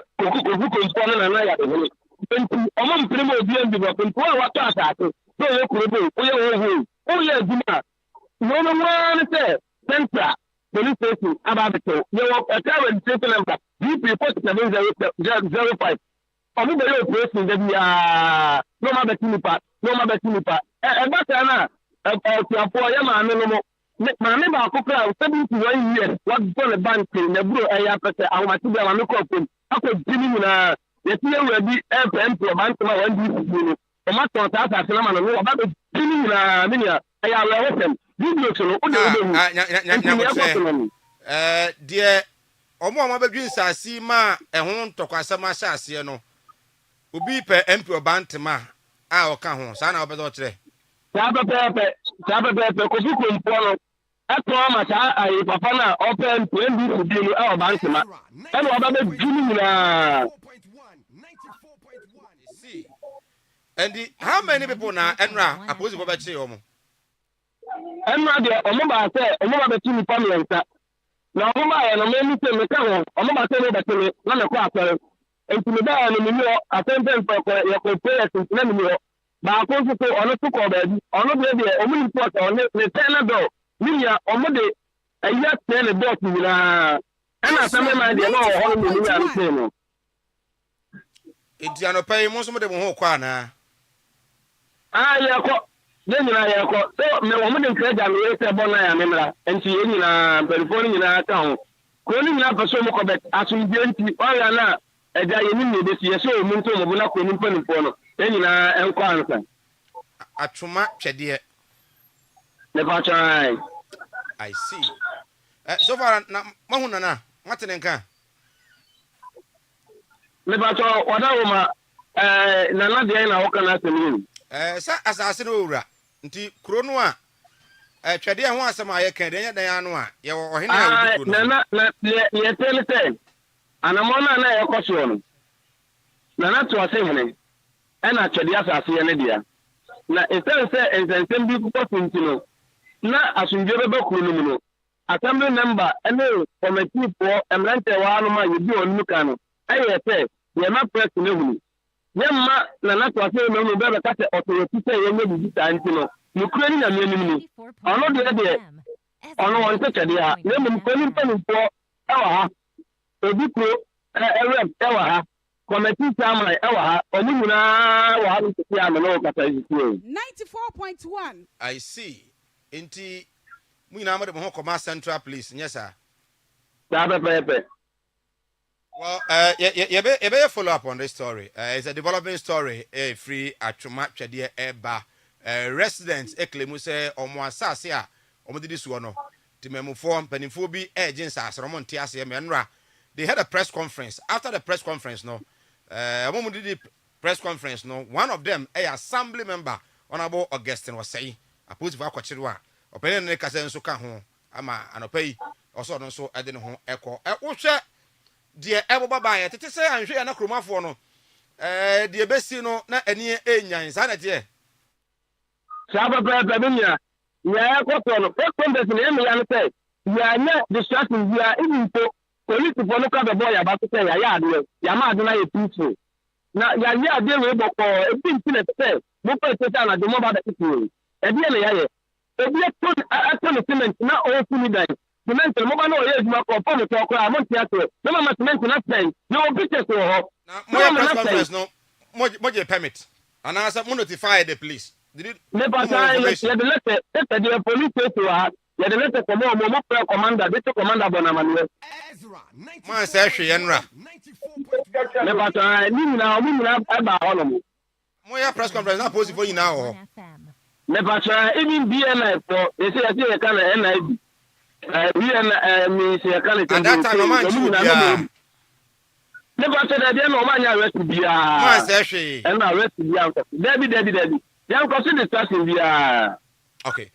no nana yɛ adehene nti ɔmo mpere ma obi ambi bɔ nti wɔn a wɔtɔ asase sɛ ɔyɛ kurobo ɔyɛ wɔn ho ɔyɛ adwuma wɔn no wɔn no sɛ central police station aba abɛtɛw yɛwɔ ɛka registration number BP 4705 ɔmo bɛyɛ operation da biara na ɔmo abɛti nipa ɛba saa na ɔtuafoɔ yɛ maame no mo maame baako kora 71 years wɔdɔ ne bank na buro ɛyɛ apɛsɛ ahomate bi a maame kɔɔ fam akɔ gyini nyinaa yɛti yɛwura bi ɛmpɛ ɔbantoma wɔn di fufuo no ɔma tɔn saa asase no ma no no ɔba bɛ gyini nyinaa ne nea ɛyɛ awerɛhosɛm video so no wode wobɛhu deɛ ɔmo a ɔmabɛdwi nsase ma ɛho ntɔkwasɛm ahyɛ aseɛ no obi pɛ MP ɔbantoma a ɔka ho saa na wɔbɛdɛ ɔkyerɛ saa pɛpɛɛpɛ kofi kompoɔ no ɛtɔn ama saa ayi papa no a ɔpɛ NDC bi no ɛwɔ bantoma ɛna ɔba bɛdwi no nyinaa. And how many people now Enra opposing for Bachi Omo? Enra de Omo ba say Omo ba beti ni family nta. Na Omo ba ya no me say me ka ho Omo ba say me beti me na me kwa asere. Enti me da no me yo attendant for your players na me yo. Ba ko so ono to ko ba bi. Ono de Omo ni report on ne tell do. Ni ya Omo de ayi tell the boss ni na. Ana same ma de no ho no ni ya no no. Enti anopai mo so mo de mo ho kwa na. Yɛkɔ ne nyinaa yɛkɔ sɛ me wɔn de nkiragya me yɛ sɛ bɔ na ya memra nti yɛ nyinaa mpanyinfoɔ no nyinaa ka ho kuro no nyinaa pɛ sɛ ɔmo kɔ bɛ asomdwe nti ɔyɛ na ɛgya yɛ ne nyɛ bɛsi yɛ sɛ ɔmo nto ɔmo na kuro no mpanyinfoɔ no yɛ nyinaa ɛnkɔ ansa. Atwoma twɛdeɛ. Ne pa twɛn. I see. So far na mahu nana mate ne nka. Ne pa twɛn ɔda wo ma nana deɛ na wɔka na asɛm yi. Sa asase no owura nti kuro no a twɛde ho asɛm a yɛ kan de nya dan ano a yɛ wɔ ɔhene a wodi kuro no na yɛ tell sɛ anamɔ na yɛ kɔ so no na to ase hene ɛna twɛde asase yɛ ne dia na ɛsɛn sɛ nsɛnsɛm bi kɔ finti no na asomdwe bɛbɛ kuro no mu no assembly member ɛne committee mmerante wa no ma yɛdi wɔn no ka no ɛyɛ sɛ yɛma press no hunu yamma na na to ase no no bɛbɛ ka sɛ authority sɛ yɛnyɛ bibi saa nti no nukura ni na mmienu ni ɔno deɛ ɔno wɔn tɛkyɛdeɛ ha na mmom kɔni mpanimfoɔ ɛwɔ ha ebi kuro ɛrɛm ɛwɔ ha kɔmɛti chairman ɛwɔ ha ɔmo nyinaa wɔ ha no sisi a mene ɔkasa sisi 94.1 I see nti mu nyinaa mo de mo ho kɔma central police nyɛ saa pɛpɛpɛ. Well, you follow up on this story. It's a developing story. Free atwoma twɛdeɛ ɛba. Residents claim say ɔmo asase a ɔmo de this one no. Timemufo mpanimfo bi ɛgye nsase ɔmo nte ase menra. They had a press conference. After the press conference no, ɔmo did the press conference no. One of them a assembly member Honorable Augustine was saying opposed to akɔkyerwa. Ɔpɛne ne kasa nso ka ho ama anopai ɔso no nso ɛde ne ho ɛkɔ. Wohwɛ deɛ ɛbɔba baayɛ tete sɛ anhwɛ ya na kromafoɔ no deɛ bɛsi no na ani enyan saa na teɛ saa pɛpɛpɛ bi nya nya ɛkɔtɔ no first congress na ɛmɛ ya no sɛ yɛanyɛ distraction bia even po polisifoɔ no kɔ bɛbɔ yɛaba so sɛ yɛayɛ adeɛ yɛama ade no ayɛ peaceful na yɛayɛ adeɛ wei bɔkɔɔ ebi nti na sɛ mopɛ sɛ sɛ anadwo mɔba bɛtete wei ɛdeɛ na yɛayɛ ebi ɛtɔ ne cement na ɔɔfu ni dan cement mo ba no ye djuma ko pom to ko amon ti ato no ma cement na pen no pictures wo ho mo press conference no mo je permit and answer mo notify the police did it me ba ta ye the letter the police station wa ye the letter ko mo pre commander the commander bonamane Ezra man say hwe yenra me ba ta ni na aba ho no mo ya press conference na post for nyina ho me ba ta even BNI for they say you can NIB we me say can it at that time no man chu bia me ba ta dey no man ya arrest bia man say hwe and arrest bia Debbie yan ko see the discussion bia okay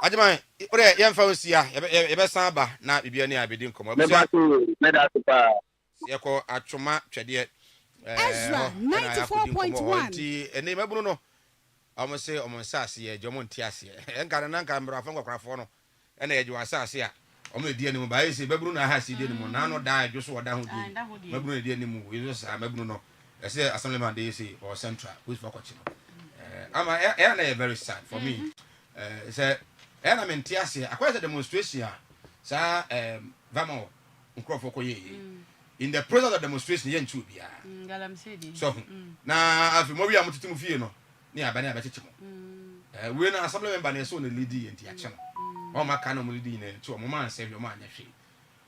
ajima ore yan fa osia ye be san ba na bibia ni abedi nkomo me ba to me da pa ye ko atwoma twede Ezra 94.1 ti ene mabunu no omo se omo nsase ye jomo ntiase enka na nka mbrafo ngwakrafo no ene ye jwa asase a omo edi animu ba ye se babunu na ha se edi animu na no da adwo so oda ho di mabunu edi animu ye so sa mabunu no ese assemblyman dey say or central who's for kochi ama na very sad for me say na mentiase akwese demonstration sa vamo nkrofo koye in the process of demonstration yen chu bia so na afi mo wi amututum fie no ni abane abechichi mo we na assembly member na so na lead enti ache no o maka no mo lead na chu mo man say o man nya hwe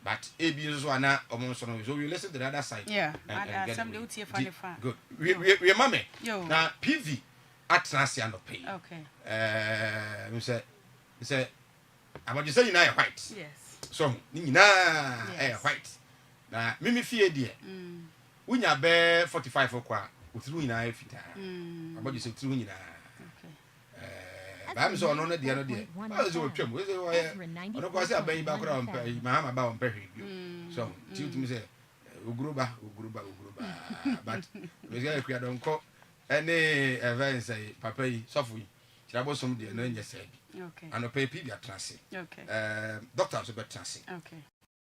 but ebi so ana o mo so no so we listen to the other side and assembly utie fa good we mame na PV atnasia no pay okay we say about you say you na white yes so ni nyina white na mimi fie die unya be 45 okwa uturu nyina afita about you say uturu nyina ba mi so no na die no die ba so twem we say ono kwa say aban ba kura on pay ma ba on pay so ti utumi say uguruba but we say akua don ko any event say papa yi sofu yi kirabo som die no nya say okay and pay people trance okay doctor so be trance okay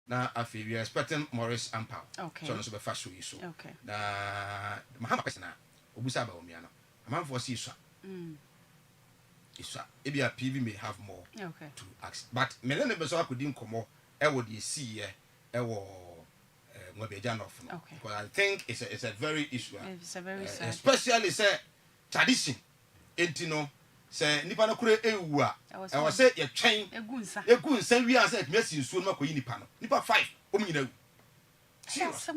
na afi we are expecting Morris Ampao okay so no so be fa so yi so okay na mahama kwesina obusa ba omia no amanfo si so isa ebi a PV may have more okay to ask but me ne be so akodi nkomo e wo de si ye e wo Mwabeja no okay because I think it's a very issue it's a very sad especially say tradition entino say nipa na kure ewu a e wo say ye twen egu nsa wi a say mesi nsuo no makoyi nipa no nipa 5 omnyina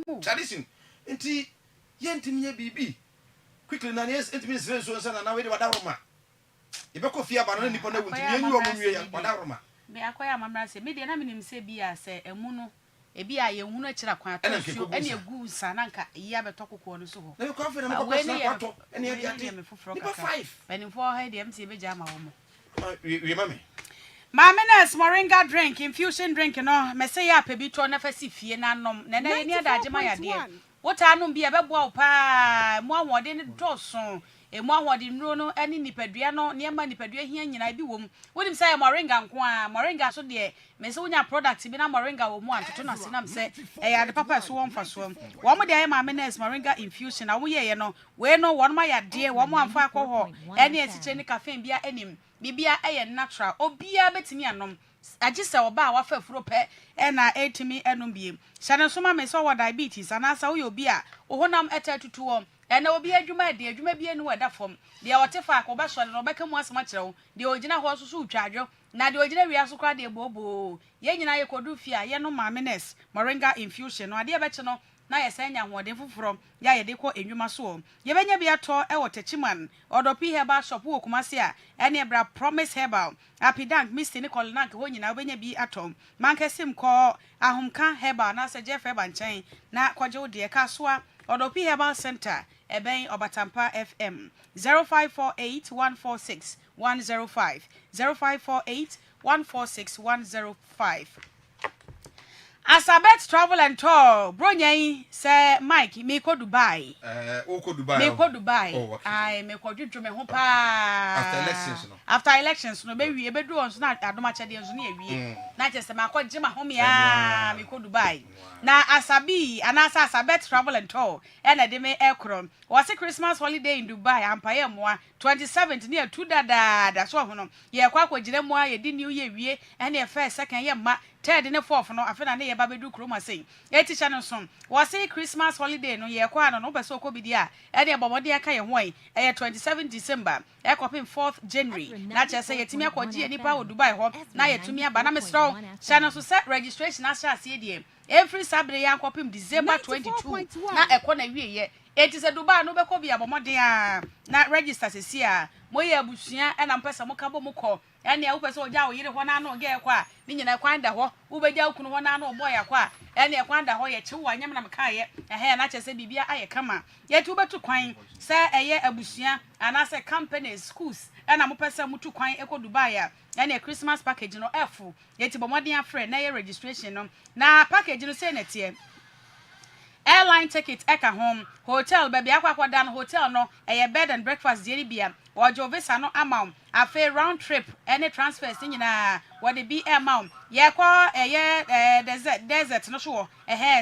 wu tradition enti ye ntimi ye bibi quickly na yes ntimi sire nsuo nsa na we de wadaroma ye be ko fia ba no nipa na wu ntimi enyu omnwe ya wadaroma me akoya mamra say me de na minim say bi a say emu no ebi a ye hunu akira kwan atosio ene egu nsa na nka yi abetokoko no so ho na ko afena ko kwasa kwato ene ya ade nipa 5 bani for ha de mti be jama wo mo we mame Mamenes moringa drink infusion drink no me say ya pebi to na fasi fie na nom na na ni adaje ma ya de wota no bi e beboa pa mo ahode ne doso emu ahode nuro no ani nipadua no niema nipadua hia nyina bi wom wonim say moringa nko a moringa so de me say wonya product bi na moringa wo mu antoto na sinam say ya de papa so won fa so wo mo de aye mamenes moringa infusion na wo ye no we no won ma ya de wo mo amfa akọ ene esiche ni cafe bia enim bibia eye natural obia betimi anom agise oba wa fa furo pe na etimi enom biem hyane so ma me so wo diabetes anasa wo obi a wo honam etatutu wo ena obi adwuma de adwuma bi enu wada fom de wote fa ko ba so no beka mu asema kire wo de ogina ho so so utwadwo na de ogina wi aso kwa de bobo ye nyina ye kodu fia ye no mamenes moringa infusion no ade be che no na yesanya hode fufuro ya ye de ko enwuma so ye benya bia to e wotachiman odopi herbal shop wo kumase a ene ebra promise herbal apidank mr nicole nank ho nyina benya bi atom mankesim ko ahomka herbal na se jeff herbal nchen na kwaje wo de ka so a odopi herbal center eben obatampa fm 0548146105 0548146105 Asabet travel and tour. Bronyai say Mike me ko Dubai. O ko Dubai. Me ko Dubai. Oh, okay. I me ko dwodwo me ho pa. After elections no. After elections no be wie be do on so na adoma chade nso na ewie. Na chese ma ko gima ho me ya me ko Dubai. Na Asabi anasa Asabet travel and tour. E na de me ekro. Was Christmas holiday in Dubai ampaye moa 27th near 2 dada so ho no. Ye kwa kwagire moa ye di new year wie e na first second ye ma third ne fourth no afena ne ye ba bedu kroma sei e teacher no so wo say Christmas holiday no ye kwa no be so ko bidi a e de bomode aka ye ho e 27 December e kopim 4th January na che say yetimi akogye nipa wo Dubai ho na yetumi aba na mesro channel so set registration asha ase die every Saturday ya kopim December 22 na ekọ na wie ye eti se Dubai no be ko bia bomode a na register sesi a moye abusua e na mpesa mo ka bo mo ko ene a wopese oja wo yire ho na no ge kwa ni nyina kwan da ho ubeja ukunu ho na no boy akwa ene kwan da ho ye chi wo anyam na meka ye ehe na chese bibia aye kama ye tu betu kwan se eye abusua ana se companies schools ena mo pese mutu kwan eko Dubai a ene Christmas package no efu ye ti bomodin afre na ye registration no na package no se na tie airline ticket eka home hotel baby akwa dan hotel no eye bed and breakfast deri bia ojo visa no amount afa round trip any transfers nyina what the be amount ye kwa eye desert no so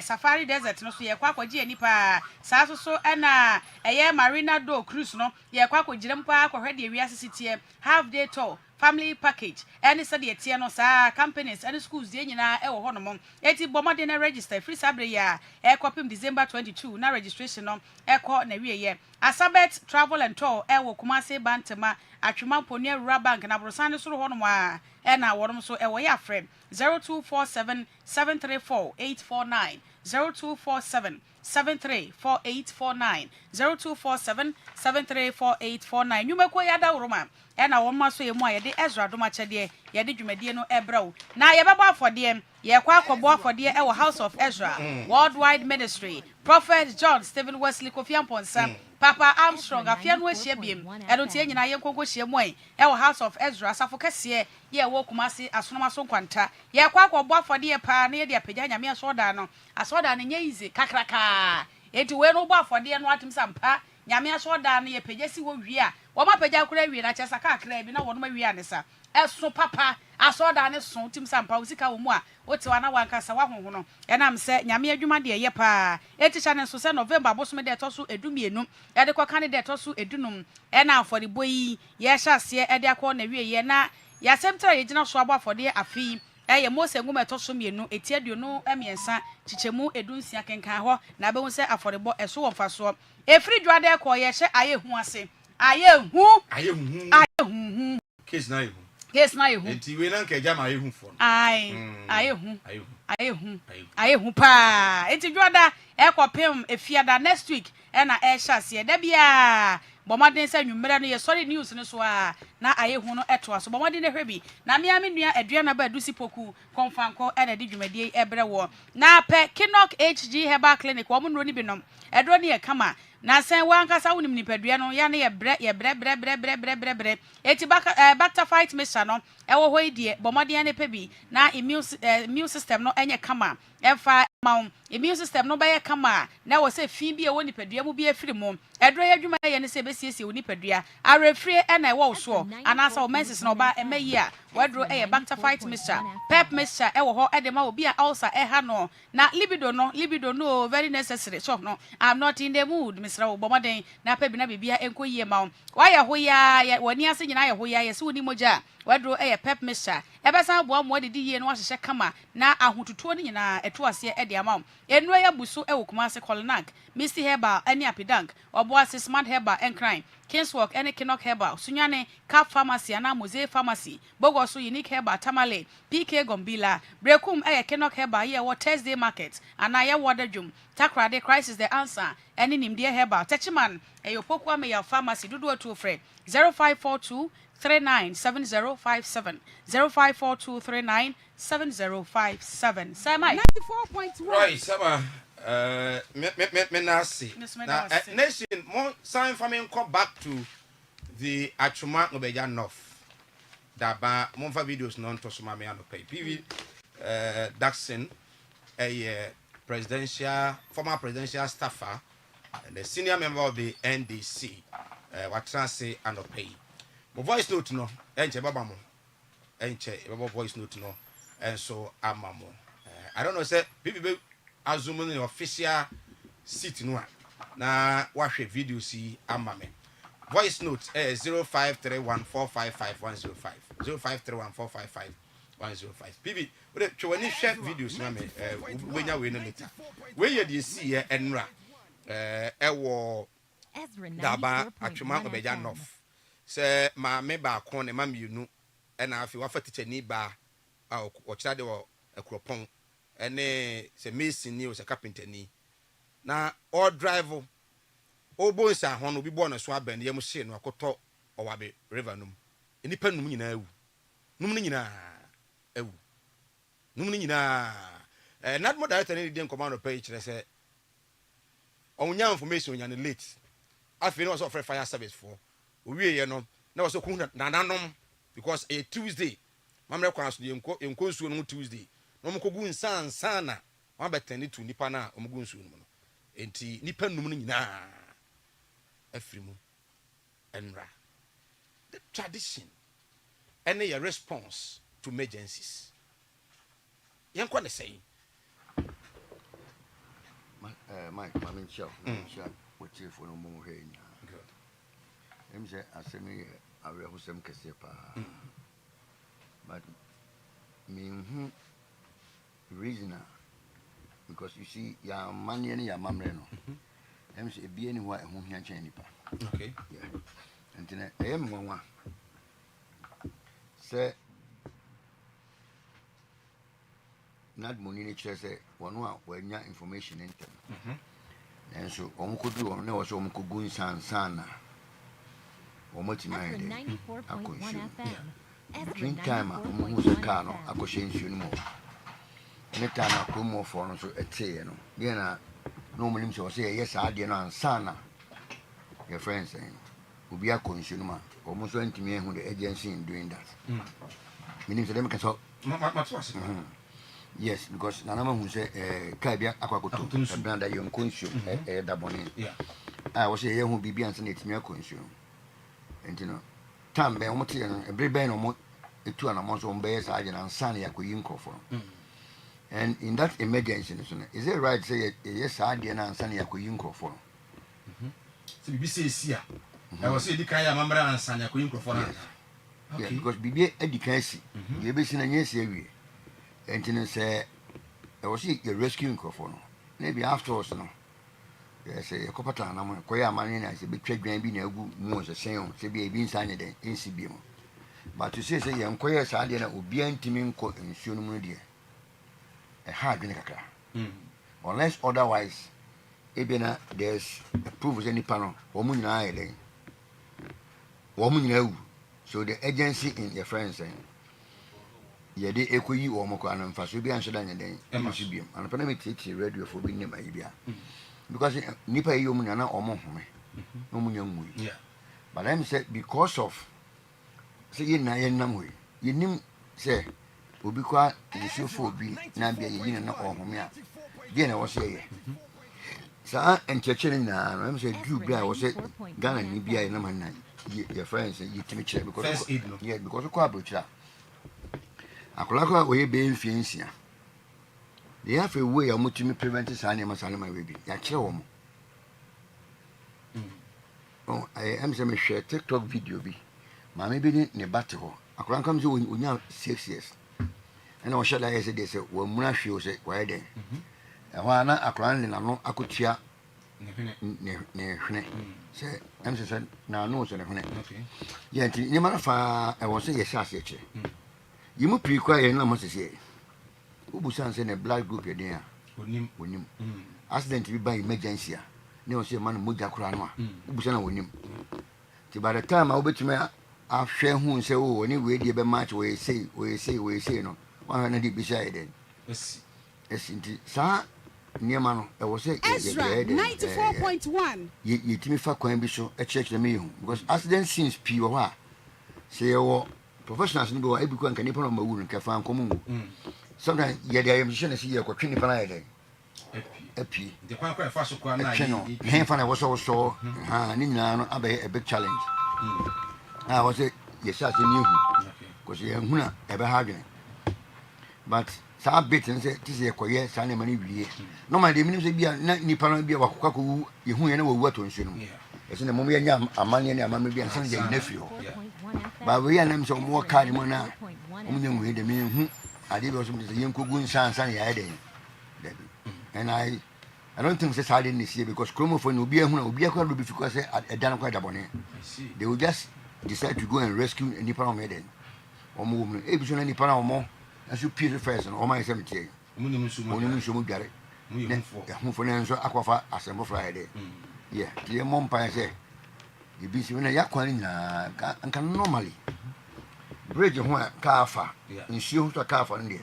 safari desert no so ye kwa akwaji anipa sa so na eye marina do cruise no ye kwa akwaji mpa akwahwe de wi asisitie half day tour family package any said ye tie no sa companies any schools de nyina e wo hono mo eti bomode na register free sabre ya e kopim December 22 na registration no e ko na wie ye Asabet travel and tour e wo Kumase Bantama atwema poni Rural Bank na brosan so hono mo a e na wonom so e wo ya frem 0247 734 849 0247 734849 0247 734849 nyumeko ya da woroma e na wo maso ye mu a ye de Ezra doma chede ye de dwumadie no ebrawo na ye beba afode ye kwa akobo afode e wo House of Ezra Worldwide Ministry Prophet John Stephen Wesley Kofi Amponsa Papa Armstrong afia no ahia biem eno tie nyina ye nkonko hia mu e wo House of Ezra asafo kese ye wo Kumase asonoma so kwanta ye kwa akobo afode ye pa na ye de apagya nyame asoda no asoda no nye ize kakraka eti we no bo afode no atim sampa nyame asoda no ye pagyasi wo wi a wo ma pagya kura wi na chesa kakra bi na wo no ma wi anesa eso papa asoda ne so tim sampa usika wo mu a wotiwa na wankasa wa honho no enam se nyame adwuma de ye pa eticha ne so se November bosom de toso edumienu e de kwa candidate toso edunum ena aforibo yi ye hyase e de akọ na wie ye na ya semtra ye gina so abo afode afi ye Mose ngum etoso mienu eti aduonu emiensa chichemu edunsia kenkan ho na be hu se aforibo eso wo faso efri dwade ko ye hye ayehu ase ayehu case na yehu yes na yehu enti we na nka jama yehu fo ayehu pa enti dwada e kopem efiada next week e na e hyase da bia bomaden sa nwumere no ye sorry news no so a na ayehu no eto aso bomaden ne hwebi na me nua adua na ba dusi poku konfanko e na di dwumadie ebre wo na pe Kinok HG Herbal Clinic wo mo no ni binom edro ne ye kama na sen wankasa wonim nipadua no ya na ye bre eti bacter fight mixture no e wo hoi die bomaden ne pebi na immune system no enye kama efa maum immune system no ba ye kama na wo se fi bi e wo nipadua mu bi afiri mu edro ye dwuma ye ne se besiesie wo nipadua arefrie e na e wo so anasa wo menses no ba emayi a wadro e ye bacter fight mixture pep mixture e wo ho e de ma obi a ulcer e ha no na libido no very necessary so no I'm not in the mood Mr. Obomaden na pebi na bibia enko yie ma wa ya ho ya wani ase nyina ya ho ya ye se woni moja wadro e ye pep mixture e be san bo mo de di yie no ahye kama na ahotutuo ni nyina eto ase e de ama enu ya buso e wo Kumase Colnac Misty Herbal eni apidank oboase Smart Herbal encrime Kingswalk eni Kinok Herbal Sunyane Cap Pharmacy na Mose Pharmacy Bogoso Unique Herbal Tamale PK Gombila Brekum e Kinok Herbal ye wo Thursday Market ana ye Wadajum Takrade Crisis the answer eni Nimdie Herbal Techiman e Yopokwa Meya Pharmacy Dudu to Fred 0542 397057 0542397057 Sama 94.1 right sama me nasi na nation mo sign for me come back to the Achuma Obeja North daba mo fa videos non to so me ano pay PV Daxon a former presidential staffer and the senior member of the NDC what transe and pay my voice note no enche baba mo enche baba voice note no and so amamo I don't know say people assume the official seat no na wahwe video si amame voice note 0531455105 0531455105 105 pb we twani hwɛ videos na me wenya we no later we ye de see ye enra ɛwɔ daba atwema obeja north sɛ ma me ba ko ne ma mienu ɛna afi wafa teacher ni ba a ɔkyerɛ de wɔ akropɔn ɛne sɛ mason ni o sɛ carpenter ni na all drive o bonsa ho no bi bɔ no so aban ye mo hye no akotɔ ɔwabe river num enipa num nyina awu num nyina awu num nyina not more director ni dey command of pay kyerɛ sɛ ɔnya information nya ne late afi no was offer fire service for owie ye no na was ko nananom because a Tuesday mamre kwa so yenko nsuo no Tuesday no mko gu nsan na wa betani to nipa na omgu nsuo no enti nipa num no nyina afiri mu enra the tradition and your response to emergencies yenko ne say Mike mamin show what you for no more here good em say asemi awe husem kese pa but me reason because you see ya money and ya mamre no em say bi any wa ho hia chen nipa okay yeah and then em nwa say not money ni chere say wonu a wanya information ntem and so omukudu on na wo so omukugu nsansan omotima ide akonshu between time omuhu se car no akoshe nsu no mo ne time akomo for no so eteye no ye na no munim so say yes ade no ansana your friends saying obi akonshu no ma omo so ntimi ehu the agency in doing that meaning so dem can so yes because nanama hu say car bia akwakoto branda ye nkonshu da boni I was say ye hu bibia nsa na etimi akonshu enti no time be omo tie no every ben omo etu anamo so mbe sa age na nsan ya koyi nkofo and in that emergency so is it right say yes age na nsan ya koyi nkofo so bibi say si a I was say di kan ya mamra nsan ya koyi nkofo na okay because bibi edikan si ye be si na nyesi awie enti no say I was say you rescue nkofo no maybe afterwards no yes e kopata na mo koya amane na se betwa dwan bi na agu mu se sen se bi ebi nsa nye den ensi bi mo but to say ye nkoye sa de na obi antimi nko nsuo no mu de e ha adwene kakra unless otherwise ebena there's proof any panel wo mu nyina aye den wo mu nyina awu so the agency in your friends saying ye de ekoyi wo mo ko anamfa so bi anhwe da nye den ensi bi am anapa na metiti radio for bi nema bia because nipa yi omu nyana omo home no mu nyanwu but I'm say because of say ye na ye nam we ye nim say obi kwa issue for bi na bia ye na ohome a bia na wo say ye sa encheche na no I'm say do bia wo say Ghana ni bia na man na your friends ye timi chere because yeah because ko abrochira akola ko we be mfiansia they have a way of mutimi prevent sane masalama we bi ya kire wo mo oh I am say me share TikTok video bi ma me bi ni ne bate ho akora kam say onya 6 years and o shada yes dey say wo muna hwe o say why den e ho na akora ni na no akotua ne hwene say am say na no so ne hwene okay yeah nti ni ma fa e wo say yes ase e kire yimu pri kwa ye na mo sese ubusan say na black group ye den a onim accident bi by emergency a ne o say man moja kura no a ubusan na onim ti by the time a obetime a hwe hu say o oni we die be match we say no one na di bi say den yes nti sa niema no e wo say Ezra 94.1 ye timi fa kwan bi so e check me hu because accident scenes pi wo ha say wo professionals ni be wa e bi kwa nka nipa no ma wu nka fa nkomu sometimes ye dey am shine see ye ko twini pa na ye dey epi de kwa kwa fa so kwa na ye fa na wo so ha ni nyina no abe a big challenge ah wo say ye sha se ni hu ko se ye hu na e be ha dwen but sa bit n say ti se ye koye sa na mani wie no ma de minim se bia na nipa no bia wakokwa ko ye hu ye na wo wu atonsu no e se na mom ye nya amane ne amame bia se ye na fio ba we ya nam so mo ka ni mo na omunye we de me hu ade be so me say yen kogu nsan ya ede and I don't think say side this year because chromophobe will be a one will be a crowd because a done quite a bonnet. They will just decide to go and rescue any part of me or move if you any part or more as you peer first and all my cemetery. Only so get it. For answer aquafa assemble Friday. Yeah, dear mom pie say you be when a yaquan and can normally bridge one car far and shoot a car for India.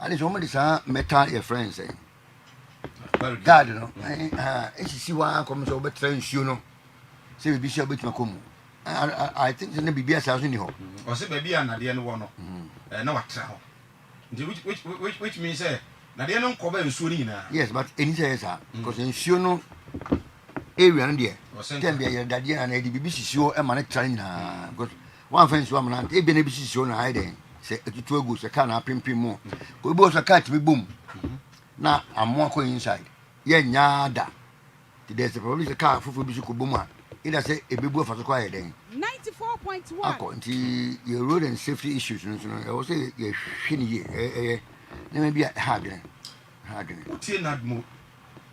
And it's only this metal your friends saying. God, you know, see why comes over trains, you know. Say, we be sure with Macumu. I think the BBS house in the home. Or say, baby, and the end one. No, which means, that they don't cover in Sunina. Yes, but in says, because in Shuno area and dear, can be a daddy and a BBC show and man China. Because one friend's woman, a BBC show, I then say, to a goose, a can up in more. Go both a catch me boom. Now I'm walking inside. Yeah, nyada. There's probably a car for Bishop Buma. It has a big for the quiet day. 94.1. According your road and safety issues, I will say, you're shinny. There may be a haggling. Haggling.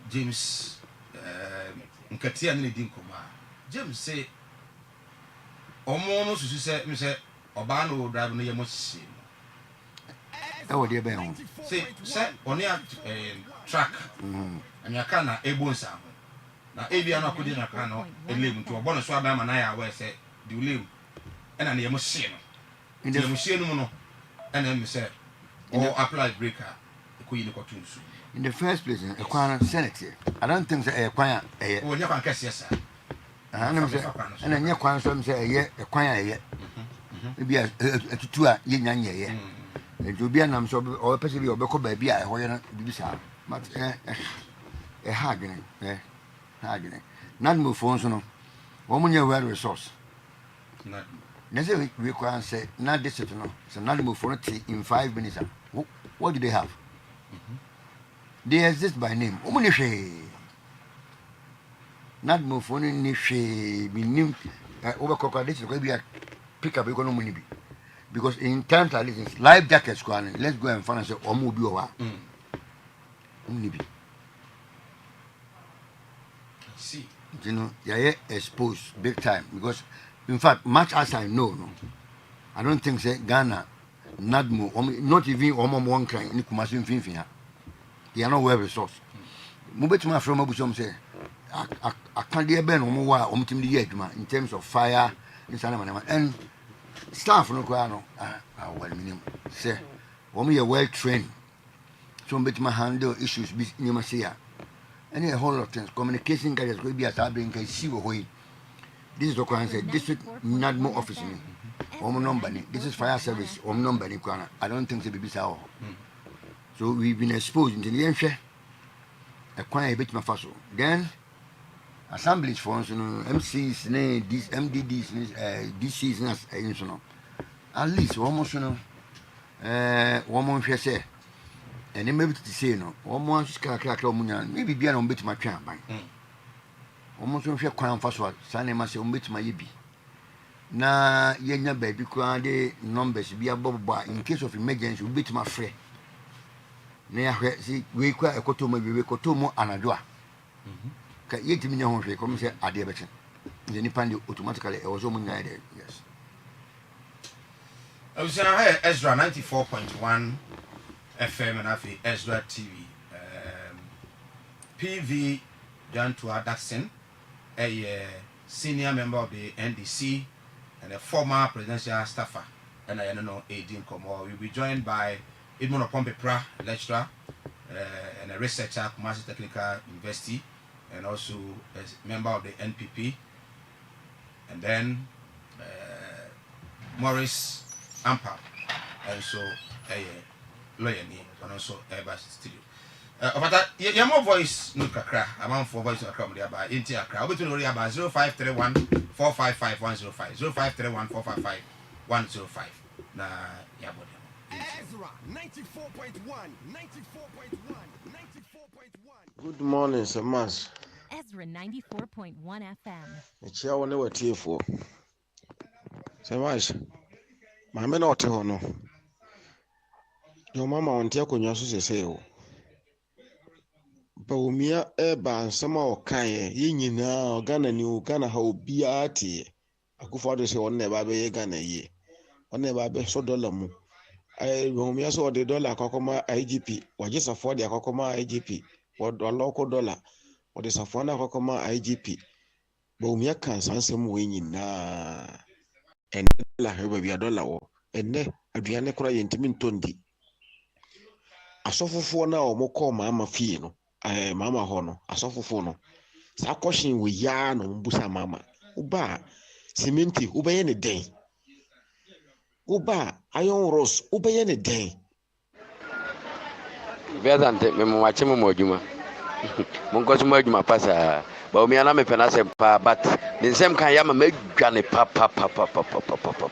James Nkatia and Dinkoma. James say, Omono, she said, Mr. Obano driving near Mossi. Oh, dear Ben. Say, on your track, and your canna a bone sound. Now, Aviana couldn't a cano and live to a bonus swab and I where say, do you live? And I near Mossi. In the machine, and then said, or apply breaker, the Queen of Cotuns. In the first place, a choir senator. I don't think a choir a when you can guess, yes, sir. And then your choir say a choir yet. Maybe a 2 yin yeah. It will be an I'm so or possibly or Boko baby, I want to be sad. But a haggling, haggling. Not move phones, no. Woman, you're well resource. Necessarily require say, not this, no. So not move for tea in 5 minutes. What do they have? They exist by name. Woman, not move for any shade, be named over cockadation, maybe a pick up economy. Because in times like this, life jackets, let's go and find us a mobile. See, you know, they are exposed big time. Because, in fact, much as I know, no, I don't think say Ghana, not even one crime in Kumasin Finfina. They are not well resourced. Mubet my from Abusham say, I can't be a ben or in terms of fire in Sanama and staff no kwano well minimum say we are well trained so bit my handle issues be nyama say and a whole lot of things communication guys go be as I bring can see way this is the one say district not more office me number this is fire service number ni kwana I don't think say be so we've been exposed into the enhwe a kwan e bit my faso then assemblies for us, MCs, these MDDs, DCs, at least almost, one more say, and then maybe to say, no, one more maybe be on bit my champ. Almost don't feel crown first one, Sunday must omit my yibi. Na yenya baby crowd numbers be above bar in case of emergency, will beat my friend. Near see, we quite a cotomo, we cotomo anadua. Yet me know come say adiabet. The Nipan automatically was yes. I was Ezra 94.1 FM and Afi Ezra TV. PV John Tua Daxon, a senior member of the NDC and a former presidential staffer, and I don't know Adin Komo. We'll be joined by Edmund Opompepra, lecturer and a researcher at Kumasi Technical University, and also a member of the NPP, and then Morris Ampa, and so a lawyer, and also a studio. But that your more voice, no kakra, amount for voice of come there by Intia crowd. We will about 0531 455 105, 0531 455 105. Na Yabodi. Ezra 94.1, 94.1, 94.1. Good morning, Sir Mas. Ezra 94.1 FM. It's your one over for. Sir Mas, my men out here, no. Your mama on tia konwa so sese o. Ba omia ba nsama o kan ye nyina Ghana ni o Ghana ha obi ate. Akufo ado se on na ba be Ghana ye. On na ba be so dollar mu. Omia so de dollar akokoma IGP. Waje safo de akokoma IGP. Local dollar. Ode safo na akokoma IGP. Ba omia kan sansem we nyina. Ene dollar he ba bia dollar wo. Ene aduane kora ye ntimi ntondi. Asɔfofoɔ no a wɔkɔɔ maama fie no maama hɔ no asɔfofoɔ no saa kɔhyen wɔ yaa na wɔbusa maama woba a simenti wobɛyɛ ne dɛn woba a iron rods wobɛyɛ ne dɛn Viadante memwache mu adwuma monkɔ so mu adwuma pa saa ba omia na mepɛ no asɛm paa but ne nsɛm kan yɛ ama madwa ne papapapapapapa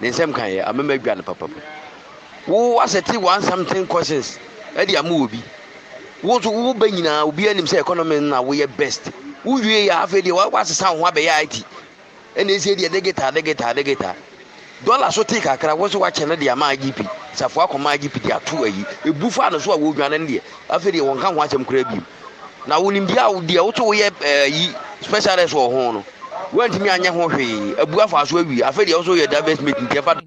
ne nsɛm kan yɛ ama madwa ne papapa wo asɛte one something questions ɛde ama obi wo so wo ba nyinaa obi anim sɛ economy na wo yɛ best wo wie ya afɛ deɛ wa asesa ho abɛyɛ IT ɛna ɛsɛ deɛ degeta dollar so take akra wo so wa kyɛ no de ama IGP safo akɔma IGP de ato ayi ebu fa no so a wo dwane no deɛ afɛ deɛ wɔn ka ho asɛm kra bi na wo nim deɛ wo deɛ wo to wo yɛ yi specialist wɔ ho no wantimi anyɛ ho hwee abu afa so awi afɛ deɛ wo so yɛ divestment ntia fa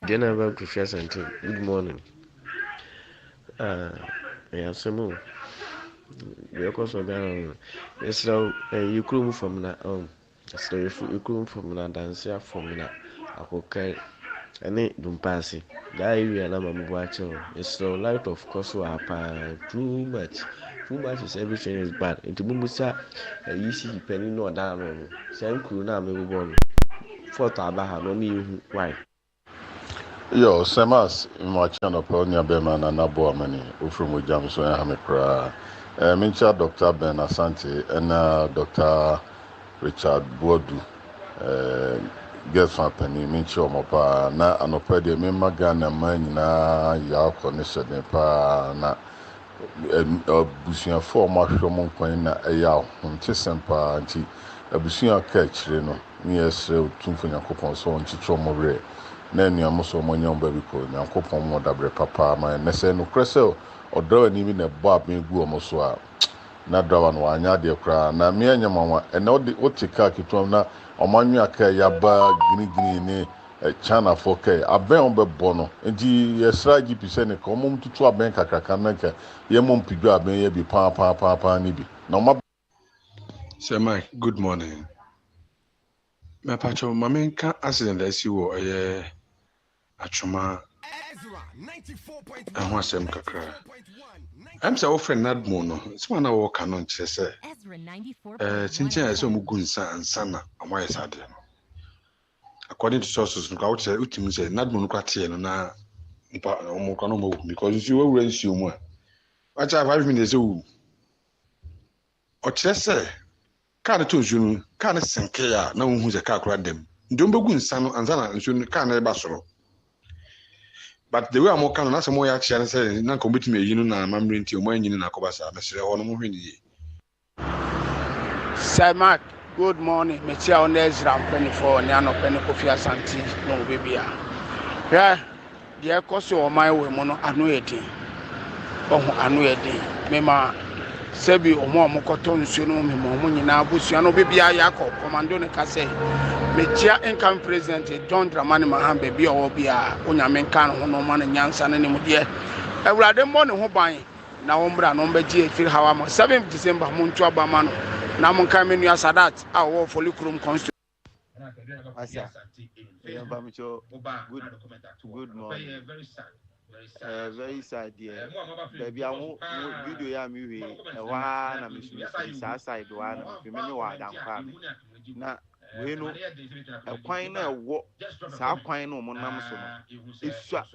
Jennifer Professor, good morning. Yes, I'm because of that. Yes, you come from that. So if you come from that, dance from that. Okay, and it don't pass it. That area, I'm watching. It's so light, of course, too much. Too much is everything is bad. Into Mumusa, you see, penny no down. Same crew now, maybe born. For Tabaha, no me why. Yo, Semas, Machano Pionia Beman and Nabo Amani, Ufrumu Jamso and Hamikra, Mincha Dr. Ben Asante, and Dr. Richard Bodu, Gelfan Penny, Mincho Mopa, Na Anopedia, Mimagana, Manina, Yako, Nisha Nepa, Na Busia 4 Mushroom Point, a yaw, Tisempa, Anti, a Busia catch, you know, yes, Tumfunya Coupon, so on Chichomore. Na nnuamo so mo nyom ba bi ko nyankopon mo dabre papa ma ne se no kresel odro ani bi na bo abegu o mo so a na drawa no anya de kra na me anyamwa e na odi otika kitom na omanwu aka ya ba gini ni chana for ke aben on be bo no enti yesra GP se ne ko mom tutu aben kakraka na ka ye mom pidwa aben ye bi pa ni bi na ma Sir Mike, good morning. My pacho mamenka accident asi wo Achuma ɛho asɛm kakra I'm say friend Nadmo no so na wo ka no nkyerɛ sɛ kyinkyɛn a sɛ ɔmo gu nsa na ɔmo ayɛ sade no according to sources no ka wo kyerɛ utimi sɛ Nadmo no kwateɛ no na mpa ɔmo ka no mo because nsuo wawura nsuo mu a wakyɛ 5 minutes ɛwu ɔkyerɛ sɛ kaa no to nsuo no kaa no senke a na wohu sɛ kaa kora dam nti ɔmo bɛgu nsa no ansa na nsuo no kaa no ɛba soro. But the way I'm working on, that's more actually saying, not committing me, you know, I'm remembering to my union, Akobasa, Mr. Onomuhi. Sir Mark, good morning. Mr. on Ezra, penny for Nano Penny Kofia Santi, no baby. Yeah, the cost of my way, mono annuity. Oh, annuity. Mema Sebi or more Mokoton, Suno, Mimomina, Busiano, baby, Ayako, Commando Case. Metia income president John Dramani Mahambe bi obia onyamenka no no man nyansa ne mu de awurade mo ne ho ban na wo mbra no mbaji efiri hawa mo 7 December mo ntu abama no na mo kan menu asadat a wo folikrum constitution Asa good morning very sad dear baby awu video ya mi we e wa na me sa side wa na me me wa dan kwa na we no kwan na wo saa kwan no mo nam so no esua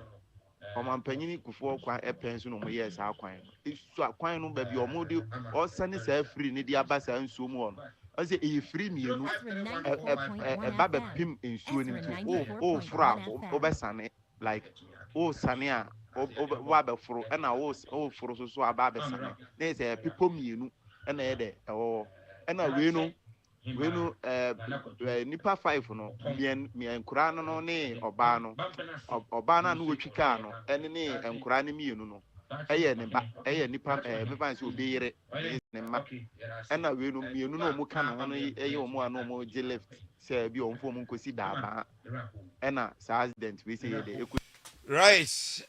omampanyini kufo kwa epenso no mo ye saa kwan no esua kwan no ba bi o mo de o sane saa free ni de aba saa nsuo mu on o se e free mienu e ba be pim nsuo ni ti o fra o be sane like o sane a o wa be foro e na o foro so aba be sane na se pipo mienu e na ye de e wo e na we no wenu nipa 5 no mien nkura no ne oba no oba na no wotwi kaa no ene ne nkura ne mienu no eye ne ba eye nipa me ban se obi yere ne ma ena wenu mienu no mu ka no no eye omo a no mo je left se bi omfo mu nkosi daaba ena sa accident we say de right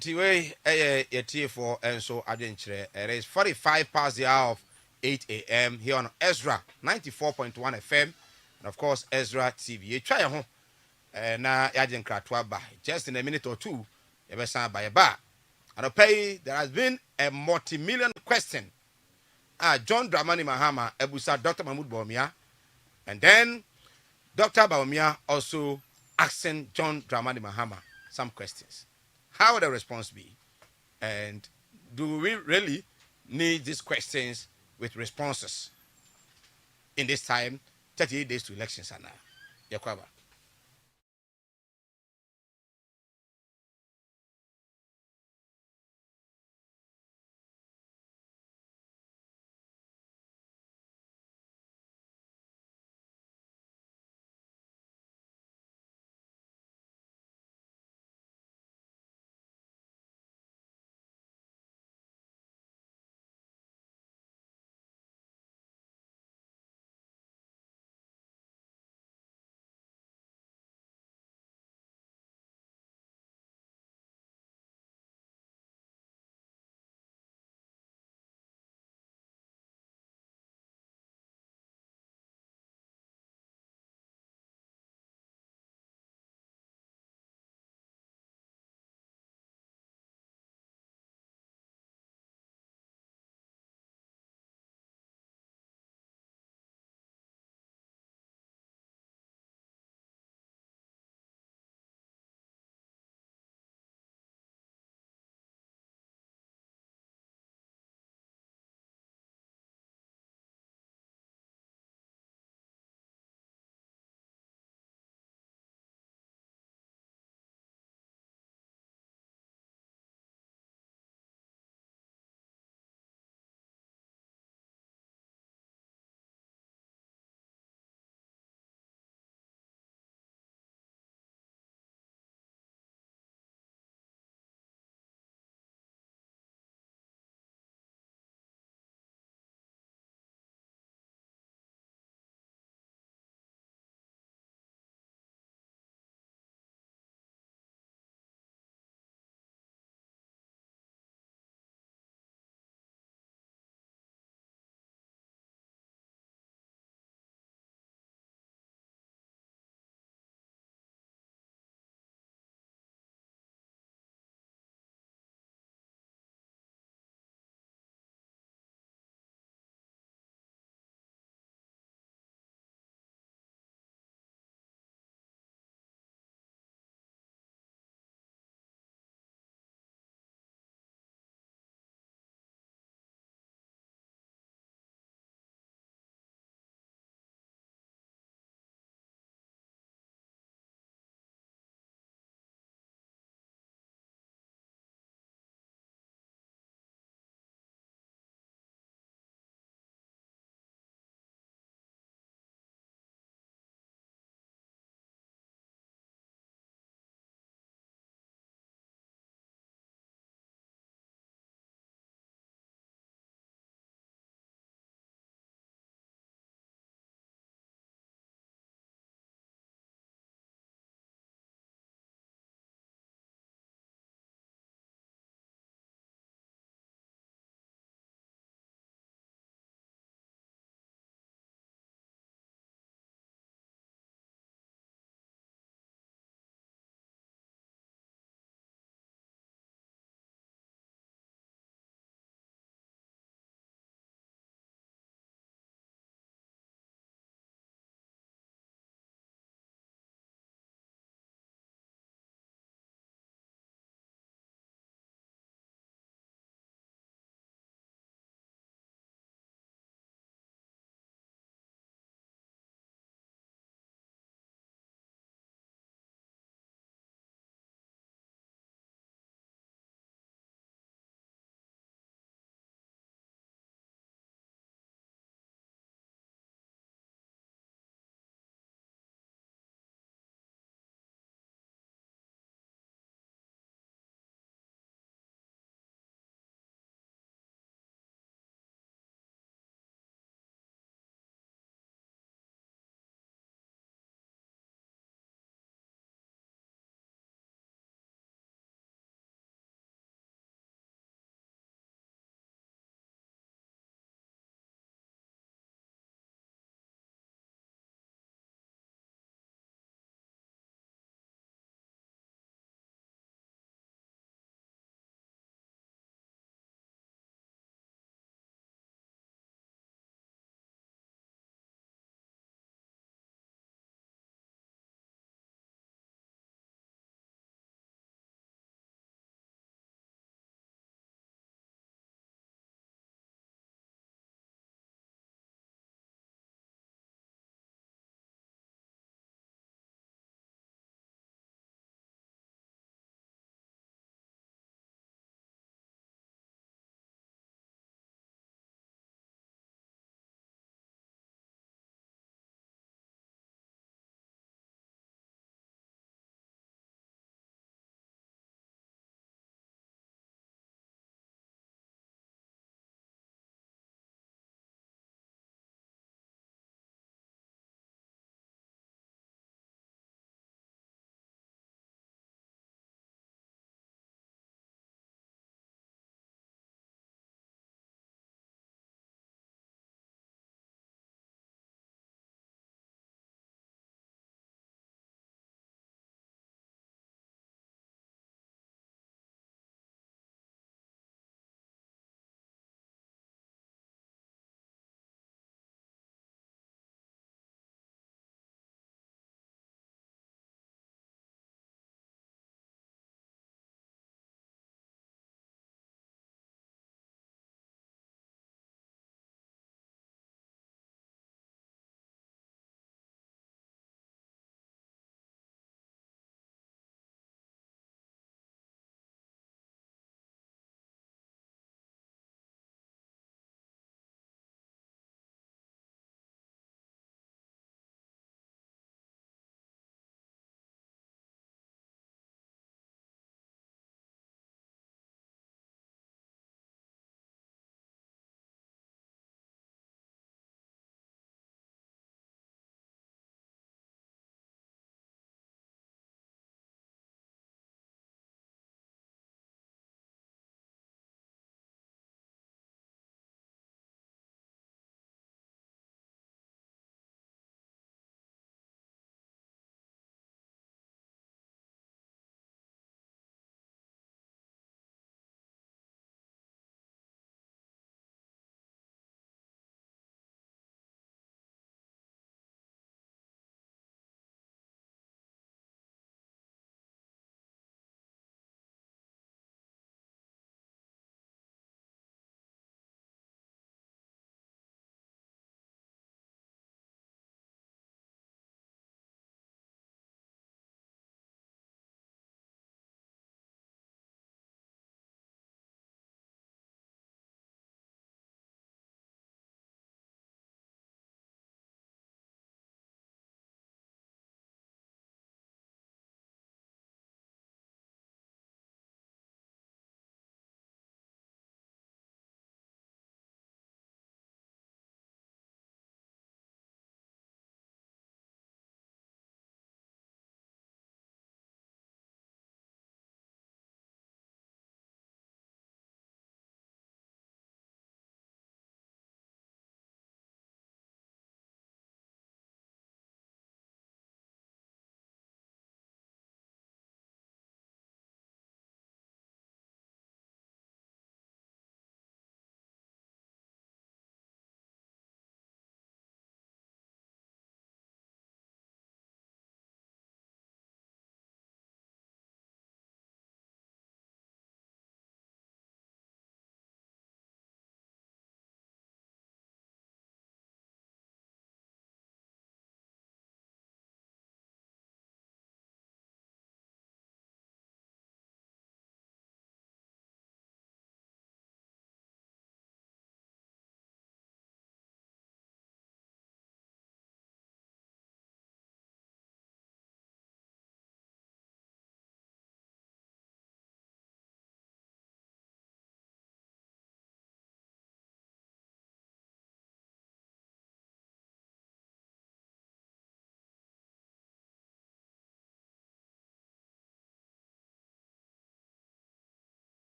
the way yetie for and so adwenkyerɛ it is 45 past the hour of 8 a.m. here on Ezra 94.1 FM and of course Ezra TV yɛtwa yɛ ho na yɛagye nkratoa ba just in a minute or two yɛbɛsan ba yɛba anɔpɛ there has been a multi-million question John Dramani Mahama ebusa Dr. Mahmoud Bawumia and then Dr. Bawumia also asking John Dramani Mahama some questions. How would the response be? And do we really need these questions with responses in this time, 38 days to elections? Yakwaba.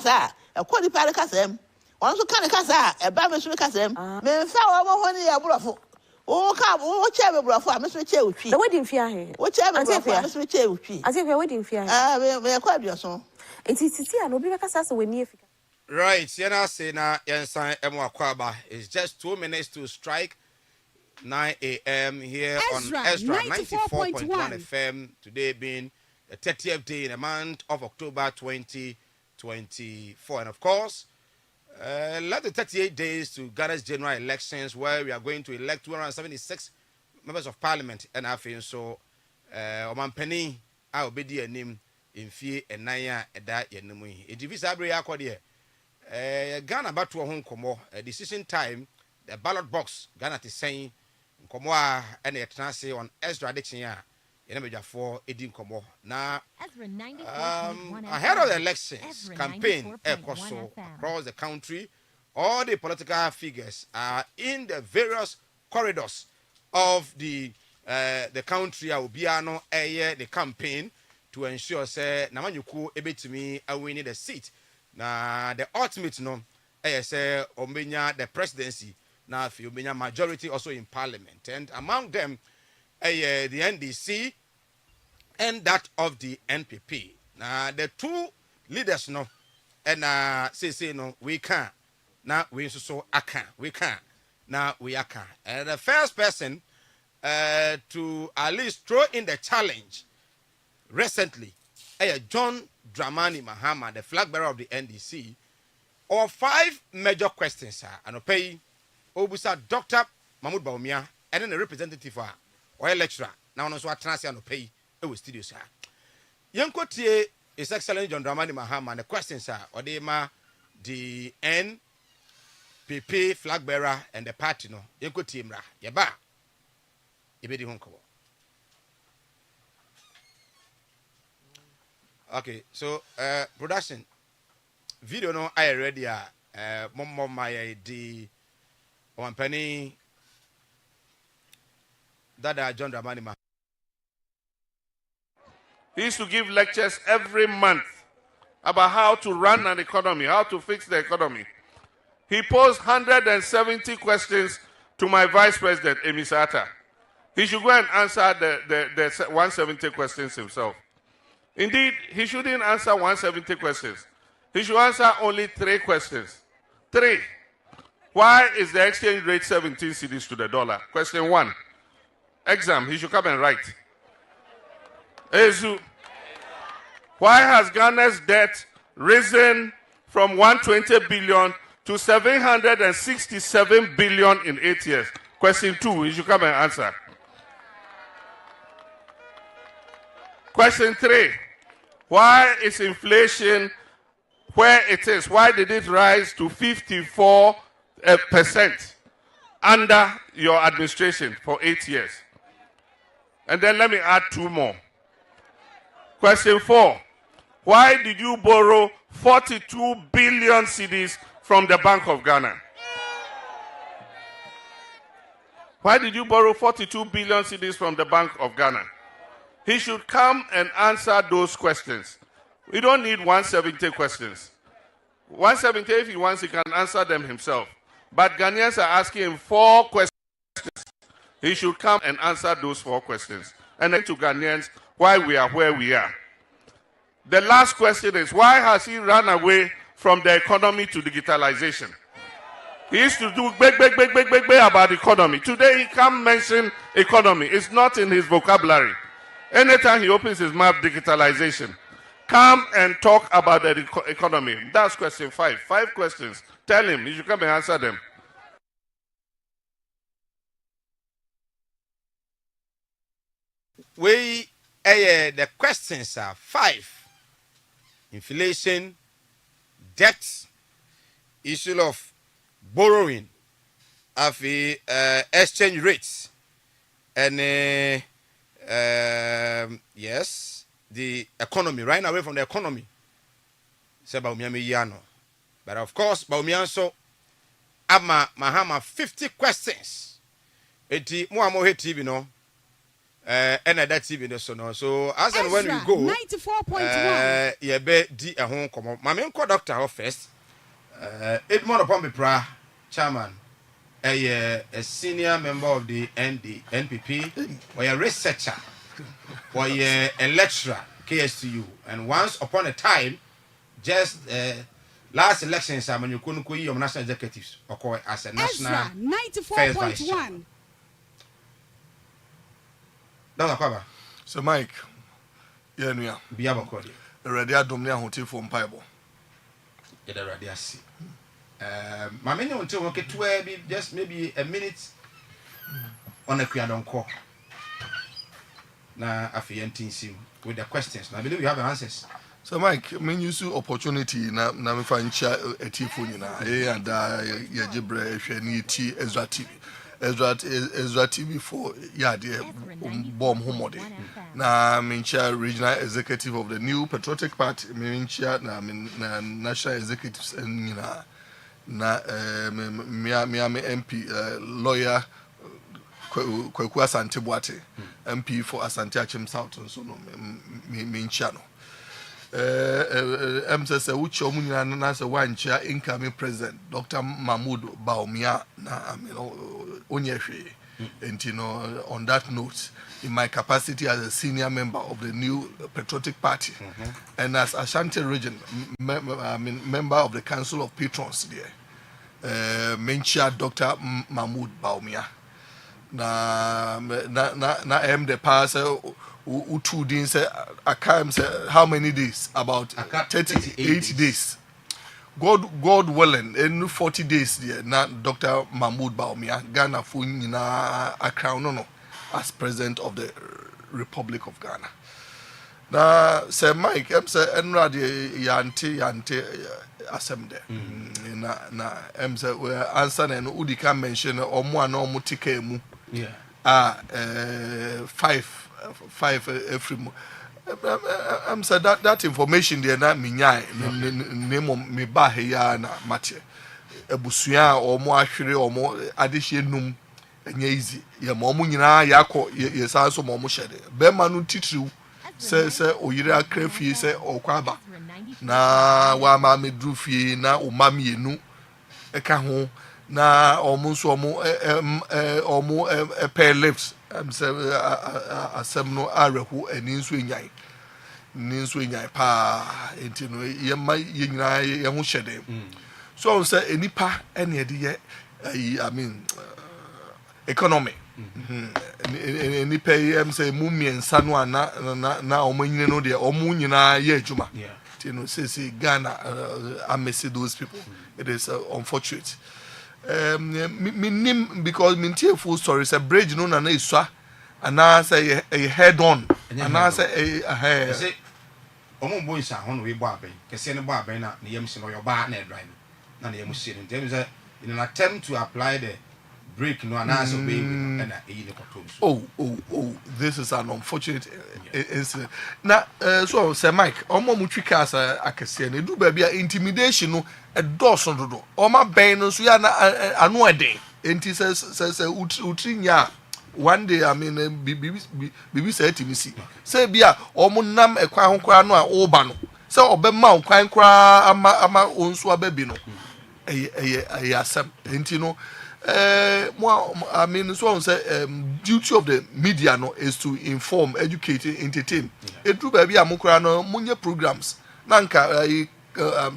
kasa e ko nipa de kasa em on so kan kasa e ba me so kasa em me fa wo mo ho ni ya brofo wo ka wo che be brofo a me so che utwi the wedding fear he wo che be brofo a me so che utwi ante fe wedding fear me kwa aduoso titi a no bi be kasa se weni efika. Right, Siena Sena Yensan Emwakwaba. It's just 2 minutes to strike 9 a.m. here Ezra, on Ezra 94.1 FM. Today being the 30th day in the month of October 2024. And of course, less than 38 days to Ghana's general elections, where we are going to elect 276 members of parliament. And I feel so, Oman Penny, I will be the name in fear and Naya and that Yenumi. It is Abri Aquadia. Ghana back to a home komo decision time the ballot box Ghana is saying komo and a transit on Ezra addiction ya in for edim komo now ahead of the elections campaign across the country. All the political figures are in the various corridors of the country. I will be the campaign to ensure say namanyuku ebetimi winning the seat. Now the ultimate say omenya the presidency now fi omenya majority also in parliament, and among them the NDC and that of the NPP. Now the two leaders and say no we can now we so can we can now we can, and the first person to at least throw in the challenge recently John Dramani Mahama, the flag bearer of the NDC, or 5 major questions, and pay Obusa Dr. Mahmoud Baumia, and then a representative or a lecturer. Now, no, so I transfer and pay it was studio, sir. Yanko Tie is excellent John Dramani Mahama, and the questions are Odema, the NPP flag bearer, and the party, no, Yanko Timra, Yaba, Ibedi Honko. Okay, so production video no I already mom my the one penny that John Dramani. He used to give lectures every month about how to run an economy, how to fix the economy. He posed 170 questions to my vice president, Emisata. He should go and answer the 170 questions himself. Indeed, he shouldn't answer 170 questions. He should answer only 3 questions. 3. Why is the exchange rate 17 cedis to the dollar? Question 1. Exam, he should come and write. Ezra, why has Ghana's debt risen from 120 billion to 767 billion in 8 years? Question 2, he should come and answer. Question 3. Why is inflation where it is? Why did it rise to 54% under your administration for 8 years? And then let me add 2 more. Question 4. Why did you borrow 42 billion cedis from the Bank of Ghana? Why did you borrow 42 billion cedis from the Bank of Ghana? He should come and answer those questions. We don't need 170 questions. 170, if he wants, he can answer them himself. But Ghanaians are asking him 4 questions. He should come and answer those 4 questions. And then to Ghanaians, why we are where we are. The last question is, why has he run away from the economy to digitalization? He used to do big about economy. Today he can't mention economy. It's not in his vocabulary. Anytime he opens his mouth, digitalization. Come and talk about the economy. That's question 5. 5 questions. Tell him. He should come and answer them. The questions are 5. Inflation, debt, issue of borrowing, of exchange rates, and yes, the economy, right away from the economy. Say but of course, Baumianso, Ama Mahama 50 questions. Eti Muamo TV no. and that TV no so no. So as and when we go 94.1 ye be di e ho komo. Ma me nko doctor first. Edmond upon me pra chairman. A senior member of the NPP, or a researcher, or a lecturer, KSTU. And once upon a time, just last election, Simon, you couldn't your national executives, or as a national 94.1. So, Mike, yeah, we are. Be able to already a dominant hotel from Bible. It already see. My many until we get to just maybe a minute on a Kriadon call. Now, I feel with the questions. I believe you have answers. So, Mike, I mean, you see opportunity now. Now, if I a telephone, and Yajibre, Shani, Ezra TV. Ezra TV for bomb homody. Now, I'm in chair regional executive of the new patriotic party. I'm in chair now. I'm national executives and na Miami MP lawyer Kwaku Asante Boate MP for Asante Achim South and so no me chano MSS which omunya na se one chair incoming president Dr. Mahmoud Baumia na onyehwe and you know on that note in my capacity as a senior member of the new patriotic party and as Ashanti region member of the council of patrons there mencha Dr. Mahmoud Baumia na the pass utu din say akam say how many days about 38 days God willing in 40 days there na Dr. Mahmoud Baumia Ghana fu nyina akra no as president of the Republic of Ghana. Na say Mike say enra de yante assemble na say we answer na udi can mention omo ana omo tika mu five every say that information there na me nyai me ba he ya na mate ebusua omo ahwere omo adehye num enye easy ye mo nyina yakọ ye sanso mo hyede be ma no titiriw se oyire akra fie se okwaba na wa ma medru fie na o ma mienu eka ho na omo nso omo pay lift se asem no arehu ani nso enyan pa entino ye ma ye nyina ye ho hyede so say enipa ene de ye I mean economy ni pay say mumiensa no na omanyine no de omunyina ye adwuma you know say Ghana amesi those people it is unfortunate because mintie full story say bridge no na iswa ana say a head on ana say a omo bo nsa ho no we bo aben kese ne bo aben na ne yam se no yo ba na drive na ne yam se no dem say in an attempt to apply the break no and so be and this is an unfortunate incident na so say Mike omo mutwika as akese na du ba bia intimidation no e doso dodo oma ben no so ya na anu eden enti say utrinya one day I mean bibi say timisi say bia omo nam ekwan ho kra no a oba no say obema nkwan kra ama onso ababi no asem enti no I mean, so on say duty of the media no is to inform, educate, entertain. It do baby amukra no munye programs. Nanka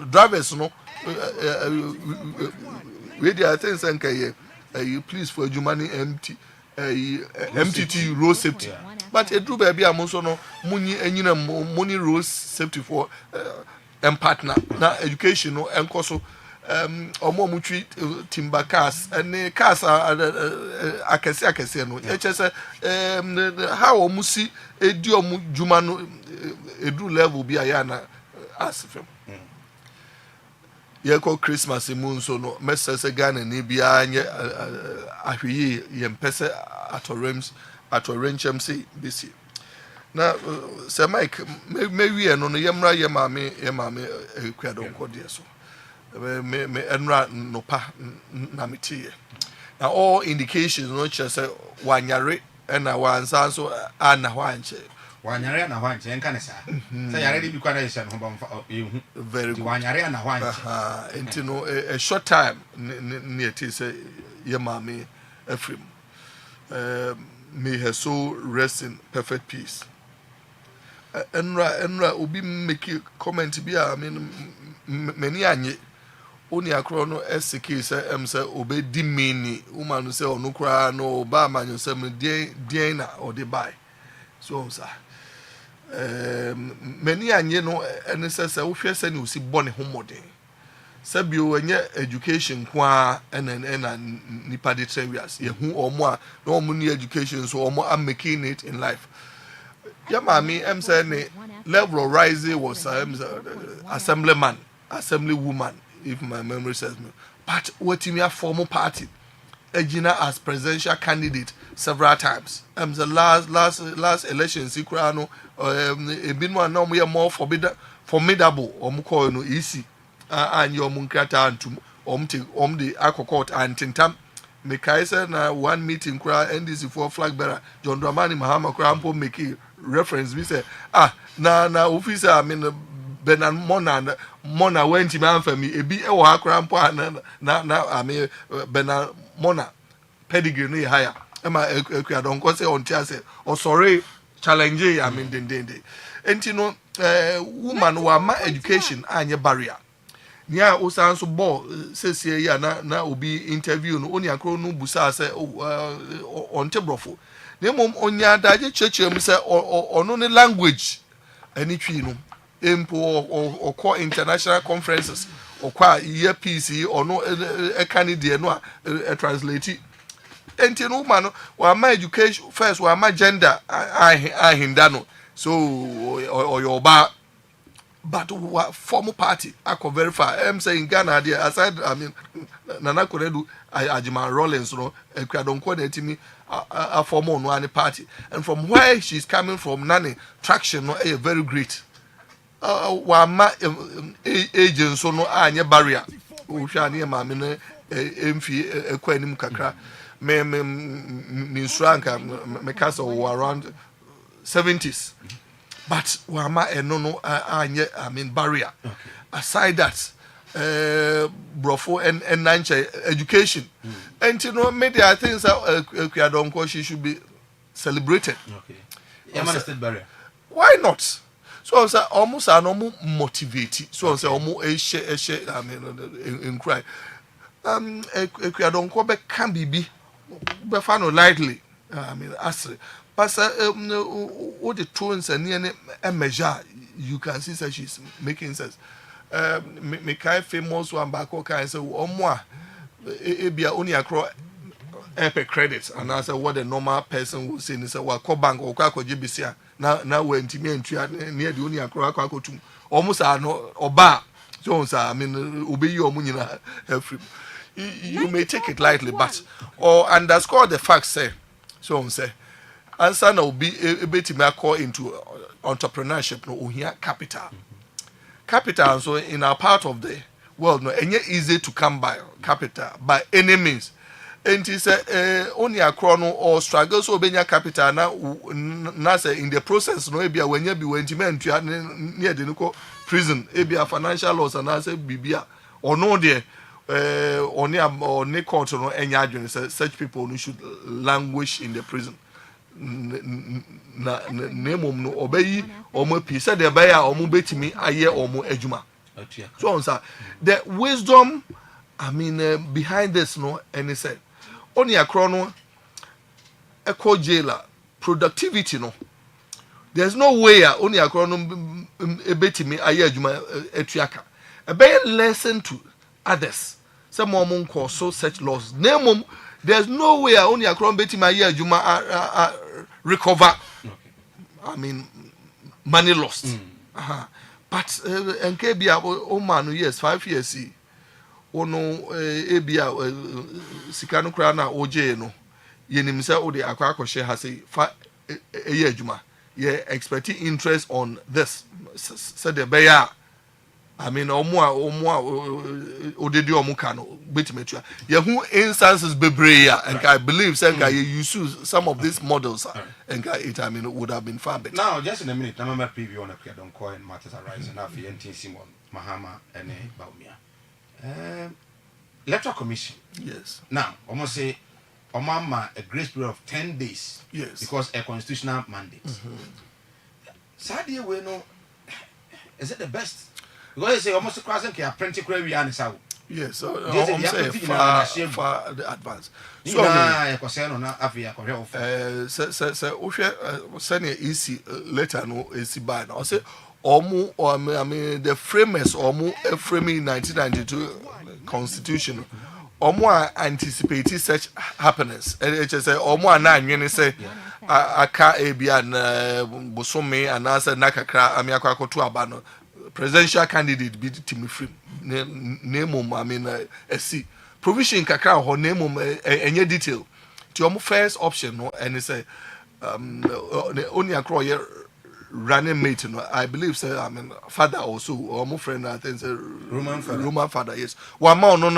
drivers no we I think sanka you please for Jumani MTT road safety. But it do baby amuso no munye enyina money road safety for partner na education no enkoso omo mutwi timber cars and cars akese no e chese how omusi edi omu djuma no edu level bi aya na asfem ye ko Christmas mu nso no mesese Ghana ni bia anye ahweyi ye mpese atorenchem si bisi na se Mike me wie no yemra ye maame ekwadon kodie so me enra no pa na metie now all indications no just say wanyare ɛna wansa so ana hɔ ankyɛ wanyare na hɔ ankyɛ nka ne saa sɛ yare de bi kwa na yɛhyɛ no ho ba ɛhu very good wanyare na hɔ ankyɛ nti no a short time ne yɛte sɛ yɛ maame Ephraim may her soul rest in perfect peace. Enra obi make comment bi I mean many anye oni akro no SK say say obedi mini woman no say onu kra no ba manyo say me den na or dey buy so sir many anye no ene say wo hwe say ne osi bone homodin sabio enye education kwa ena nipa de travias ye hu omo a no omo ni education so omo am making it in life. Yeah, mommy, I'm saying level rising was assemblyman, assemblywoman, if my memory serves me. But what in your formal party, Egina as presidential candidate several times. The last election, Sikrano, been one no more formidable, or no easy, and your munkata and to the Aqua Court and Tintam. Mekaisa na one meeting kra NDC for flag bearer John Dramani Mahama Krampo make reference we say na officer I mean Benan Mona went him for me e bi e wo Krampo na I mean Benan Mona pedigree no higher e ma ekua don ko say on tia say o sorry challenge I mean den enti no woman wa ma education anye barrier nia osan so ball sesie ya na obi interview no oni akro no busa se onte brofo na mom onya daje chechem se ono ne language ani twi no empo okọ international conferences okwa year PC ono e candidate no a translate enti no ma no wa ma education first wa ma gender ahinda no so oyoba but formal party I could verify. I'm saying Ghana there aside I mean Nana Koredu Ajima Rollins no don't call it me a formal one party and from where she's coming from nani traction no a very great wama agents so no anya barrier ushani ma me no emfi ekwanim kakra me nsuranka me kasa around 70s. But wama enono I mean barrier. Okay. Aside that, brofo and nanche education. And you know, maybe I think that she should be celebrated. Okay. Yeah, state barrier. Why not? So I say almost are no motivated. So I say almost I mean in cry. Ekuyadonko can be found lightly. I mean asri. But all the tones and measure, you can see that she's making sense. Me kind famous one back okay say omwa e bia only across epic credits and I say what the normal person will say is say wa ko bank or kwa ko GBC na we ntimi antua near the only across kwa ko tum almost are no oba so I mean obeyi omunyina every you may take it lightly but or underscore the fact say so say answer now be able to call into entrepreneurship no here capital. Capital so in our part of the world no any easy to come by capital by any means. And it say only a chrono or struggle so benya capital na say in the process no ebia when you be when near the prison ebia financial loss and I say bibia or no there or ne court no enya adwene such people no should languish in the prison. Na nemom no obeyi omo pisa de baya omo betimi aye omo adwuma so on sir the wisdom I mean behind this no and he said only akro no eco jailer productivity no there's no way only akro no betimi aye adwuma etuaka a be lesson to others some mom call so such loss nemom there's no way only a crown betting my year Juma recover. Okay. I mean money lost. But Nkebia oh man yes 5 years see. Oh no ebia sikano krana oje no. Yenim say o de akwa share has say a year Juma. Yeah expecting interest on this. Said the bear I mean, odedi omukano betimetua. Yehu instances bebreya, and I believe Senka you use some of these models, and it I mean would have been far better. Now, just in a minute, I'm a preview on a don't call and matters arising after NT Simon, Mahama, and Baumia. Electoral Commission. Yes. Now, almost say, Omama a grace period of 10 days. Yes. Because a constitutional mandate. Sadia, we know, is it the best? Because they say almost crossing a printing query and it's out. Yes, so I'm saying far advanced. So I send easy letter no easy by now. Say I mean the framers framing 1992 constitution. Anticipated such happiness. It just say na say aka ebian bosome and answer nakakra amiakwa koto abano presidential candidate be Timmy Free name I mean see provision kakra ho name enye detail to your first option no and say only across here running mate no I believe say I mean father also or my friend I think say Roman father yes one man no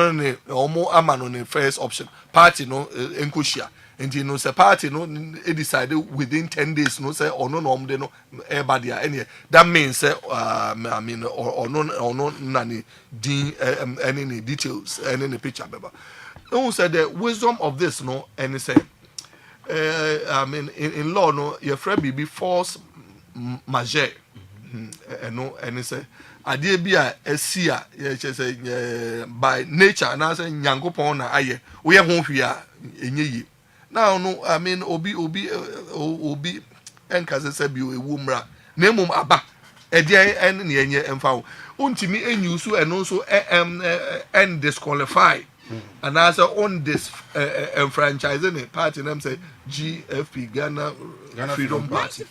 omo amano ne first option party no enkoshia and you know say party no decided within 10 days no say or no de no everybody any that means say I mean or no nani din any details any picture beba no say the wisdom of this no and say I mean in law no your friend be force majeure no and say adie bi a esi a ye say by nature and say nyankopon na aye we ho hwe a enye yi now no I mean obi enkaze se bi ewu mra na emum aba edi en ne enye emfa wo untimi enyusu eno so and disqualify and as on this franchising party name say GFP Ghana Freedom Party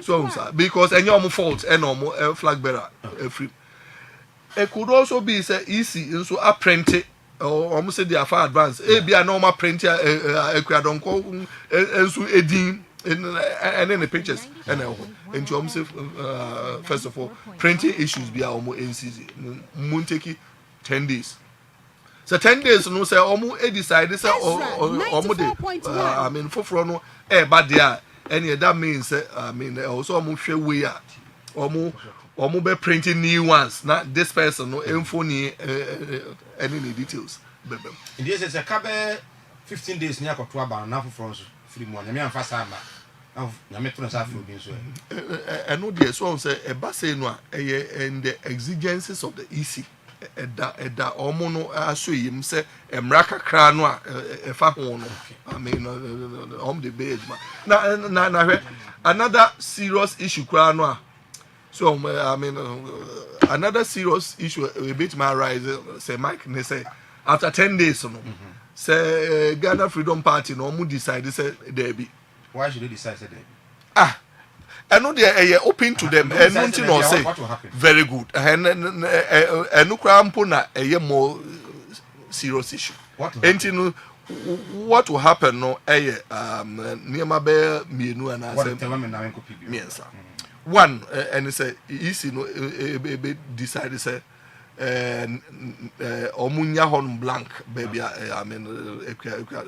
so because any fault and flag bearer free it could also be say easy so apprentice or almost say they are far advanced be a normal print don't call so edin and then the pictures and into almost first of all printing issues be almost NCC munteki 10 days. So 10 days no say omo decide say omo de I mean for no bad there any that means I mean also omo hwe way a omo be printing new ones not this person no info ni any details bebem in this is a cabe 15 days near koto aba na for so free money me amfa sa ba na me to sa free bi so no there so say e ba say no and the exigencies of the EC eda omo no aso yim se emra kakra no efa ho no I mean the bed na another serious issue kra no so I mean another serious issue a bit my rise say Mike ne say after 10 days no say Ghana Freedom Party no mu decide say there be why should they decide say there I know they are open to them and nothing or say very good and no crampo na a more serious issue what will happen no near my bear me no and I say one and it's a easy no decided say omunya hon blank baby I mean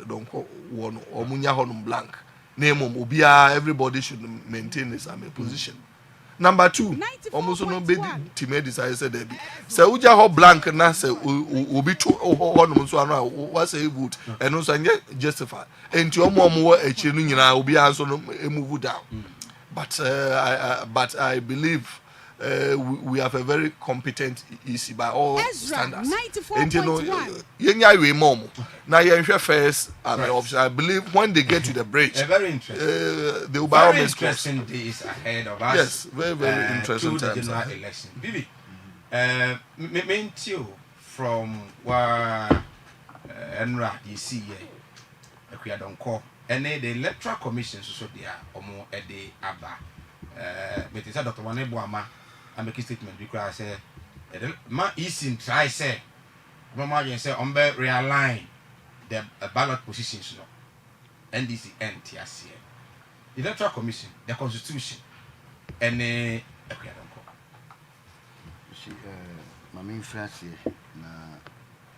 don't call one omunya hon blank name everybody should maintain this position. Number two, almost no be team decide say there be. Say uja ho blank na say obi to ho so ano what say good and also justify. Enti omo echi no nyina obi anso no move down. But I believe we have a very competent EC by all standards. And you know, yenya we mom. Now you first option. I believe when they get to the bridge, very interesting. They will by all means interesting days ahead of us. Yes, very interesting times. The general election. Bibi, me too from where Ezra DC we don't call and the electoral commission so they are omo ede aba. But it's Dr. Waneboama. I make a statement because I say, my easy try say, Mama say, realign the ballot positions. No, NDC and TRC, the Electoral Commission, the Constitution, and Mami France na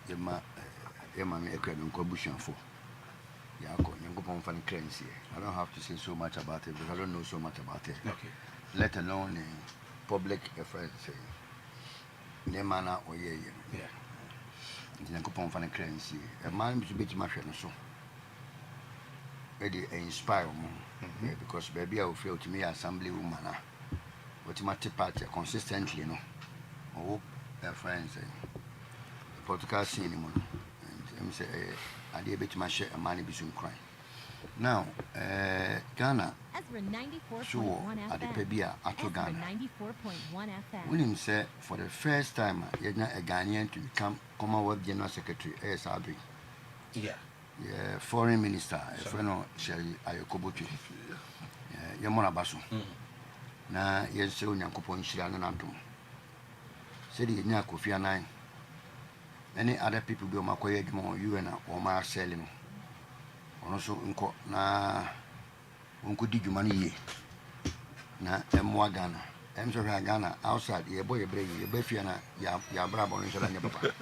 yema me ekra no kwabushan for. Yako nyankopon fan currency. I don't have to say so much about it because I don't know so much about it. Okay. Let alone public affairs. Nemana or yeah. Nyankopon fan currency. A man to be my friend so. It inspire me because baby I will feel to me assembly woman. What my party consistently, you know. Oh, friends, political scene, and say, I did bit my share and money be soon crying. Now, Ghana, sure, at the Pebia, at Ghana. William said, for the first time, you're not a Ghanaian to become Commonwealth General Secretary, ASRB. Yeah. Yeah, Foreign Minister, a friend of Sherry Ayokobuchi. Yamona Basu. Na yes, so Yankopon Shiran and Antum. Said he near Kofi Annan. Any other people do my quiet more, you and my selling. Also, na uncle did you money na Mwa Ghana. I'm sorry, Ghana outside, your boy, your Befiana, your brother, and your papa.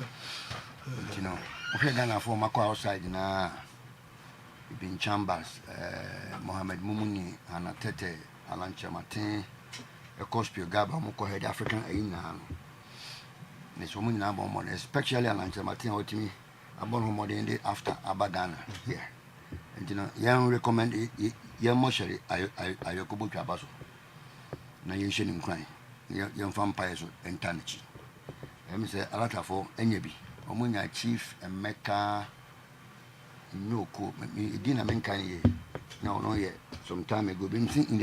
You know, okay, Ghana for my outside na been Chambers, Mohammed Mumuni, Anna Tete, Alan Chamatin, a Cospio Gaba, Moko head African Aina. Miss Woman Abon, especially Alan Chamatin or to me, Abon Modern after Abagana. Yeah. And you know, young recommend it, young Moshari, Ayokobu Chabaso. Now you shouldn't cry. Young vampires and Tanachi. Let me say, a lot for Enyabi, Omunia chief and Mecca. No, it didn't mean kind of no, yet. Some time ago, been in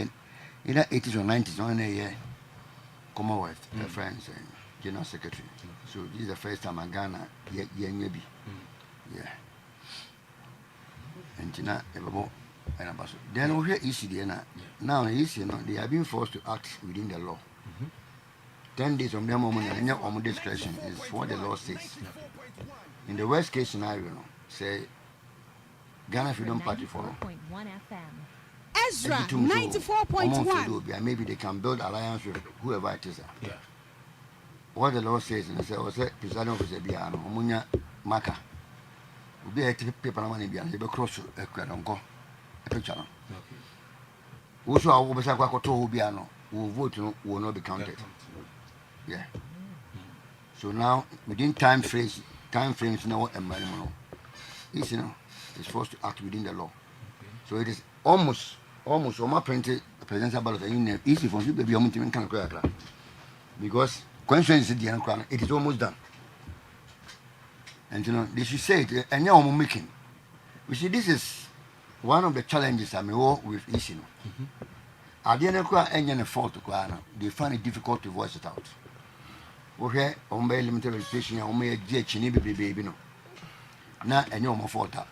the 80s or 90s, on a year, Commonwealth, friends, and General Secretary. So this is the first time in Ghana, maybe. Yeah. And Tina, and about then we hear ECD now, they are being forced to act within the law. 10 days from their moment and your discretion is what the law says. In the worst case scenario, say, Ghana Freedom Party for Ezra 94.1. Maybe they can build alliance with whoever it is. Yeah. What the law says, and say, presiding officer Biano, Munya Maka. Will be a paper money behind the cross a cradonco, a picture. Also, our Obasaka Biano will vote will not be counted. Yeah. So now, within time frames now and minimum. It's is forced to act within the law. So it is almost on my printed presidential ballot in easy for you to be able to because constituency it is almost done. And they should say it and you're making. You see, this is one of the challenges I may work with issue. At the end of any fault to they find it difficult to voice it out. Okay, on my limited education, on my baby no. Na enyo mo fota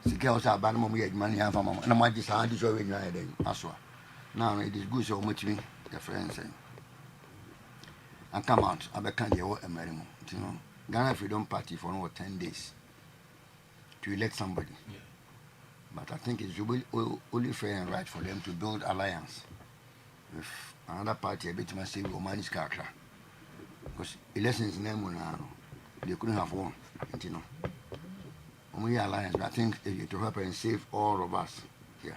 sika o sa ba no mo ye adwuma ne afa mo na mo agi sa adi so we nwan eden aso now it is good so mo timi the friends and come out abeka de wo emerimo Ghana Freedom Party for no 10 days to elect somebody. Yeah. But I think it's only fair and right for them to build alliance with another party a bit more say Romani's character because elections name they couldn't have won, We alliance, but I think it will help and save all of us. Yeah.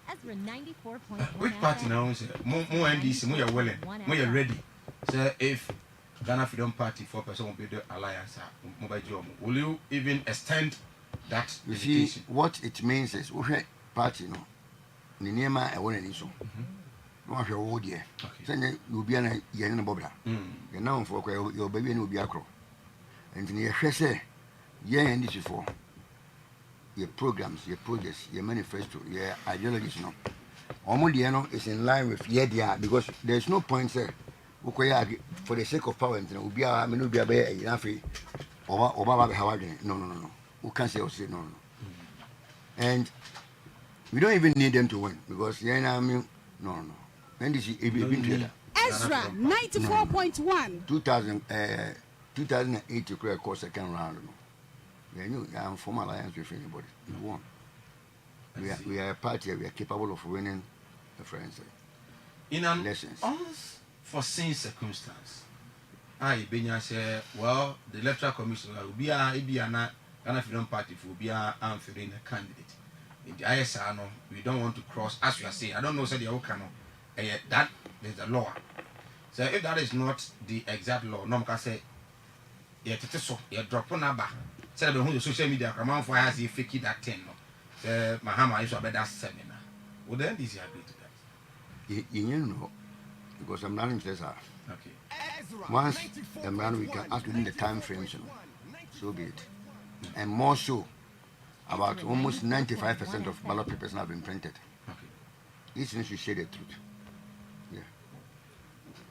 Ezra 94.1. Which party now? More NDC, more willing, more ready. So if Ghana Freedom Party 4% will be the alliance, mobile job, will you even extend that? You see, what it means is, we party no, Ninema, I want an issue. No, I shall hold you. Then you'll be a yen bobla. You're now for your baby will be a crow. And in your say. Yeah, and this is for your programs, your projects, your manifesto, your ideologies. No, Omudiano is in line with yeah, because there's no point say, for the sake of power, and we are enough. No. We can't say no. And we don't even need them to win because no. And this is Ezra 94.1. 2008 to create a second round. Yeah, I'm from alliance with anybody. We won. We are a party. We are capable of winning the friends. In an unforeseen circumstance, I benya say well the electoral commission will be a Ghana Freedom Party will be answering a candidate. In the ISR, no, we don't want to cross, as you are saying. I don't know, say the Okano. That is the law. So if that is not the exact law, no, can say, yeah, so you drop on a bar. Say the social media come on for us, you fake that 10. No, say Mahama is about that seminar. Would then this agree to that? You know, because I'm not interested. Okay. Once the man we can act within the time frames, so be it. And more so, about almost 95% of ballot papers have been printed. Okay. Each needs to say the truth. Yeah.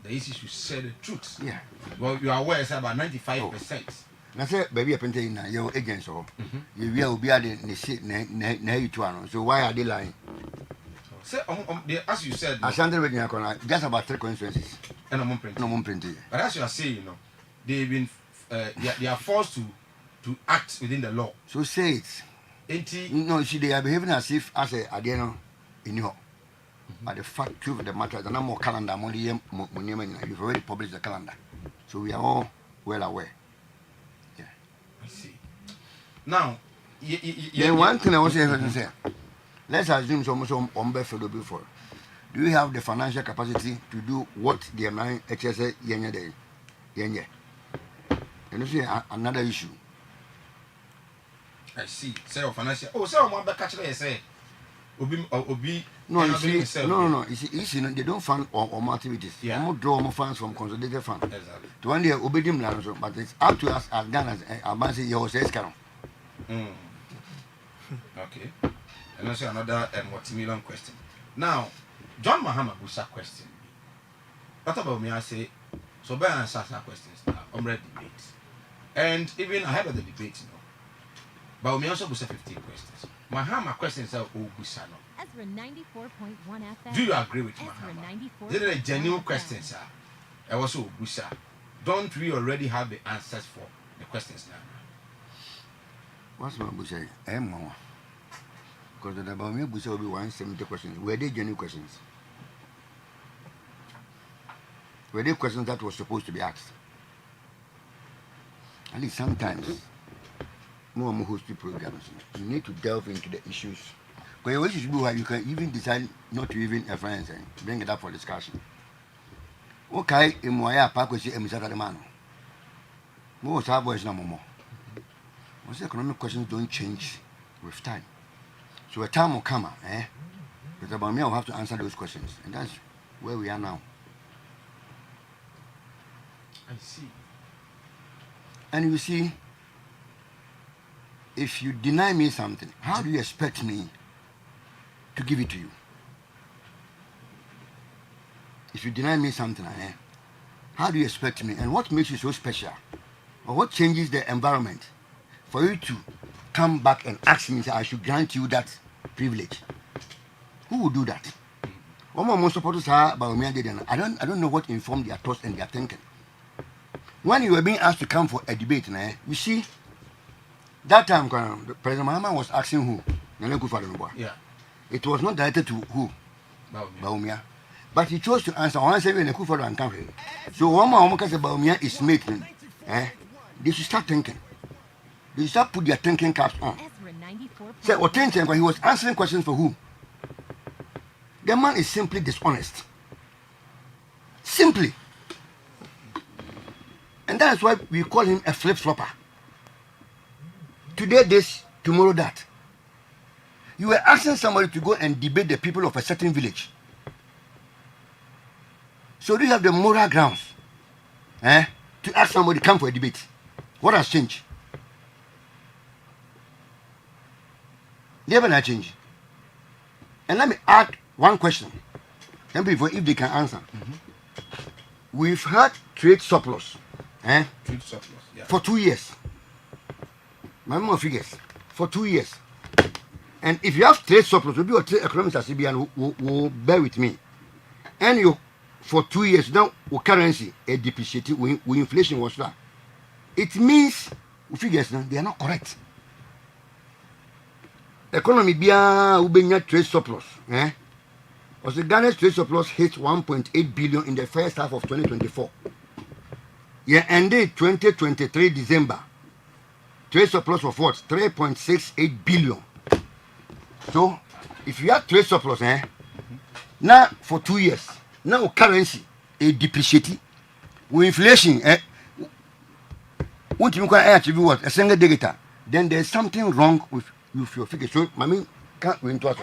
The issue should say the truth. Yeah. Well, you are aware it's about 95%. I say, baby, I printed in your agents or you will be at the so why are they lying? Say, as you said, I sent the just about 3 coincidences. And I'm printing. No, printing. But as you are saying, you know, they've been they are forced to act within the law. So say it. No, you see, they are behaving as if as a adiano in your. But the fact truth of the matter is, no more calendar. You've already published the calendar, so we are all well aware. Yeah. I see. Now, then one thing I want to say, let's assume some on before. Do you have the financial capacity to do what the American HSA yenye? And you see another issue. I see. Say financial. Oh, say one back catch say. Obi. No, you see, no. You see, they don't fund all activities. Yeah. They draw more funds from consolidated fund. Exactly. To one day, obey them, but it's up to us as Ghana as your says can. Okay. And also another multi-million question. Now, John Mahama Busa question. What about me? I say, so by answer questions now. I'm ready to debate. And even ahead of the debate, you know. But we also Busa 15 questions. Mahama questions are Busa no. Ezra 94.1 FM. Do you agree with Mahama? These are the genuine questions, sir. I also Busa. Don't we already have the answers for the questions now? What's my Busa? Mama. Because the Bamia Busa will be 170 questions. Were they genuine questions? Were they questions that were supposed to be asked? At least sometimes, more hosting programs, you need to delve into the issues. Because your issues where you can even decide not to even reference and bring it up for discussion. Okay, in my park was a Mr. Man. Most our boys no more. Most economic questions don't change with time. So a time will come, But about me, I'll have to answer those questions. And that's where we are now. I see. And you see, if you deny me something, how do you expect me to give it to you? If you deny me something, how do you expect me? And what makes you so special? Or what changes the environment for you to come back and ask me, I should grant you that privilege? Who would do that? One more supporters are about me. I don't know what informed their thoughts and their thinking. When you were being asked to come for a debate, you see, that time President Mahama was asking who? Yeah. It was not directed to who? Baumia. But he chose to answer on saying the Kufa and country. So one more because Baumia is making, they should start thinking. They should start put their thinking caps on. Say attention when he was answering questions for who? The man is simply dishonest. Simply. And that's why we call him a flip-flopper. Today this, tomorrow that. You were asking somebody to go and debate the people of a certain village. So do you have the moral grounds to ask somebody to come for a debate? What has changed? They haven't changed. And let me add one question. And before if they can answer. We've had trade surplus. Trade surplus, yeah. For 2 years. My more figures. For 2 years. And if you have trade surplus, will be your trade economics as CBN will bear with me. And you for 2 years now, currency depreciated, inflation was that. It means figures they are not correct. Economy be trade surplus. Was the Ghana's trade surplus hit 1.8 billion in the first half of 2024. Yeah, ended 2023 December. Trade surplus of what? 3.68 billion. So, if you have trade surplus, now for 2 years, now currency is depreciating. With inflation, once you can achieve what? A single data, then there's something wrong with your figure. So, I mean, can't go into it.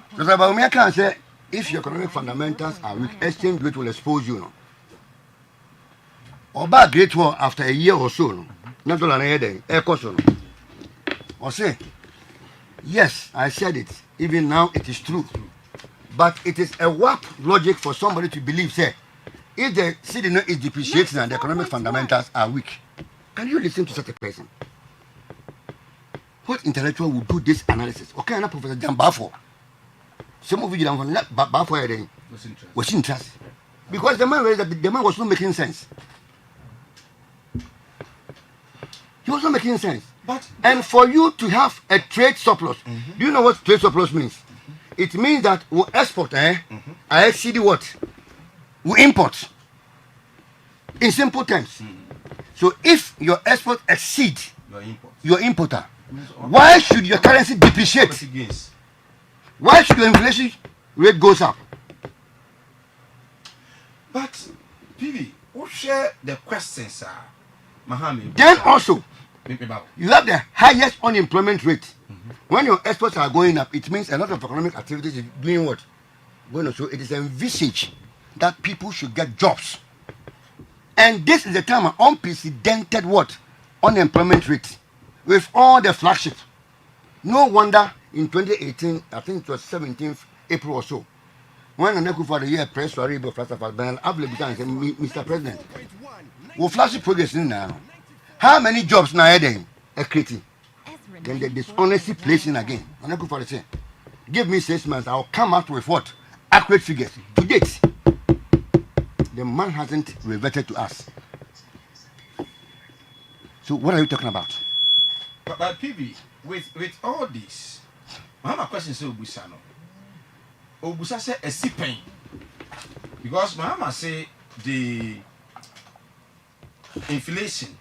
Because about me, I can say, if your economic fundamentals are weak, exchange rate will expose you. Or back great war after a year or so, not all an air caution. Or say, yes, I said it. Even now, it is true. But it is a warped logic for somebody to believe, say, if the city is depreciating and the economic fundamentals are weak, can you listen to such a person? What intellectual would do this analysis? Okay, I'm Professor John Bafo. Some of you don't want Bafo was interested. Because the man was not making sense. He was not making sense. And for you to have a trade surplus, do you know what trade surplus means? It means that we export, I exceed what? We import. In simple terms. So if your export exceeds your importer, why should your currency depreciate? Why should your inflation rate goes up? But, PV, what share the questions are? Then also, you have the highest unemployment rate. When your exports are going up, it means a lot of economic activities is doing what? Going on. So it is envisaged that people should get jobs. And this is the time of unprecedented what? Unemployment rate. With all the flagship. No wonder in 2018, I think it was 17th April or so, when I for the year press sorry but first of all, Ben Abel began saying, Mr. President, we flagship progress now. How many jobs now are there? Creating. Then the dishonesty placing again. And I go for the same. Give me 6 months, I'll come out with what? Accurate figures. To date, the man hasn't reverted to us. So what are you talking about? But PB, with all this, I have a question to Obusano. Obusa said a sipping. Because my mama say the inflation.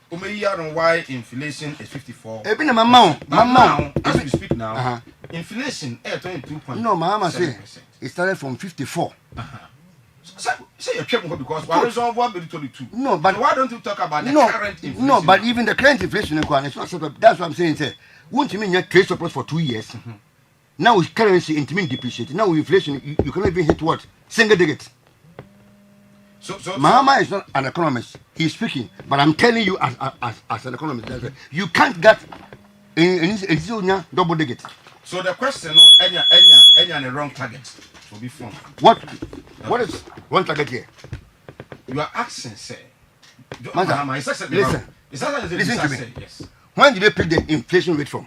Why inflation is 54? But now, as we speak now, inflation is 22.7%. No, my mama say it started from 54. Say you're checking because why is on 1.22? No, but so why don't you talk about the current inflation? No, but even the current inflation it's not acceptable. That's what I'm saying. Say, won't you mean you trade surplus for 2 years? Now with currency intimate depreciating. Now with inflation, you cannot even hit what? Single digit. So Mahama is not an economist. He's speaking, but I'm telling you as an economist, you can't get in double digit. So the question, any wrong target will be formed. What is wrong target here? You are asking, say. Listen to me. Yes. When did they pick the inflation rate from?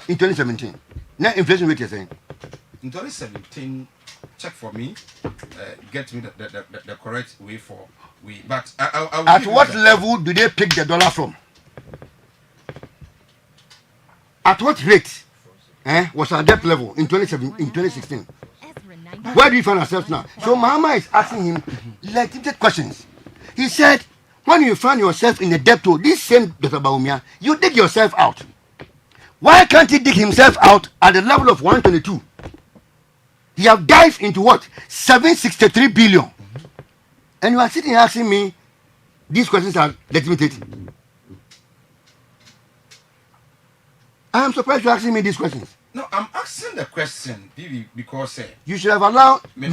In 2017. Now inflation rate you're saying? In 2017. Check for me, get me the correct way for we. But I at what level do they pick the dollar from? At what rate? Was our debt level in 2016? Where do we find ourselves now? So Mahama is asking him legitimate questions. He said, when you find yourself in the debt to this same Dr. Baumia, you dig yourself out. Why can't he dig himself out at the level of 122? He have dived into what? 763 billion. And you are sitting here asking me, these questions are legitimate. I am surprised you're asking me these questions. No, I'm asking the question because you should have allowed me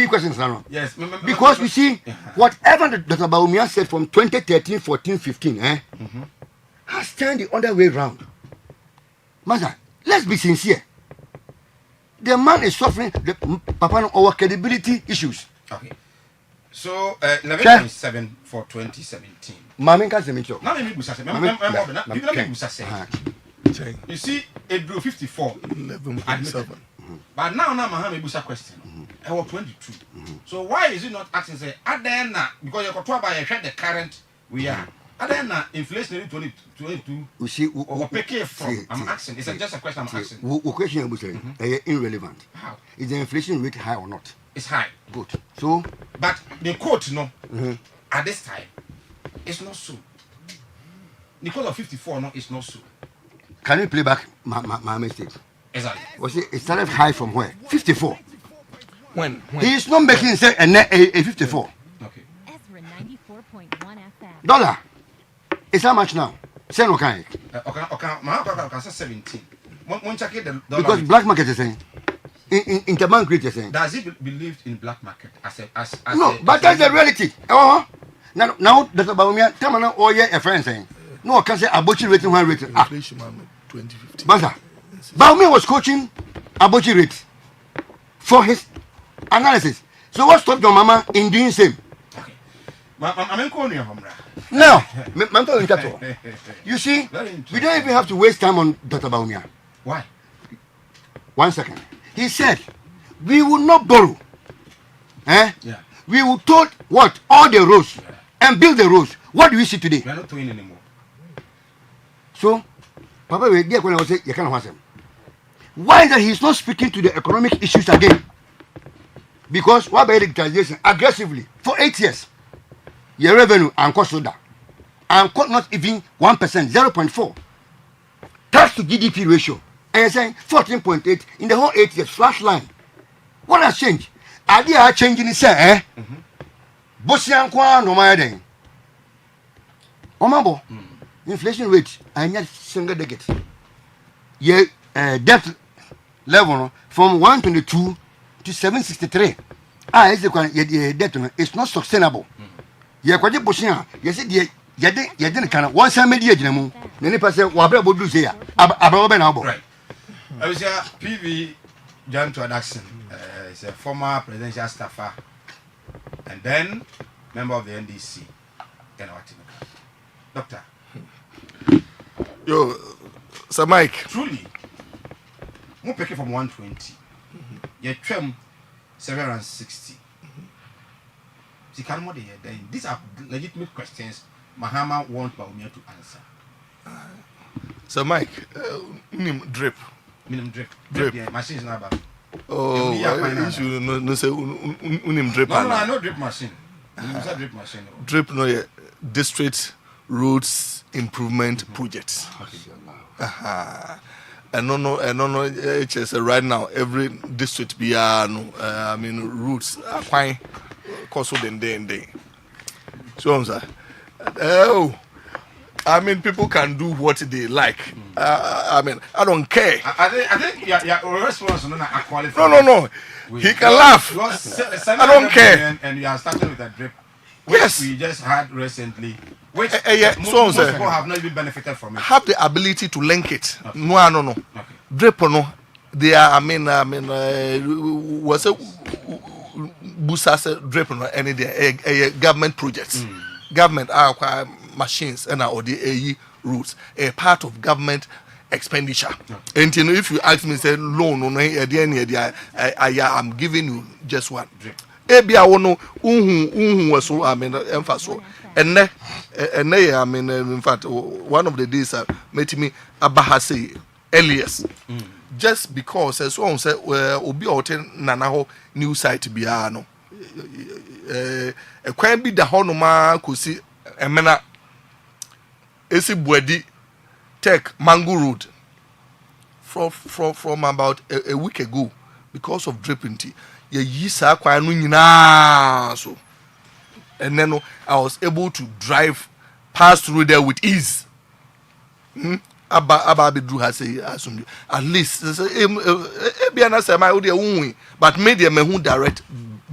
questions now. Yes, because you see, whatever Dr. Baumia said from 2013, 14, 15, has turned the other way round. Master, let's be sincere. The man is suffering our credibility issues. Okay. So, 11.7 for 2017. You see, it drew 54. 11.7. But now Mahama Busa question. I was 22. So why is it not asking say, because you got to buy the current we are? And then inflation 2022. You see, I'm asking. It's just a question I'm asking. What question you say? Irrelevant. How? Is the inflation rate high or not? It's high. Good. So, but the quote, at this time, it's not so. The quote of 54, it's not so. Can you play back my mistake? Exactly. Was it started high from where? 54. When? He is not making say a 54. Ezra 94.1 FM. Dollar. It's how much now? Say no kind. Okay, 17. Because black market is saying. Interbank rate is saying. Does he believe in black market as no, but that's the reality. Now that's about me. Tell me all year a friend saying. No, I can say Abochi rating one rating. Inflation 2015. Baumi was coaching Abochi rate for his analysis. So what stopped your mama in doing same? Now, you see, we don't even have to waste time on Dr. Baumia. Why? 1 second. He said, we will not borrow. We will tote what? All the roads and build the roads. What do we see today? We are not doing anymore. So, Papa, when I was saying, you can't answer him. Why is that he's not speaking to the economic issues again? Because what about digitalization aggressively for 8 years? Your revenue and cost soda. And cost not even 1%, 0.4. Tax to GDP ratio. And you're saying 14.8 in the whole 8 years, flash line. What has changed? Idea changing is say, Bosian kwa no matter. Omabo. Inflation rate, I need single digit. Yeah, debt level from 122 to 763. It's the debt it's not sustainable. Yeah, quite a portion. Yes, you didn't kind of one side media. Then the person Wabra would do here. Right. I was here, PV John Traduction, is a former presidential staffer and then member of the NDC. Doctor. Yo, Sir Mike. Truly, we pick it from 120. You trim 760. See, can more then these are legitimate questions Mahama wants Baumia to answer. Sir Mike, drip. Drip. Machine is not bad. Oh, you should no say drip. No, I know drip machine. Drip machine. Drip no district roads improvement projects. And no, HS right now every district be I mean routes are quite cost than day. So sir. Oh, I mean people can do what they like. I mean I don't care. I think your response no No. He can laugh. I don't care. And you are starting with a drip. Yes. We just had recently. Which most people have not even benefited from it. Have the ability to link it. Okay. No. Okay. Drip no. They are was a busas drip no any day government projects. Government acquire machines and or the routes. A part of government expenditure. Okay. And you know if you ask me say loan no at the end I'm giving you just one drip. Ebia wono unhu waso emphasis. And I mean, in fact, one of the days met me Abahase Elias. Just because as one said, Obi Oten Nanaho new site Biano. A quite be the Honoma could see a mena Esi Bwedi Tech Mango Road from about a week ago because of dripping tea. Yisa quite so. And then I was able to drive pass through there with ease. Ababidru has say at least but made a mehu direct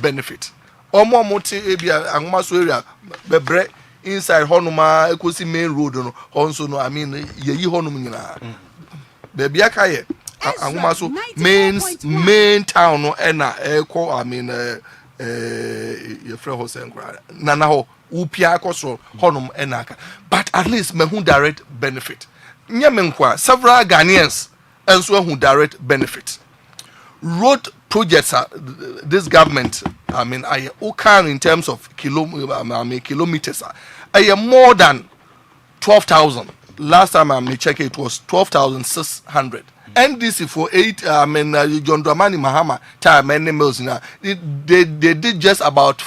benefit. Omo moti ebia angomaso area bebre inside honoma ekosi main road no honso no I mean yeyi honum nyina. Baby akaye angomaso main town no na eko I mean your friend was saying, Nana ho, upia koso, honum enaka. But at least me who direct benefit. Nyamenkwa, several Ghanaians also who direct benefit. Road projects are this government, I occur in terms of kilometers. I am more than 12,000. Last time I checked, it was 12,600. NDC for 8. John Dramani Mahama time many mills now. They did just about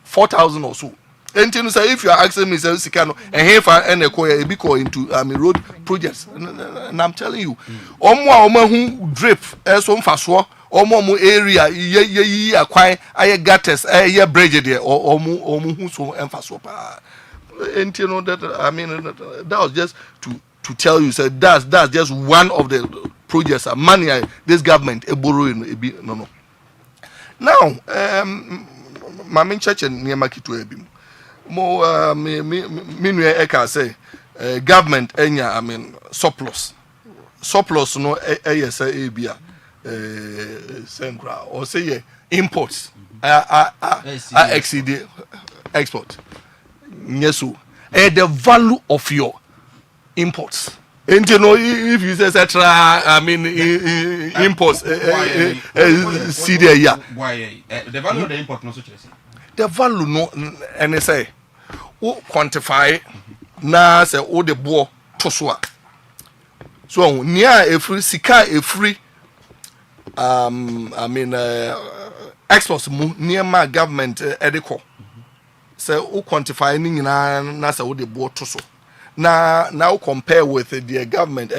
4,000 or so. And if you are asking me, say Sikano, and here for any call into road projects, and I'm telling you, omo who drip as one faswa, omo area ye acquire aye gutters aye bridge there or omo who so emphasis. And you know that that was just to tell you, say that's just one of the projects money this government borrowing no. Now my main church near Makitu Ebim. More me eka say government enya surplus no say bia central or say imports exceed export. Yes, so the value of your imports. And you know, if you say etc., imports, see there, yeah. Why the value of the import no such as the value no, and say, who quantify na say all the board to so near a free sika a free exports near my government edico. Say who quantify na say all the board to now compare with the government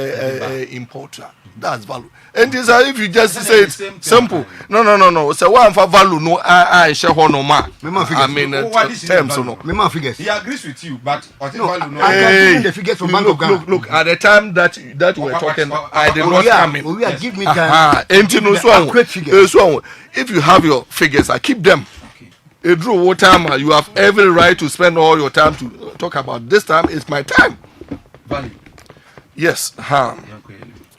importer. That's value. And this if you just say it simple. No. So one for value no I share no ma. Terms no. He agrees with you, but value no. I the figures from Bank of Ghana. Look, at the time that we were talking, I did not come in. Give me time. And you know so if you have your figures, I keep them. Drew, what time you have every right to spend all your time to talk about. This time is my time. Value. Yes.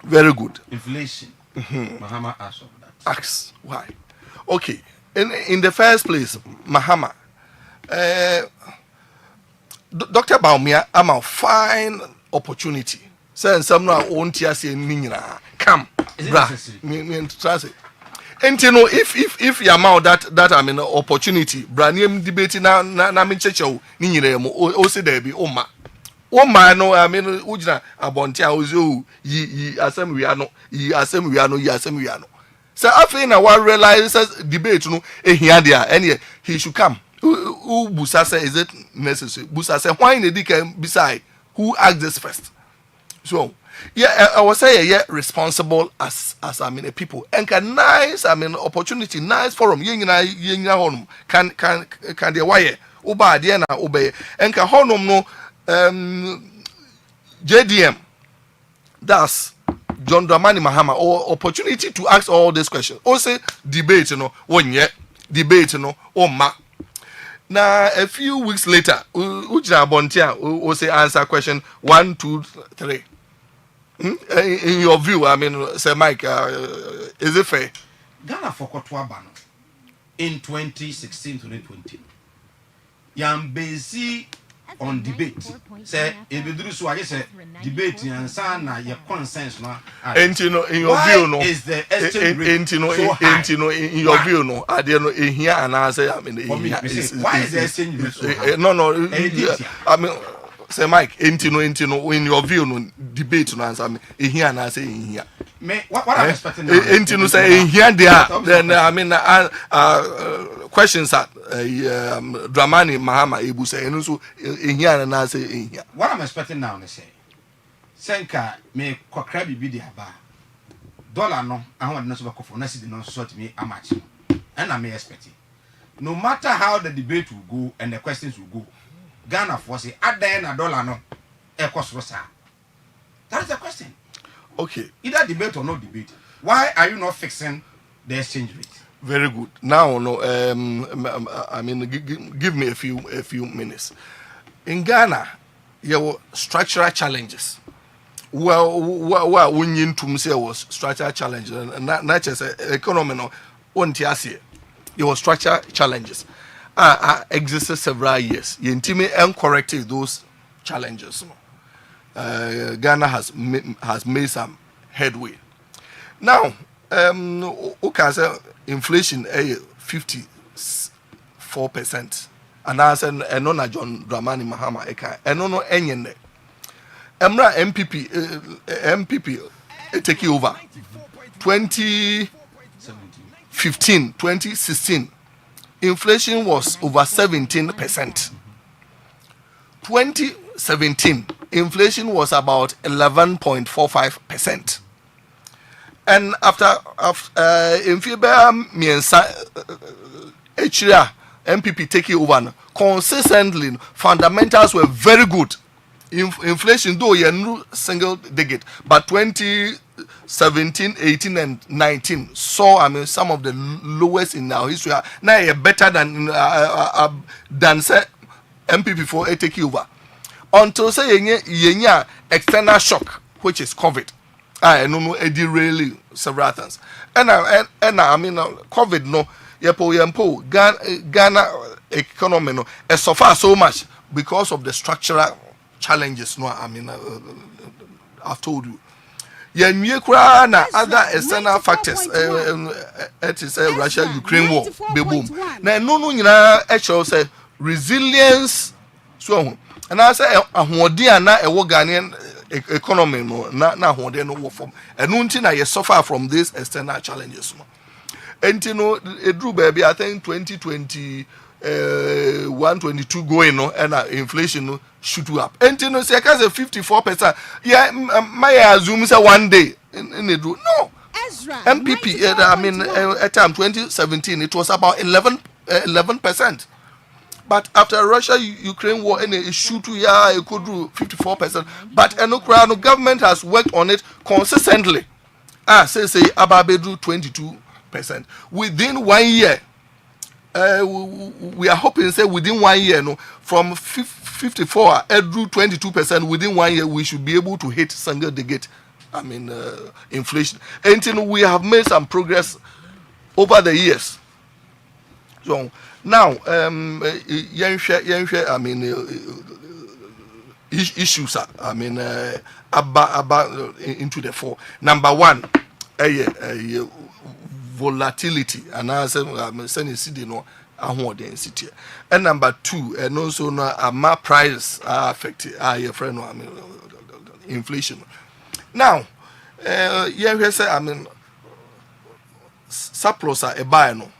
Very good. Inflation. Mahama asks of that. Asks why? Okay. In the first place, Mahama, Dr. Baumia, I'm a fine opportunity. Say someone won't say nina. Come, bra. And you know, if you amount that opportunity, brand debating na me checho ni nyire mo o se there be o ma no ujina abontia ozo yi asem we are no so after na one realizes debate no ehia there and he should come who busa say is it necessary busa say why na dika beside who asked this first. So yeah, I was saying responsible as people and can nice opportunity nice forum yenya honum can the wire oba de na obey and can honum no JDM, that's John Dramani Mahama, or opportunity to ask all these questions. Also debate one year debate ma. Now a few weeks later Ujina Bontia will say answer question 1, 2, 3. In your view, Sir Mike, is it fair? Ghana for Kotwabano in 2016-2020. Yam busy on debate. Say, if you do so, I say debate and sana your consensus now. And you know, in your view, no, is the exchange rate so high? In your view, no, I don't know in here and I say, why is the exchange rate so high? No, Say Mike, intino in your view no debate no answer me here and I say in here. Me what I'm expecting now. Intino say in here there then questions at Dramani Mahama Ebu say and so in here and I say in here. What I'm expecting now they say Senka me kwakra bibi di aba. Dollar no I want no so for na see the no sort me amachi. And I may expect it. No matter how the debate will go and the questions will go. Ghana for say at the end $1 no cost rosa. That is the question. Okay. Either debate or no debate. Why are you not fixing the exchange rate? Very good. Now no give me a few minutes. In Ghana, there were structural challenges. Well when you to say was structural challenges and not just economy no on tiasie. There were structural challenges. Existed several years. Yentime and corrected those challenges. Ghana has made some headway. Now, inflation 54%. And I said, "No, John Dramani Mahama eka. No, enyende. Emra MPP taking over 2015, 2016. Inflation was over 17%. 2017, inflation was about 11.45%. And after in MPP taking over, consistently fundamentals were very good. Inflation, though you no single digit, but 2017, 18, and 19 saw some of the lowest in our history. Now you're better than say MPP for take over. Until say yenya external shock, which is COVID. I no really several things. And COVID no yempo Ghana economy no suffer so much because of the structural challenges. No, I've told you. Na other external factors. It is Russia-Ukraine war. Boom. Now no actually say resilience. So and I say ahoɔden na ɛwɔ Ghanaian economy no na ahoɔden no wɔ fam. Ɛno nti na yɛ suffer from these external challenges no. Enti no edru baby I think 2020 122 going no and inflation no shoot up. Enti no say cause 54%. Yeah, my assume say one day in edru. No. Ezra, MPP at time 2017 it was about 11%. But after Russia-Ukraine war, and it shoot to it could do 54%. But the government has worked on it consistently. Say Ababedu 22%. Within 1 year, we are hoping say within 1 year, from 54 drew 22%. Within 1 year, we should be able to hit single digit. Inflation. And we have made some progress over the years. So now, issues about into the fore. Number one, volatility, and I said, density. And number two, and also my prices are affected. Your friend, inflation. Now, surplus a buy no.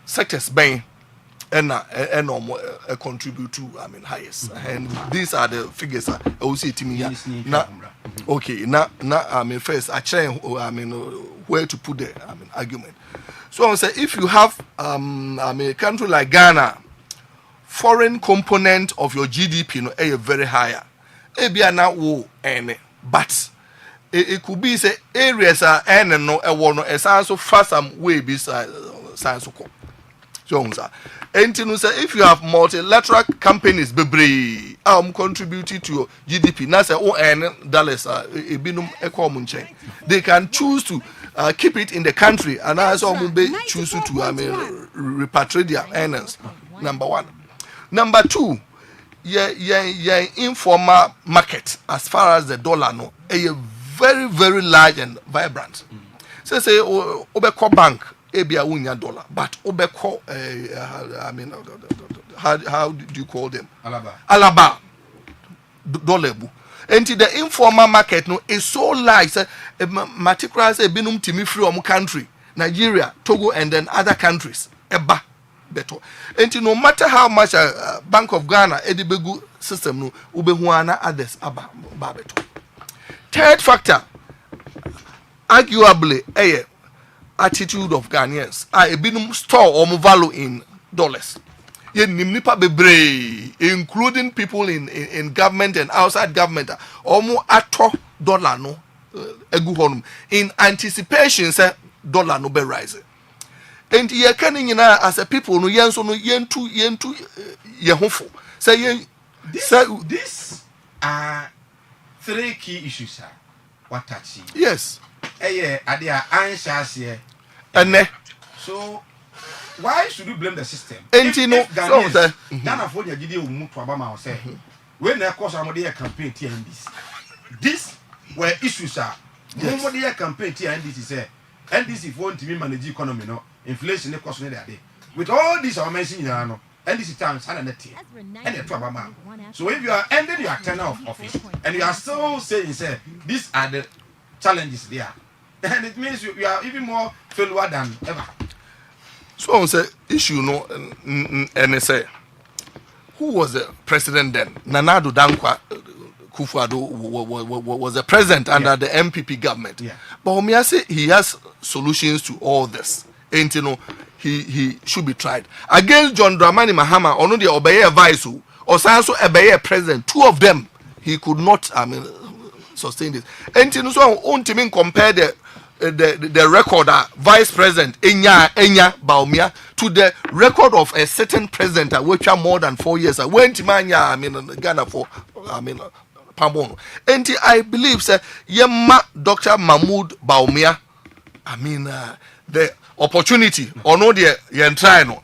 Sectors bang and contribute to highest, and these are the figures I will see to me now. Okay, now first I try where to put the argument. So I say if you have a country like Ghana, foreign component of your GDP a very higher, but it could be say areas are earning no so far some way beside science. So, if you have multilateral companies, contributing to your GDP, they can choose to keep it in the country, and also choose to repatriate their earnings. Number one. Number two, informal market as far as the dollar a very very large and vibrant. So say Obeko Bank. $1 but Obeko, how do you call them? Alaba dollar. And the informal market is so large. Maticulous binum timi from country, Nigeria, Togo, and then other countries. Eba better. And no matter how much a Bank of Ghana edibegu system no ubehuana others aba better. Third factor, arguably, attitude of Ghanaians. I been store or value in dollars. Including people in government and outside government. Omo ato dollar no in anticipation say dollar no be rising. And ye can as a people no yen so no yen to ye hofo. Say this are three key issues, sir. What touchy? Yes. So why should we blame the system? Ghana for the say when they cause somebody a campaign TNDC. These were issues are nobody a campaign TNDC say NDC want to manage economy no inflation cost no there. With all these I mentioned NDC times and a trouble. So if you are ending your tenure of office and you are still saying, say, these are the challenges there, then it means you are even more failure than ever. So on say issue no and say who was the president then? Nanado Dankwa Kufuado was the president under the MPP government. Yeah. But Omia say he has solutions to all this. And you know, he should be tried. Against John Dramani Mahama, or no the Obeye vice or Sanso Obeye president, two of them, he could not sustain this. And you know, so on to compare the record vice president Enya Baumia to the record of a certain president which are more than 4 years. Went to Ghana for Pamon. And I believe sir Yema Dr. Mahmoud Baumia. The opportunity or no the yen try no.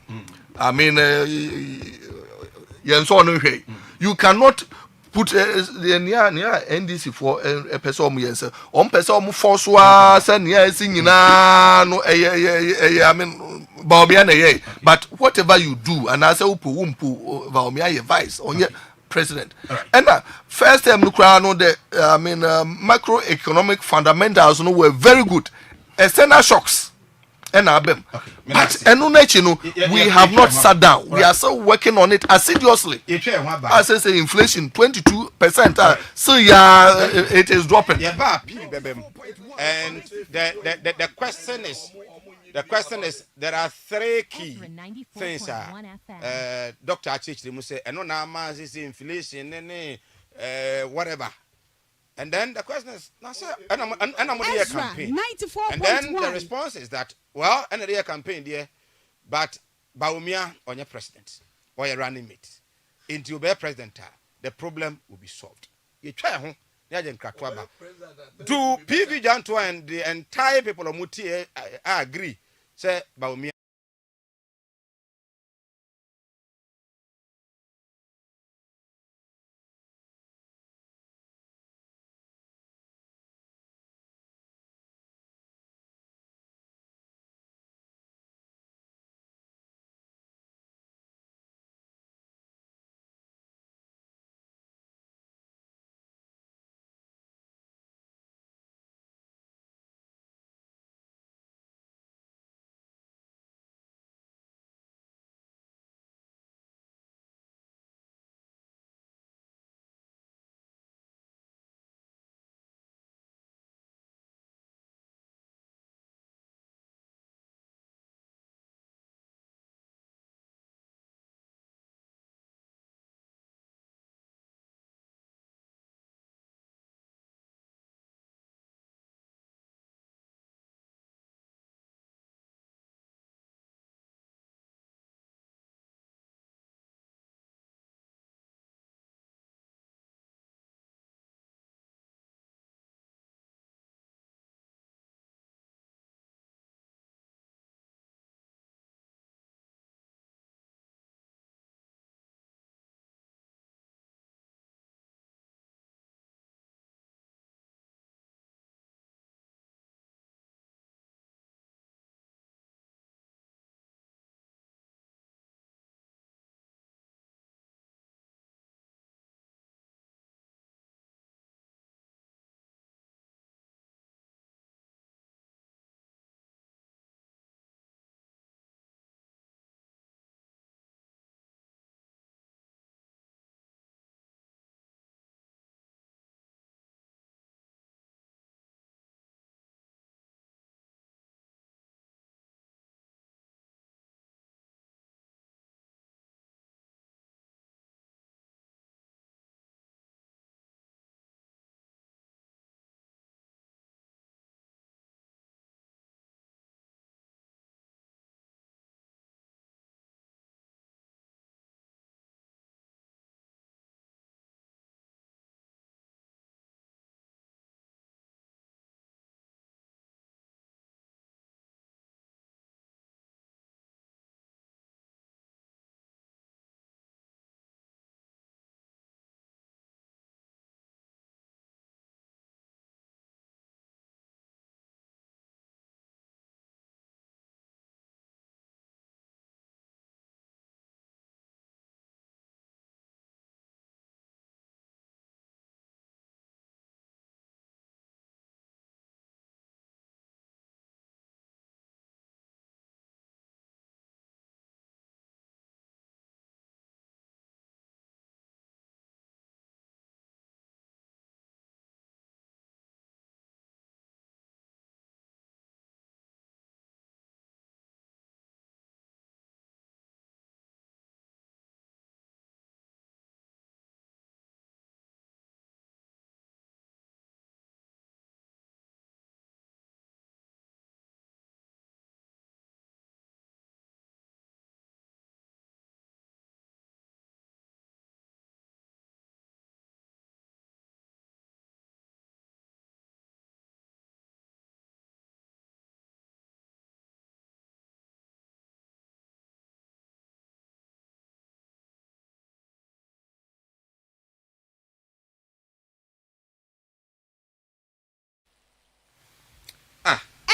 You cannot put the near NDC for a person yes on person force was and yes no Baumia but whatever you do and I say umpu Baumia vice on your president and first time look around the macroeconomic fundamentals no were very good external shocks and abem but we have not sat down. We are still working on it assiduously. As I say, inflation 22%. So yeah, it is dropping. And the question is there are three key things. Dr. Achich say, "No, now is inflation and whatever." And then the question is, and I'm a campaign. And then the response is that, well, and a campaign there, but Baumia on your president or your running mate into your president, the problem will be solved. You try, do PV Jantua and the entire people of Muti agree, say Baumia.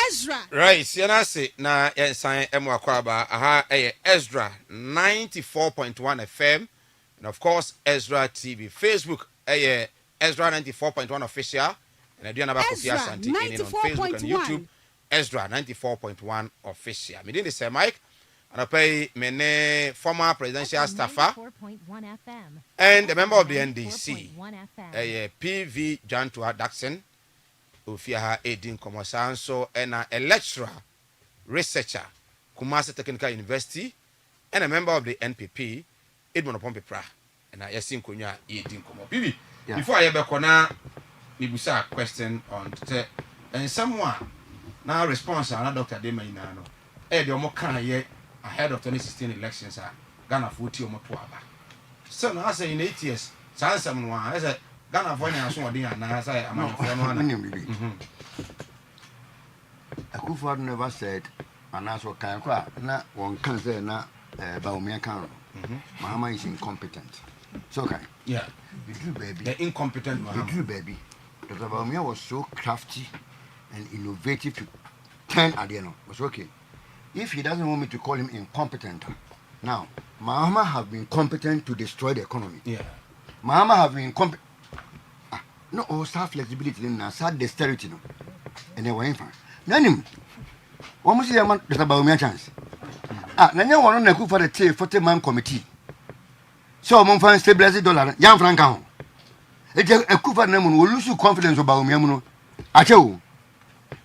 Ezra. Right, say na sign Emwakwaba, aha, Ezra 94.1 FM, and of course, Ezra TV. Facebook, Ezra 94.1 official, and I do another Kofi Asante on Facebook and YouTube, Ezra 94.1 official. Me didn't say Mike, and I pay many former presidential staffer and a member of the NDC, PV Jantua Daxon. Ofia Edin Komosanso and a lecturer, researcher, Kumasi Technical University, and a member of the NPP, Edmond Pompepra, and I assume Kunya Edin Komo. Bibi, before I ever kona, Nibusa question on today, and someone now response on Dr. Demainano. The Omokan ye ahead of 2016 elections are Ghana 40 or Motuaba. So now I say in 8 years, someone as a Ghana for any so dia na say among for no one. Akufo never said anaso kan kwa na won kan say na Baumia kan. Mahama is incompetent. So okay. Yeah. The true baby. The incompetent Mahama. The true baby. Dr. Baumia was so crafty and innovative to turn Adiano. Was okay. If he doesn't want me to call him incompetent, now Mahama have been competent to destroy the economy. Yeah. Mahama have been competent. No, all staff flexibility in a sad dexterity, no. And they were in fine. Nanim, one must see a man that about me a chance. Nanya one on the coup for the 40-man committee. So, one find stabilized dollar, young Franco. It's a coup for them will lose confidence about me. I tell you,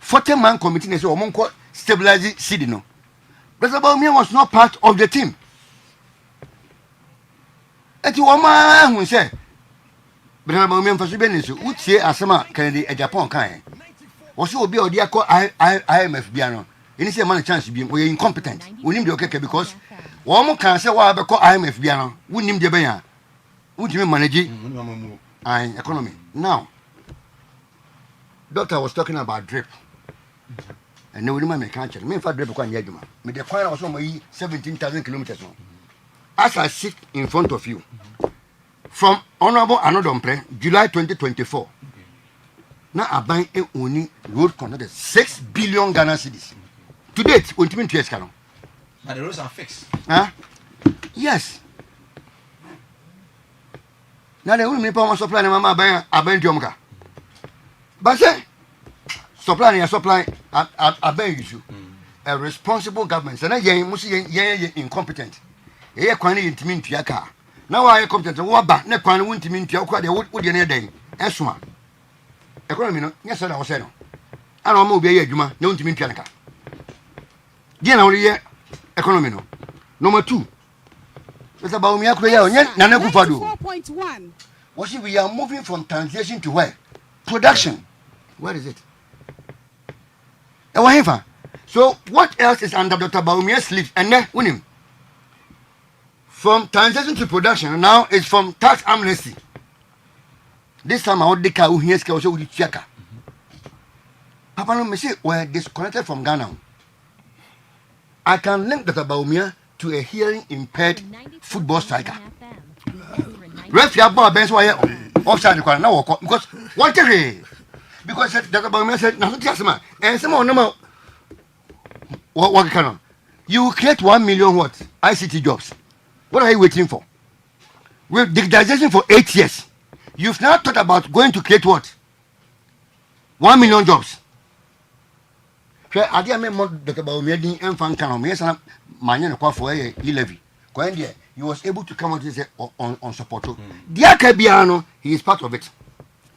40-man committee is a woman called stabilized Sidino. But about me was not part of the team. It's a woman who said, but I'm a for business. Would say Asama Kennedy a Japan kind. Was you be or dear call IMF piano? Any say man chance being we incompetent. We need the okay because one more can say why I call IMF piano. We need the bayan. Would you manage economy? Now, doctor was talking about drip. And no woman may can't me for drip one yeduma. Me the choir was on 17,000 kilometers. As I sit in front of you. From Honorable Anodompre, July 2024. Now I buy a only road contracted 6 billion Ghana cedis. To date, ultimate years can. But the roads are fixed. Huh? Yes. Now the only power supply mama buy Jomka. But say supply and supply I buy you. A responsible government. So now you must be incompetent. You can't intimidate your car. Now I come to the Waba, ne kwan won't mean to acquire the wood in a day. Esma. Economy, no, yes, I was saying. I don't know be a Juma, no to mean Pianca. Dear only economy, no. Number 2. It's about me, Nana 4.1. What if we are moving from translation to where? Production. Where is it? So, what else is under Dr. Baumia's sleeve? And then, win him. From transition to production, now it's from tax amnesty. This time I want the car who hears also with Chaka. Papa no me say we're disconnected from Ghana. I can link Dr. Baumia to a hearing impaired football striker. Ref ya boy bench why offside the corner now because what because Dr. Baumia said nothing just man and some normal what can you create 1 million what ICT jobs. What are you waiting for? With digitization for 8 years. You've now thought about going to create what? 1 million jobs. I didn't more about me and fan canon. Yes, I'm managing for a levy. He was able to come out and say on support. Dear Cabiano, he is part of it.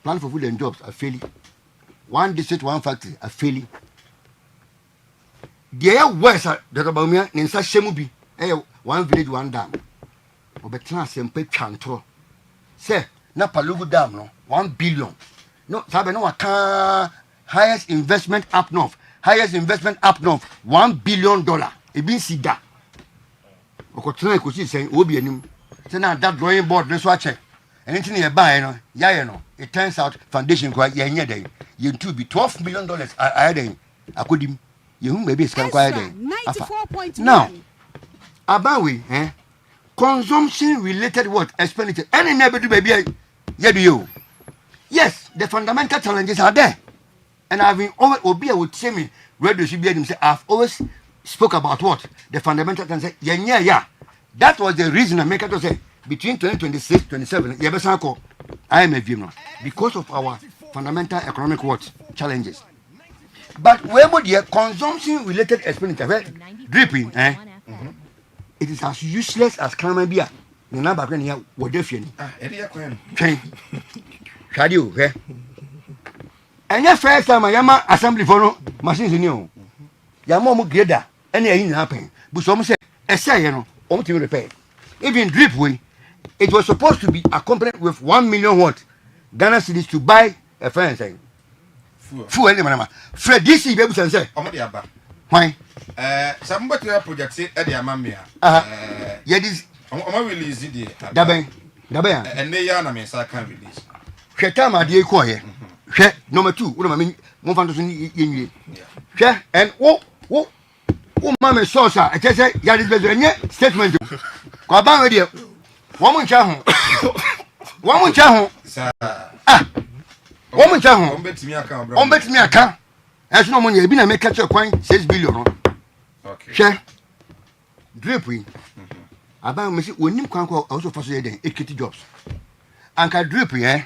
Plan for food and jobs are failing. One district, one factory are failing. Dear West, Dr. Baumia, in such Shemubi, one village, one dam. Obetra sempe chanto. Say, na Palugu dam no 1 billion. No, sabe no aka highest investment up north. Highest investment up north $1 billion. E bin sida. Okotra e kosi say obi anim. Say na that drawing board no so ache. Anything you buy no, ya no. It turns out foundation kwa ye nye dey. Ye to be $12 million I dey. Akodim. Ye hu maybe scan kwa dey. 94.1. Now, Abawi, consumption related what expenditure any never do baby you. Yes, the fundamental challenges are there, and I've been always would say me radio should be say I've always spoke about what the fundamental can say yeah. That was the reason I make it to say between 2026 27 I am a view because of our fundamental economic what challenges. But where would the consumption related expenditure dripping it is as useless as climate beer. The number of here what defiant. Shadow, and your first time I am assembly for no machines in you. Yamomu grader, any in happen. But some say, to repair. Even drip way, it was supposed to be accompanied with 1 million watt Ghana cedis to buy a fence. Fuel, madam. Fred, this is baby and say, why? Somebody project at the Amamia. Yet is release the Dabe, and they are not can release. Shetama, dear choir. Number 2, what I mean, 1,000 in you. And oh, mamma saucer, I just say, Yadis statement. Quaban, dear. Woman Chaho. Woman Chaho. Woman Chaho. On bet me a car. As no money, been a make catch a coin, 6 billion. Okay. Share. Dripping. About Missy, when you can't also for a day, 80 jobs. Anka dripping,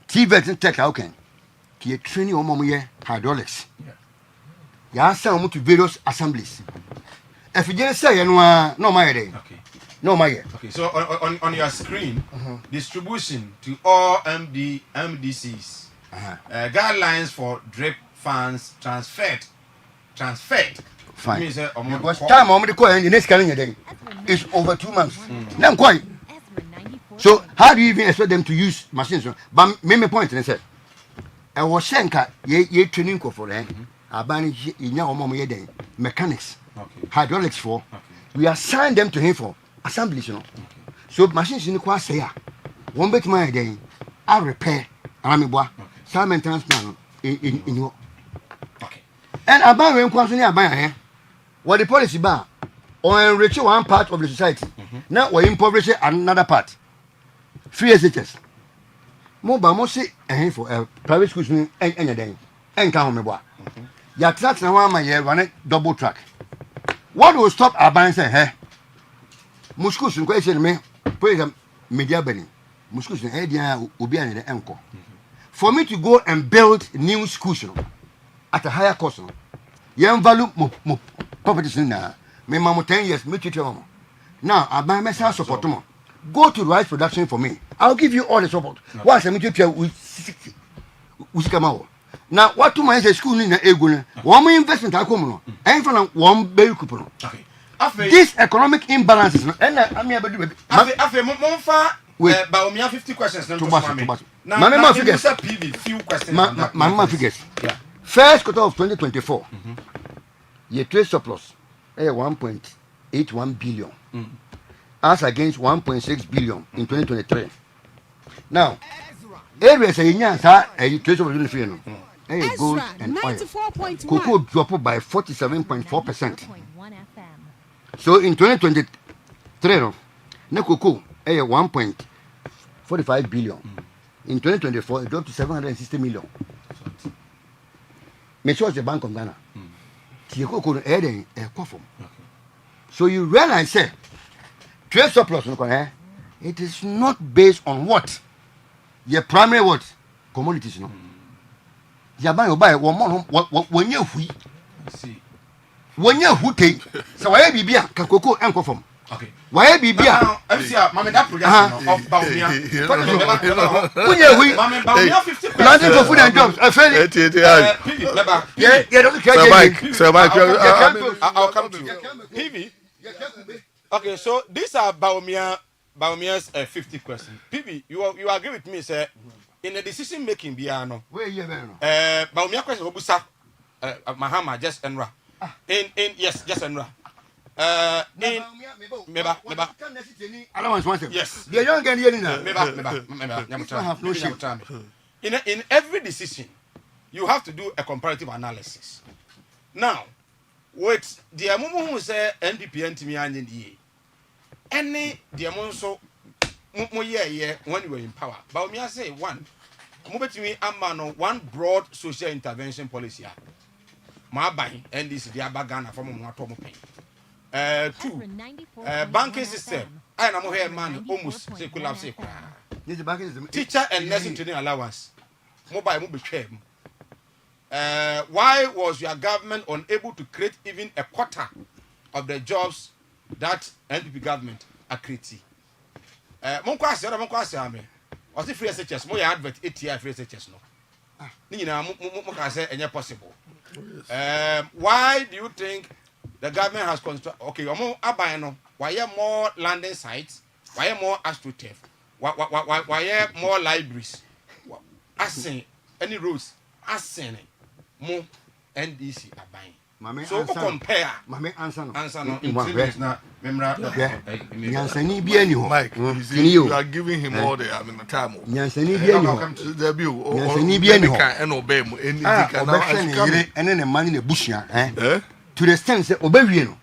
TVET and tech, how can? Ki training on mommy hydraulics. Ya sound to various assemblies. If you just say, no, my day. Okay. No, my okay. So on your screen, distribution to all MDCs, guidelines for drip funds transferred. Fine. Because time on the coin in the next calendar day is over 2 months. Now quite. So how do you even expect them to use machines? But me point and said, I was shenka ye training for them. Abani in your mom day mechanics, hydraulics for. We assign them to him for assemblies, So machines in the class say, one bit my day, I repair, and I'm a some maintenance plan in your. And about when constantly about what the policy bar or enrich one part of the society. Now we impoverish another part. Free SHS. Mobile mostly for private schools and any day. And count me what. Your tracks now my year run it double track. What will stop our bands and hey? Muscus and question me, put a media belly. Muscus and Edia will be an anchor. For me to go and build new schools at a higher cost. Young value properties in now. Me mamma 10 years, me teacher. Now I buy myself support. Go to rice production for me. I'll give you all the support. Once I meet you with come out. Now what to my school in the Eguna? One more investment I come on. And for one baby coupon. This economic imbalances and I mean Monfa about me 50 questions. Mamma figures. Few questions. Mamma figures. First quarter of 2024, ye trade surplus 1.81 billion, as against 1.6 billion in 2023. Now, areas a trade surplus in gold and oil. Cocoa dropped by 47.4%. So in 2023, no cocoa 1.45 billion. In 2024, it dropped to 760 million. Me sure the Bank of Ghana. So you realize, say, trade surplus, it is not based on what? Your primary what? Commodities, no. You buy one more, when you hui. When you hui take, so why be beer, cocoa and coffee. Okay. Why be beer? I'm see, Mamma, that projection of Baumia. Planting for food and jobs. I feel it. I'll come to you. PV. Okay, so these are Baumia's 50 questions. PV, you agree with me, sir? In the decision making, Biano. Baumia question, Obusa, Mahama, just Enra. Yes, just Enra. Yes. They don't get here in every decision, you have to do a comparative analysis. Now, with the Amumu who say NDP and Timian, any the Amonso when you were in power. But me, I say one, move to me, one broad social intervention policy. ma ban NDC the abagana from mo ato mo pen. 2 banking system I na mo hear man almost say collapse kwa. Yes, banking system. Teacher and nursing training allowance. Mobile mo be share. Why was your government unable to create even a quarter of the jobs that NPP government are creating? Mon kwase ame. O si free SHS mo ya advert ATI free SHS no. Ni nyina mo ka say enye possible. Why do you think the government has constructed okay, omo aban no, why more landing sites, why more astroturf, why more libraries, asin any roads, asin mo NDC aban. So compare. Mame answer no. In 3 minutes na memra. Nyansani bi ani ho. Mike, you are giving him all the time. Nyansani bi ani ho. Nyansani bi ani ho. And obey mu. Ene ne man na bushia, to the extent say obawie no.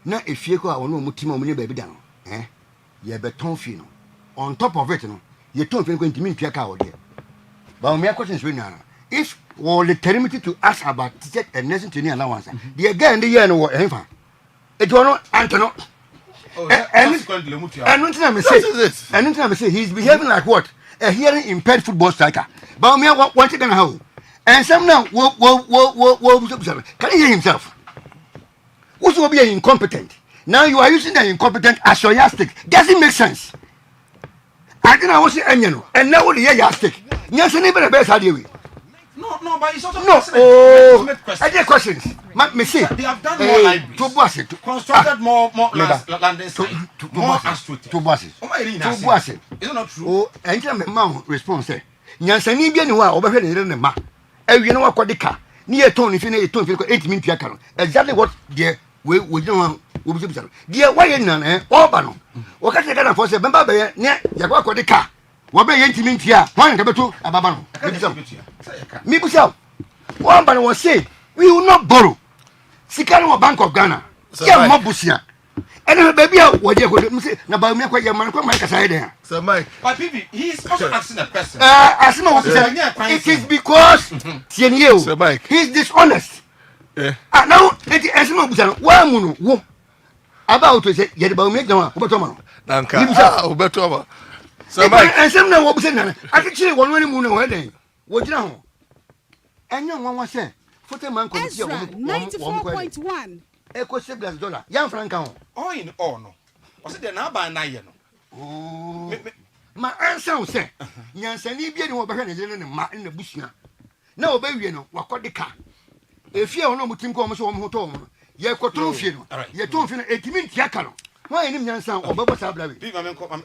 Na efie ko a wono mutima omunye ba bi da no. Ye beton fie no. On top of it no, ye ton fie ko ntimi ntwa ka wo de. Ba o me questions we na. If all the temerity to ask about teacher and nursing training allowance, the again the year no ever. It was not Antono. And say he's behaving like what? A hearing impaired football striker. But me what you gonna how? And some now can he hear himself? Who's will be incompetent? Now you are using the incompetent as your yardstick. Doesn't make sense. I think I was saying and now the yardstick. Yes, and even the best idea. No, but it's also I get questions. Me say they have done more libraries. Constructed more landing sites. More astroturf. Two buses. Is it not true? Oh, and me man response say. Nyansani bi ani ho a obehwe ne ma. Awie no akode ka. Ni e ton fi na e ton fi ko 8 minutes aka no. Exactly what there we no we be say. There why nan oba no. O ka say Ghana for say bemba be ne yakwa akode ka. Wabe yentimi ntia hwan ka beto ababa no me busa one ban was say we will not borrow sika no Bank of Ghana ya mabusia ene baby a waje ko me say na ba me kwa ya man kwa man kasa ide Sir Mike but bibi he is also asking a person asking what say it is because tienye Sir Mike he is dishonest now it is asking busa no wa mu no wo about to say ye ba me gwa wo beto ma no nanka wo beto ma So Mike, and some now what saying? I can see one when moon wedding. What you know? And young one was saying, "Foot man could see 94.1. Echo $7. Young Franco. Oh, in no. Was it now by 9? Oh, my answer say, Yansani be no behind in the bush now. No, baby, no, what got the car? If you are no mutim come so hotel, ye got 2 funeral. Ye 2 funeral 8 minutes yakano. Why any Yansan or Baba Sablavi?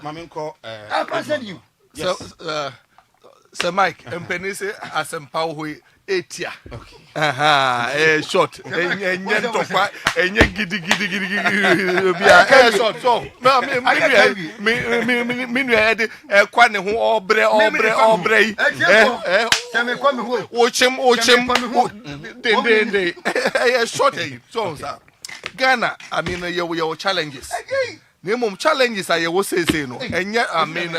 Maminko, I said you. So, Sir Mike, and Penise as a power 8 year. Short. And giddy. Short. So, me, Quane who obre. Watch him. Short. So, Ghana, I mean, your challenges. Name challenges I will say no. And yet, I mean,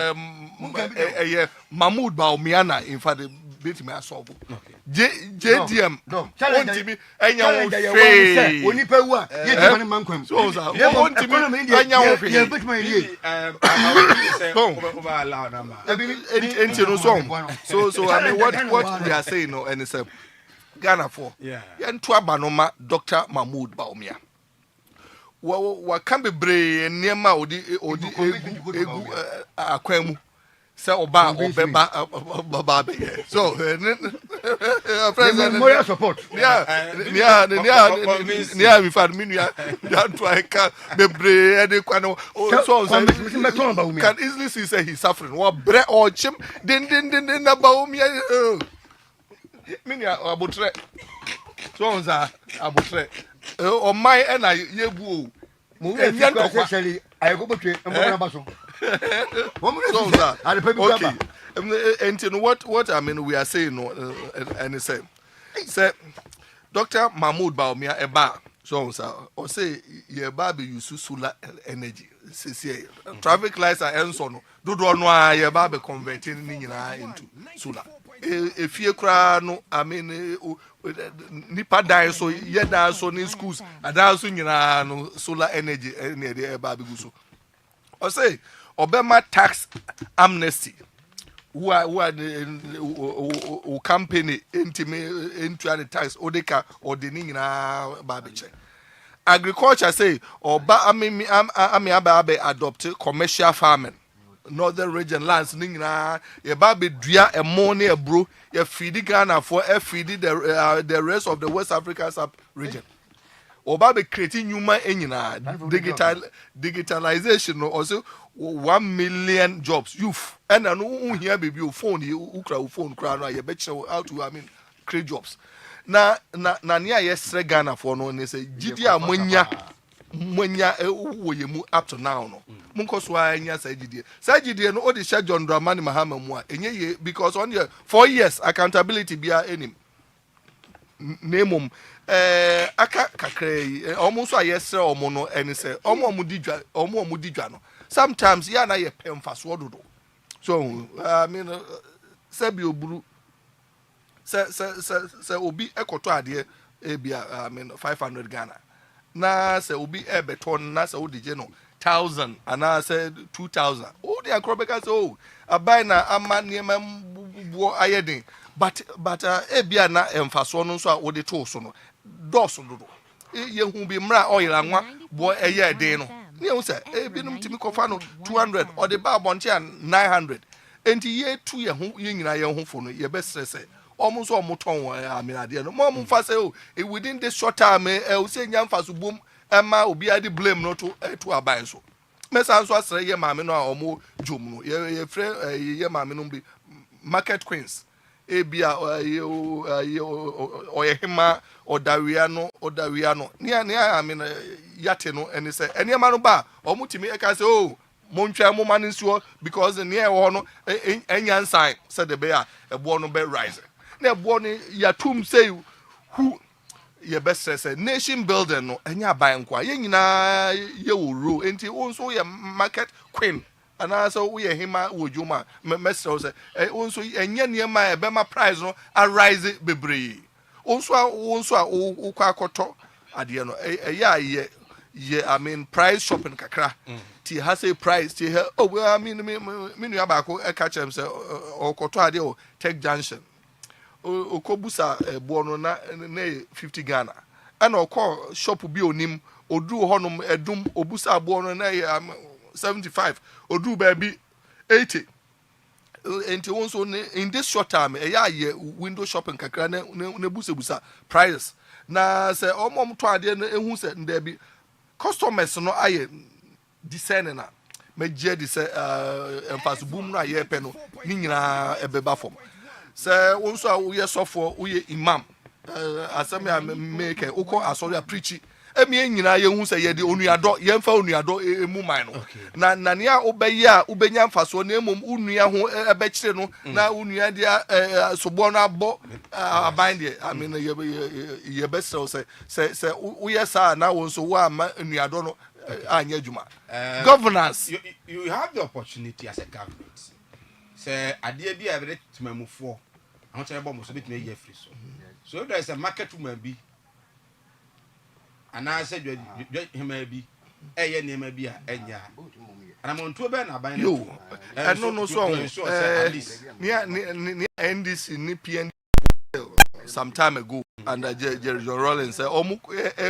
Mahmoud Bawumia, in fact, beat me as well. JDM, challenge me, and you say, when you pay what? So, I mean, what we are saying, no, and it's a Ghana for. Yeah, and Banoma, Dr. Mahmoud Bawumia. What can be brave near Maudi Aquemu, so moral support. Yeah, we found Minia, the brave can easily see he's suffering. What bread or chim, then about me. Minia Abutre. So, Abutre. On my end, I yebu. Actually, I go between Basso. Okay. And what I mean, we are saying, and it's say, Dr. Mahmoud Bawumia, a bar. So, or say, your baby use solar energy. Traffic lights are ensono. Do not know your baby converting into solar. efie kura no I mean nipa dan so ye dan so in schools adan so nyina no solar energy na dey eba begu so o say obema tax amnesty who are the company into the tax odeka or the nyina ba be che agriculture say oba ami aba adopt commercial farming northern region lands nyina ye ba be dua emo ne ebro ye feed Ghana for feed the rest of the West Africa sub region oba be creating human nyina digitalization no also 1 million jobs youth and no here be your phone you phone kra no ye be how to I mean create jobs na near yesre Ghana for no ne say gidi amonya woyemu up to now no munko so anya sa gidi no odi sha John Dramani Mahama mu a enye ye because on the 4 years accountability bia enim nemum aka kakrai almost yesre omo no eni say omo di dwa no sometimes ya na ye pemfaso dodo so I mean sabi oburu se obi ekoto ade e bia I mean 500 Ghana na se obi ebeton na se odije no 1000 ana se 2000 o dey akrobeka say oh abai na amane bo ayedin but e bia na emfaso no so a odi to so no dos dodo ye hu bi mra oyira nwa bo eye den no ne hu say e bi num timi kofa no 200 or the bar bonche 900 enti ye tu ye hu ye nyina ye hu fo no ye be sese almost omoton I mean ade no mo mfa say oh within this short time o say nya mfa so bom ema obi ade blame no to abai so mesa so asre ye maame no a omo jom no ye frɛ ye maame no bi market queens ebia oye hima odawia no ne I mean yate no ene say ene ma no ba omo timi e ka say oh montwa mo man nsuo because ne e wo no enya nsan said the bear ebo no be rise na ebo no yatum say who ye best say nation building no enya ban kwa ye nyina ye wo ro enti wonso ye market queen ana so we hima wojuma mesro say wonso enya niema e be ma price no arise bebre wonso ukwa akoto ade no ye I mean price shopping kakra ti has a price ti oh well I mean me nu abako e catch am say okoto ade o Tech Junction okobusa bo no na 50 Ghana and okọ shop bi onim odu honum edum obusa bo no na 75 odu ba bi 80 enti wonso in this short time ye window shopping kakra na busa prices na say omom to ade na ehu say nda bi customers no aye discerning na meje di say emfaso boom no aye pe no ni nyina ebeba fom say wonso a wo ye sofo wo ye imam asem ya make uko asori a preach emi nyina ye hu say ye de onuado ye mfa onuado emu man no na ne a obeyi a ubenya mfaso na emom onua ho ebe kire no na onua dia sobo no abo aban de I mean ye be say wo ye sa na wonso wo ama onuado no anya adwuma governance you have the opportunity as a government say ade bi a be timamufo I want to about most of it may ye free so if there is a market woman be and I said him maybe eye name be enya and I'm on to ben aban no so at least near NDC ni PN some time ago and Jerry Rollins say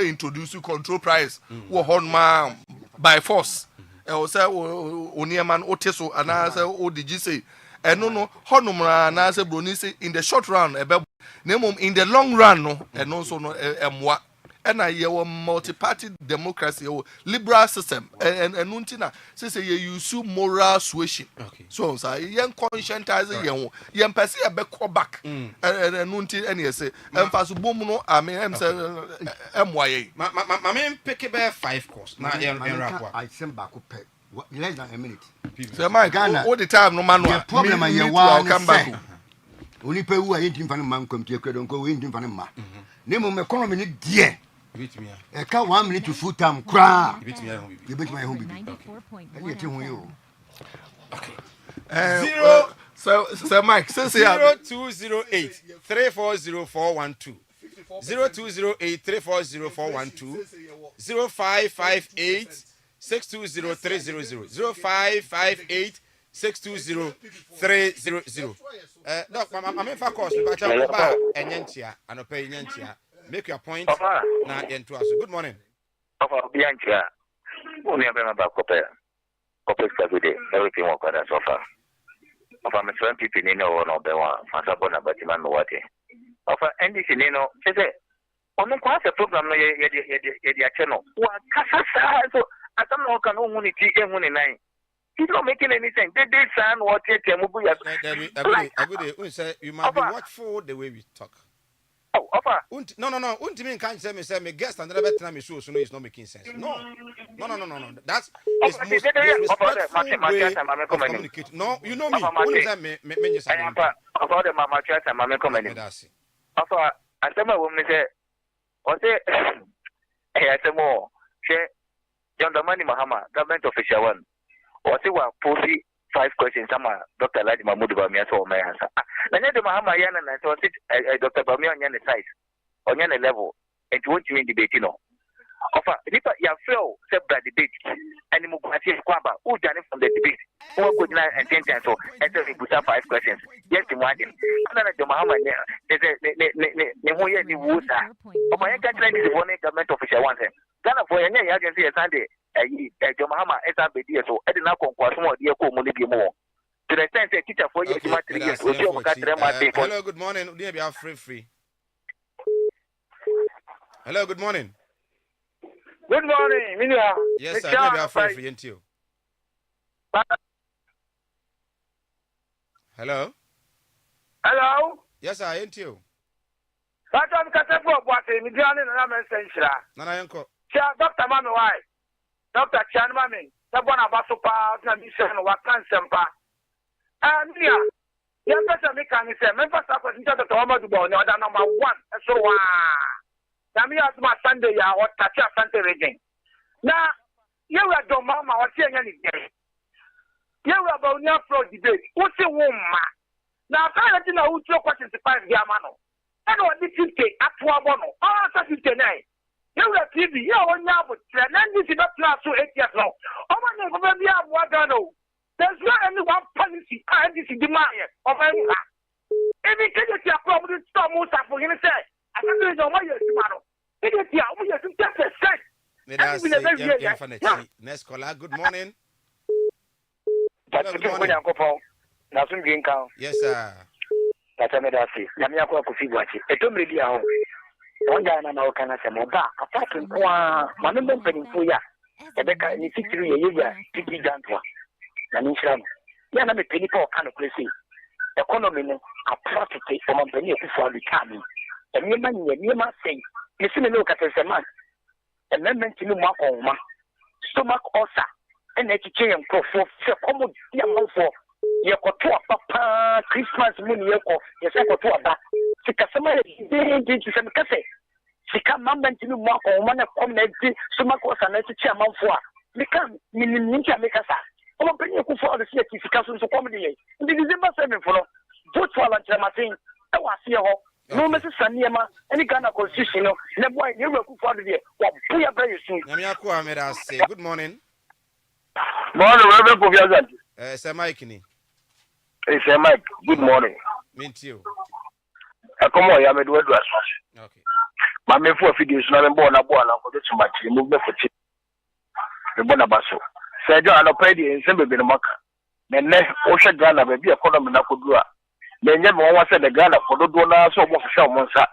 introduce control price wo honma by force e say oniema no oteso and I say o did you say no honumra na say broni say in the short run ebe nemum in the long run no no so no emwa and I ye multi-party democracy or liberal system and nuntina say you use moral suasion so yen conscientize yen person e be call back and nunti and you say emfaso bom no I mean em say emwa ma me pick be 5 course na yen rap I send back up less than a minute so my Ghana all the time no manual problem I will come back only pay who are eating for man come to don't go in for ma name me economy ni die e ka 1 minute to full time kra you bet my home bibi okay 0 So Mike, 0208 340412. 0208 340412. 0558 620300. 0558 620300. Doc, I'm in for course. Make your point. Good morning. Bianca, only a member of everything work on so far. Of a friend people in no one of the one, Fasabona, but you know what? Of an NDC, you know, says it. On the class program, your channel. What Casa, so I don't know, can only teach him 1 9. He's not making anything. They did son what you you might be watchful the way we talk. Oh, offer. No. Untimin can't say me guest and never tell me so it's not making sense. No. That's it's most disrespectful way of communicating. No, you know me. Offer the mama chat and mama comment. Offer, I tell my woman say, what say, I say more. Share John the Money Mahama, government official one. Or say, well, 5 questions. Some Dr. Ladi Mahmoud Bamia so my answer. Then the Mahama Yan and I thought it Dr. Bamia on your size, on your level, and you want to win debate, you know. Offer, if you fail, separate debate, and you move to Kwaba, who done it from the debate, who could not attend and so, and so we put up 5 questions. Yes, imagine. Another Mahama, there's a Nemoya di Wusa. Of my country is one government official one. Ghana for your agency a Sunday. Mahama SRBD so I did not conquer some of the community more. To the extent that teacher for you, hello, good morning. We are free. Hello, good morning. Good morning, Minia. Yes, sir. We are free into you. Hello. Hello. Yes, I into you. But I'm Casapo, what a Midian and I'm essential. Nana Yanko. Dr. Mami, why? Dr. Chan Mami, the one of us about the mission of what can semper. And yeah, young person can say, members of the Thomas Bone, order number 1. So, Namia my Sunday, or Tacha Santa Reading. Now, you are the mama or saying anything. You are about your pro debate. What's a woman? Now, I don't know who's your question to 5 Yamano. I know this is at 12 1. Oh, 59. You are TV, you are now, but this is not class to 8 years now. Oh, my name, maybe I'm what I know. There's not any one policy, and this is the Maya of any. Any case, you are probably stop most of for him. I don't know why you're tomorrow. It is here, we are to take a set. Next caller, good morning. Good morning. Yes, sir. That's a medasi. Yamiako Kufiwachi. A two media. One guy and I can say, Moba, attacking one of them penning for ya. Rebecca, in 63 years, Tiki Dantua. And in Shram. Yana me penny for kind of crazy. Economy, a property from a penny for the coming. And your money, and you must say, you see me look at a man. Amendment to Makoma. Stomach ulcer. And education for common young for your papa Christmas moon, your second to a back. Sikasama did some cafe. Sika mamman to mark on one of community, Sumakos and chairman for. Become Ninja Mikasa. Open your for the city Sikasu to comedy. The December 7 for both for lunch, Martin. I was here. No, Mrs. Sanyama, any kind of constitution, never for the day. What we are very soon. Yamiako Ameda say, good morning. Morning, Reverend Professor. Sir Mike. It's a Mike. Good morning. Me too. I come on, I'm a do address. Okay. My main for figures, not a born a for the too much movement for chip. The Bonabasso. Say, John, I'll pay the ensemble in the market. Then, Osha Ghana may be a column in Akudua. Then, never once said the Ghana for the donor, so much show Monsa.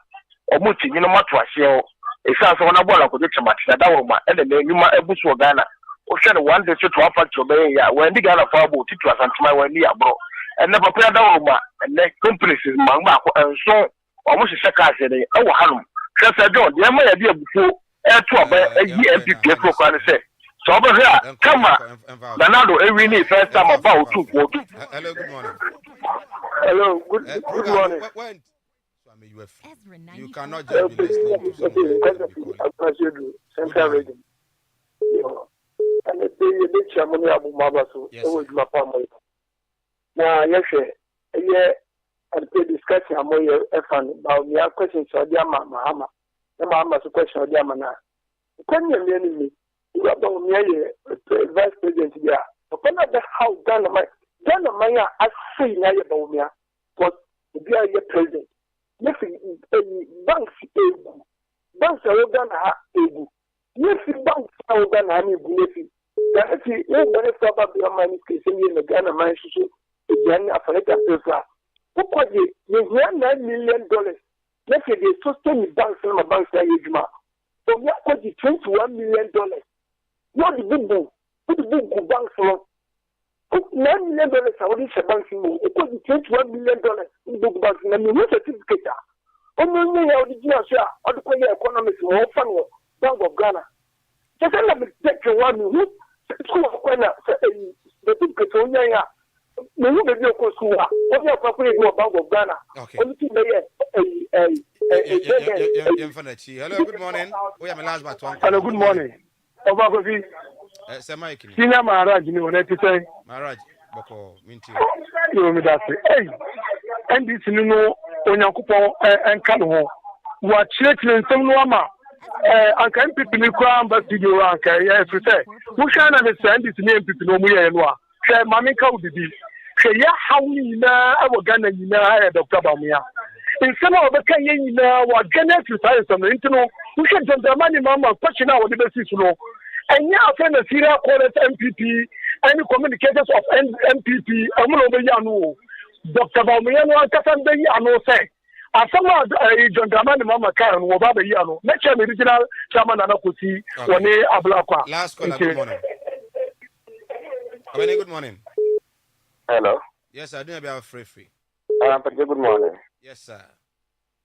Or Muti, you know what was here. It sounds on a ball of the too much. That Dawma, and the name you might able to Ghana. Osha one day to offer to obey when the Ghana for about it was my way near bro. And never play Dawma, and then companies in Mamba, and so almost a second day. Oh, Hanum. Just a John, the may be before air to a MP for can say. So over here, come on. Bernardo, every day, first time about 2 40. Hello, good morning. Hello, good morning. You cannot just be listening to something. Central Region. And the chairman of Mabaso, it was my family. Now, yes, yeah, and the discussion among your fan about me questions or dear Mama. The Mama's question or dear Mana. When you're enemy, you are about me, vice president here. Upon the how Ghana Maya, I say, now about me, but to be a president. Nothing banks banks are Ghana able. Nothing banks are Ghana able. That is, nobody thought about the money in the Ghana mine. Again, AFRIFA. What you $9 million? Let's say they sustain banks and my banks are Ejima. So we are $21 million. What the big book? What the big banks for? $9 million are already banks in it. It was $21 million in big banks. And you certificate. Only how did you share? Or the economics more fun Bank of Ghana. Just let me take one who the people only me who be your school. What you properly do about of Ghana? Okay. Hello, good morning. We have a last but one. Hello, good morning. Obagovi. Sir Mike. Senior Maharaj, you want to say? Maharaj, Boko, Minty. You mean that? Hey, and this you know, on your coupon and Kano. What church and some Lama. I can't pick the crown, but the Uranka, yes, we say. Who can understand this name to know me and what? Say, Mammy Cody. Say, yeah, how we know our Ghana, you know, I had Dr. Bamia. In some of the Kenyan, you know, what Ghana exercise on the internet, we should send the money, Mamma, question out the basis, you know. And yeah, I send a Syria called MPP and the communicators of MPP, I'm over Yanu. Dr. Bamia, I know, say. As some of John Dramani Mama Karen, Wababa Yano, make sure the original chairman and Akusi, Wane Ablakwa. Last call, good morning. Good morning. Hello. Yes, I do have free. Good morning. Yes, sir.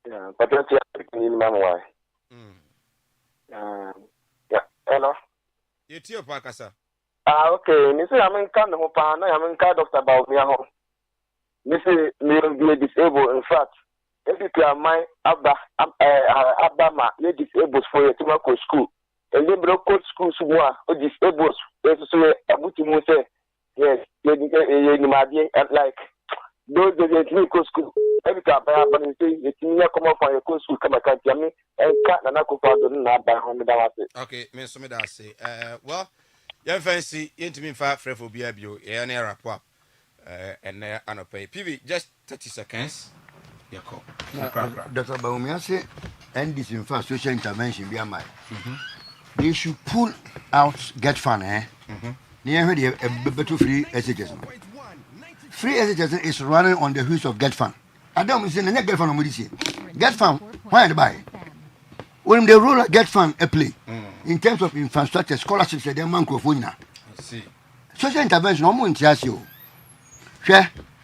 Yeah, but don't you have to why? Yeah, hello. You too, Parker, sir. Okay. You see, I'm in Canada, I'm in Dr. Baumia. You see, me disabled, in fact. If you are my Abama, you disabled for your tobacco school. And then broke school somewhere, or disabled, there's a booty say, yes, you like those clinical school. Every time I have been saying, you come up on your school, come back to me, and cut and I could find not by $100. Okay, Miss Somida say, well, you fancy into me for for BIBU, an era pop, and I pay PV just 30 seconds. Dr. Baumia say, and this in fact social intervention be my. They should pull out get fund, near a better free education. Free education is running on the wheels of get fund. I don't say the get fund on this. Get fund, why buy? When the role of get fund a play in terms of infrastructure, scholarships, and then microphone. See, social intervention, no more in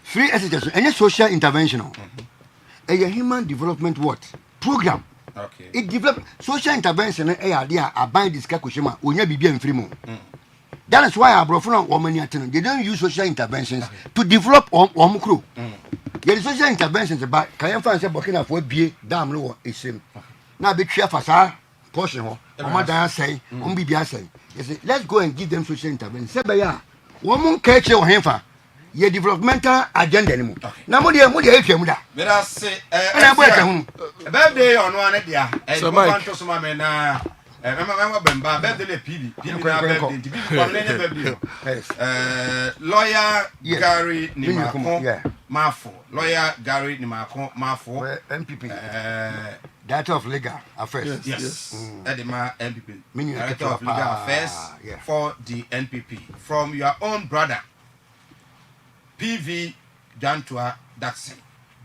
free education, any social intervention. A human development what program. Okay. It develop social intervention. I buy this Kakushima. We never be in free more. That is why I brought from women. They don't use social interventions to develop crew. There is social interventions about can find some Burkina for be damn low is him. Now be careful, sir. Portion. Madam say, say. Let's go and give them social intervention. Say, yeah, woman catch your hand. Your developmental agenda anymore. Now, what do you have? Let us say, a birthday on one idea. So, Mike, to my men, lawyer Gary Nimako, Mafo, lawyer Gary Nimako, Mafo, MPP, Director of Legal Affairs. Yes, Edema MPP, Director of Legal Affairs for the NPP. From your own brother. PV Jantua Datsen,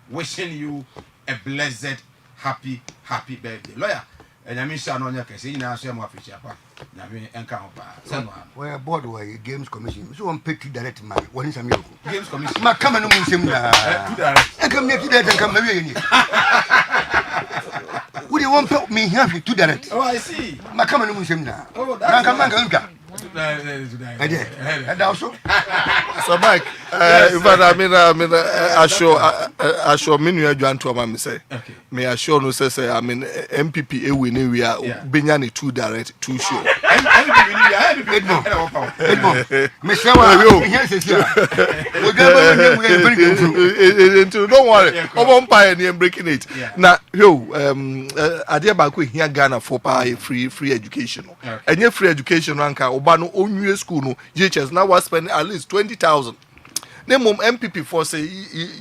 wishing you a blessed, happy birthday. Lawyer, and I mean, Shan on your case, in our same office, Nami and Kampa. Where board were Games Commission, so I'm picked direct man. What is a miracle? Games Commission, my come and I come near to that and come marry. Would you want me here to direct? Oh, I see. My come and him now. Oh, that's and also, so Mike, in fact, I mean, I show me you join to my say. Me assure no say I mean MPP we are Binyani 2 direct 2 show. MPP Don't worry. Over pioneer breaking it. Now, yo, idea back here Ghana for free education. And your free education ranka obano onye school no JHS now was spending at least 20,000. Name MPP for say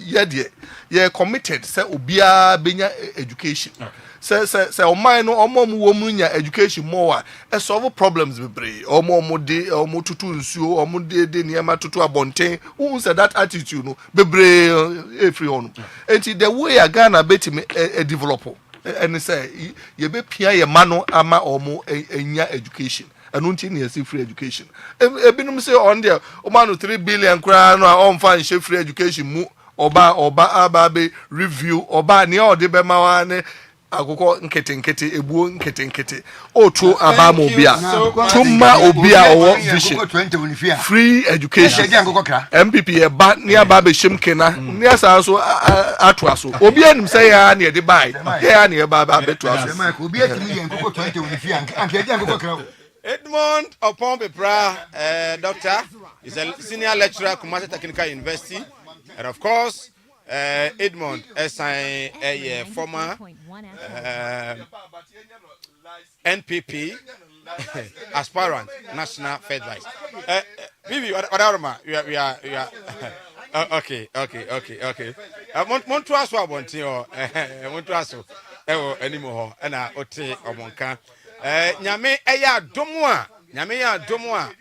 yeah committed say obia benya education. Say o man no omom wo mu nya education more e solve problems bebre omo de omo tutu nsuo omo de niema tutu abonten who say that attitude no bebre free on enti the way a Ghana betimi develop and say ye be pia ye mano ama omo enya education anu nti na yesi free education ebinum say on there o man 3 billion kra no on fan she free education mu oba ababe review oba ne o de be ma wa ne akoko nkete ebuo nkete otu abama obia tuma obia owo vision free education MPP e ba ne ababe shimkena ne asaso atu aso obia nim say ya ne de bai ya ne ba betu aso obia timi ye nkoko 20 onifia anke de nkoko kra Edmond Opon Pepra, doctor, is a senior lecturer at Kumasi Technical University, and of course, Edmond is a former NPP aspirant, National Fed Vice. Bibi, what we are. Okay. Montuaso abonti o. Montuaso. Ewo anymore. Na ote omonka. Nyame eya domo a.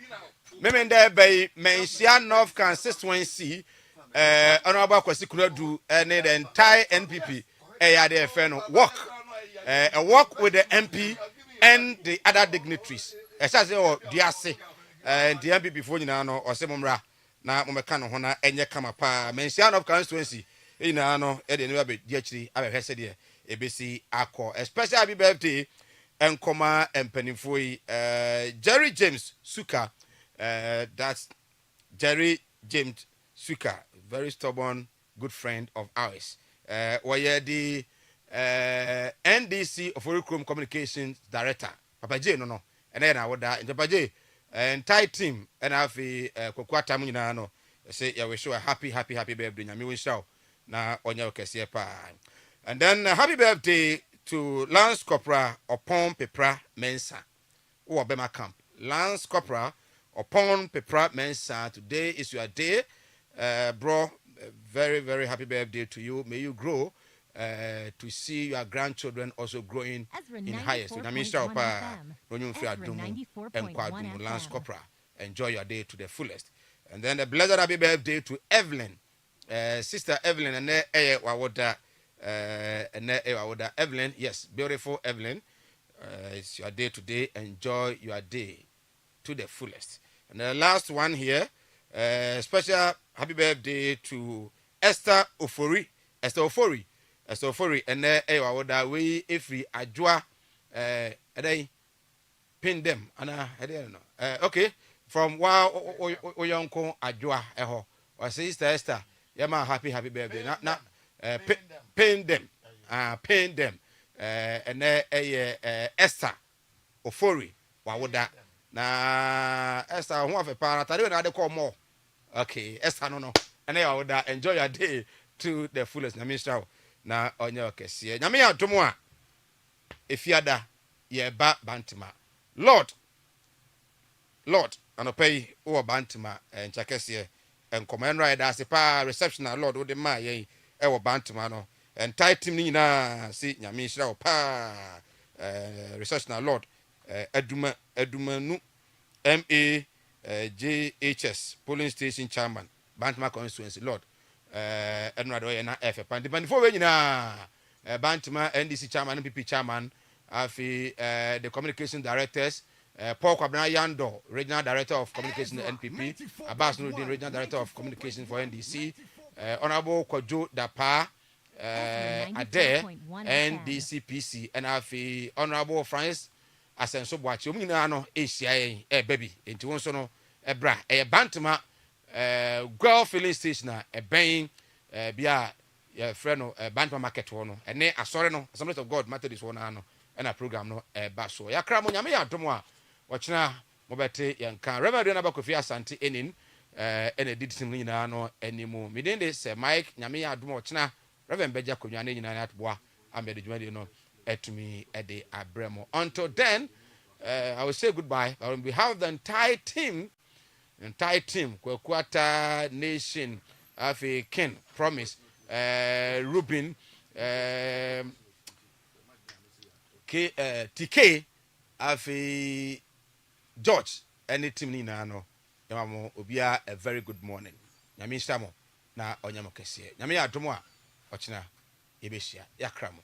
Memende bay Mensia North constituency. Honorable Kwasi Kuradu and the entire NPP. Eya de feno work. A work with the MP and the other dignitaries. Esaze o diase. And the MP before you know or semumra. Na momeka ho na enye kama pa mention of constituency ina no e de ne be diachiri abehwese de ebesi akọ especially happy birthday enkoma empanifo yi Jerry James Suka that's Jerry James Suka, very stubborn good friend of ours where the NDC of Oricrum Communications Director Papa J no and then I would Papa J entire team and have a kwakwata mu nyina no say yeah we show a happy birthday nyame we show na onya okese pa and then happy birthday to Lance Corporal Opon Pepra Mensa who Bema camp Lance Corporal Opon Pepra Mensa, today is your day bro, very happy birthday to you. May you grow to see your grandchildren also growing in highest. Lance Corporal. Enjoy your day to the fullest. And then a blessed happy birthday to Evelyn, Sister Evelyn, and Evelyn, yes, beautiful Evelyn. It's your day today. Enjoy your day to the fullest. And the last one here, special happy birthday to Esther Ofori, and we if Ajwa pin them and I don't know. Okay, from wow Oyonko Ajwa or Sister Esther, yama happy birthday. Not pin them, and Esther Ofori, Wawoda. Na Esther, who have a parent, I don't know they call more. Okay, Esther, no. And I would enjoy your day to the fullest. Namisha, na on your case. Namia Tomoa, if yada, ye ba bantima. Lord, and pay or bantima and Chakasia and command rider as a pa reception, Lord, with the ma ye, ever bantimano, and tight him nina, see Namisha pa reception, Lord, Edumanu, MA. JHS polling station chairman Bantama constituency Lord Edward na F Pandi before we na Bantama NDC chairman NPP chairman afi the communication directors Paul Kwabena Yando regional director of communication NPP Abbas Nuruddin regional director of communication for NDC Honorable Kojo Dapa Ade NDCPC and afi Honorable Francis Asenso Boachi omina no Asia baby enti won so no ebra Bantama girl filling station a ben bia your friend no Bantama market one no ene asore no Assembly of God matter this one no and a program no ba so yakra mo nyame ya domo a wochina mobɛte yɛnka Reverend Aduana Kofi Asante enin ene did sim nyina no animu midende se Mike nyame ya adom ɔkyena Reverend Beja konwa ne nyina atboa amede dwumade no etumi ede abremo. Until then, I will say goodbye. On behalf of the entire team, Kwakwata Nation, Afi Ken, Promise, Ruben, TK, Afi George, any team ni na no. Yamamo obia a very good morning. Nyami stamo na onyamo kese. Nyami adomo a ochina yebeshia yakramo.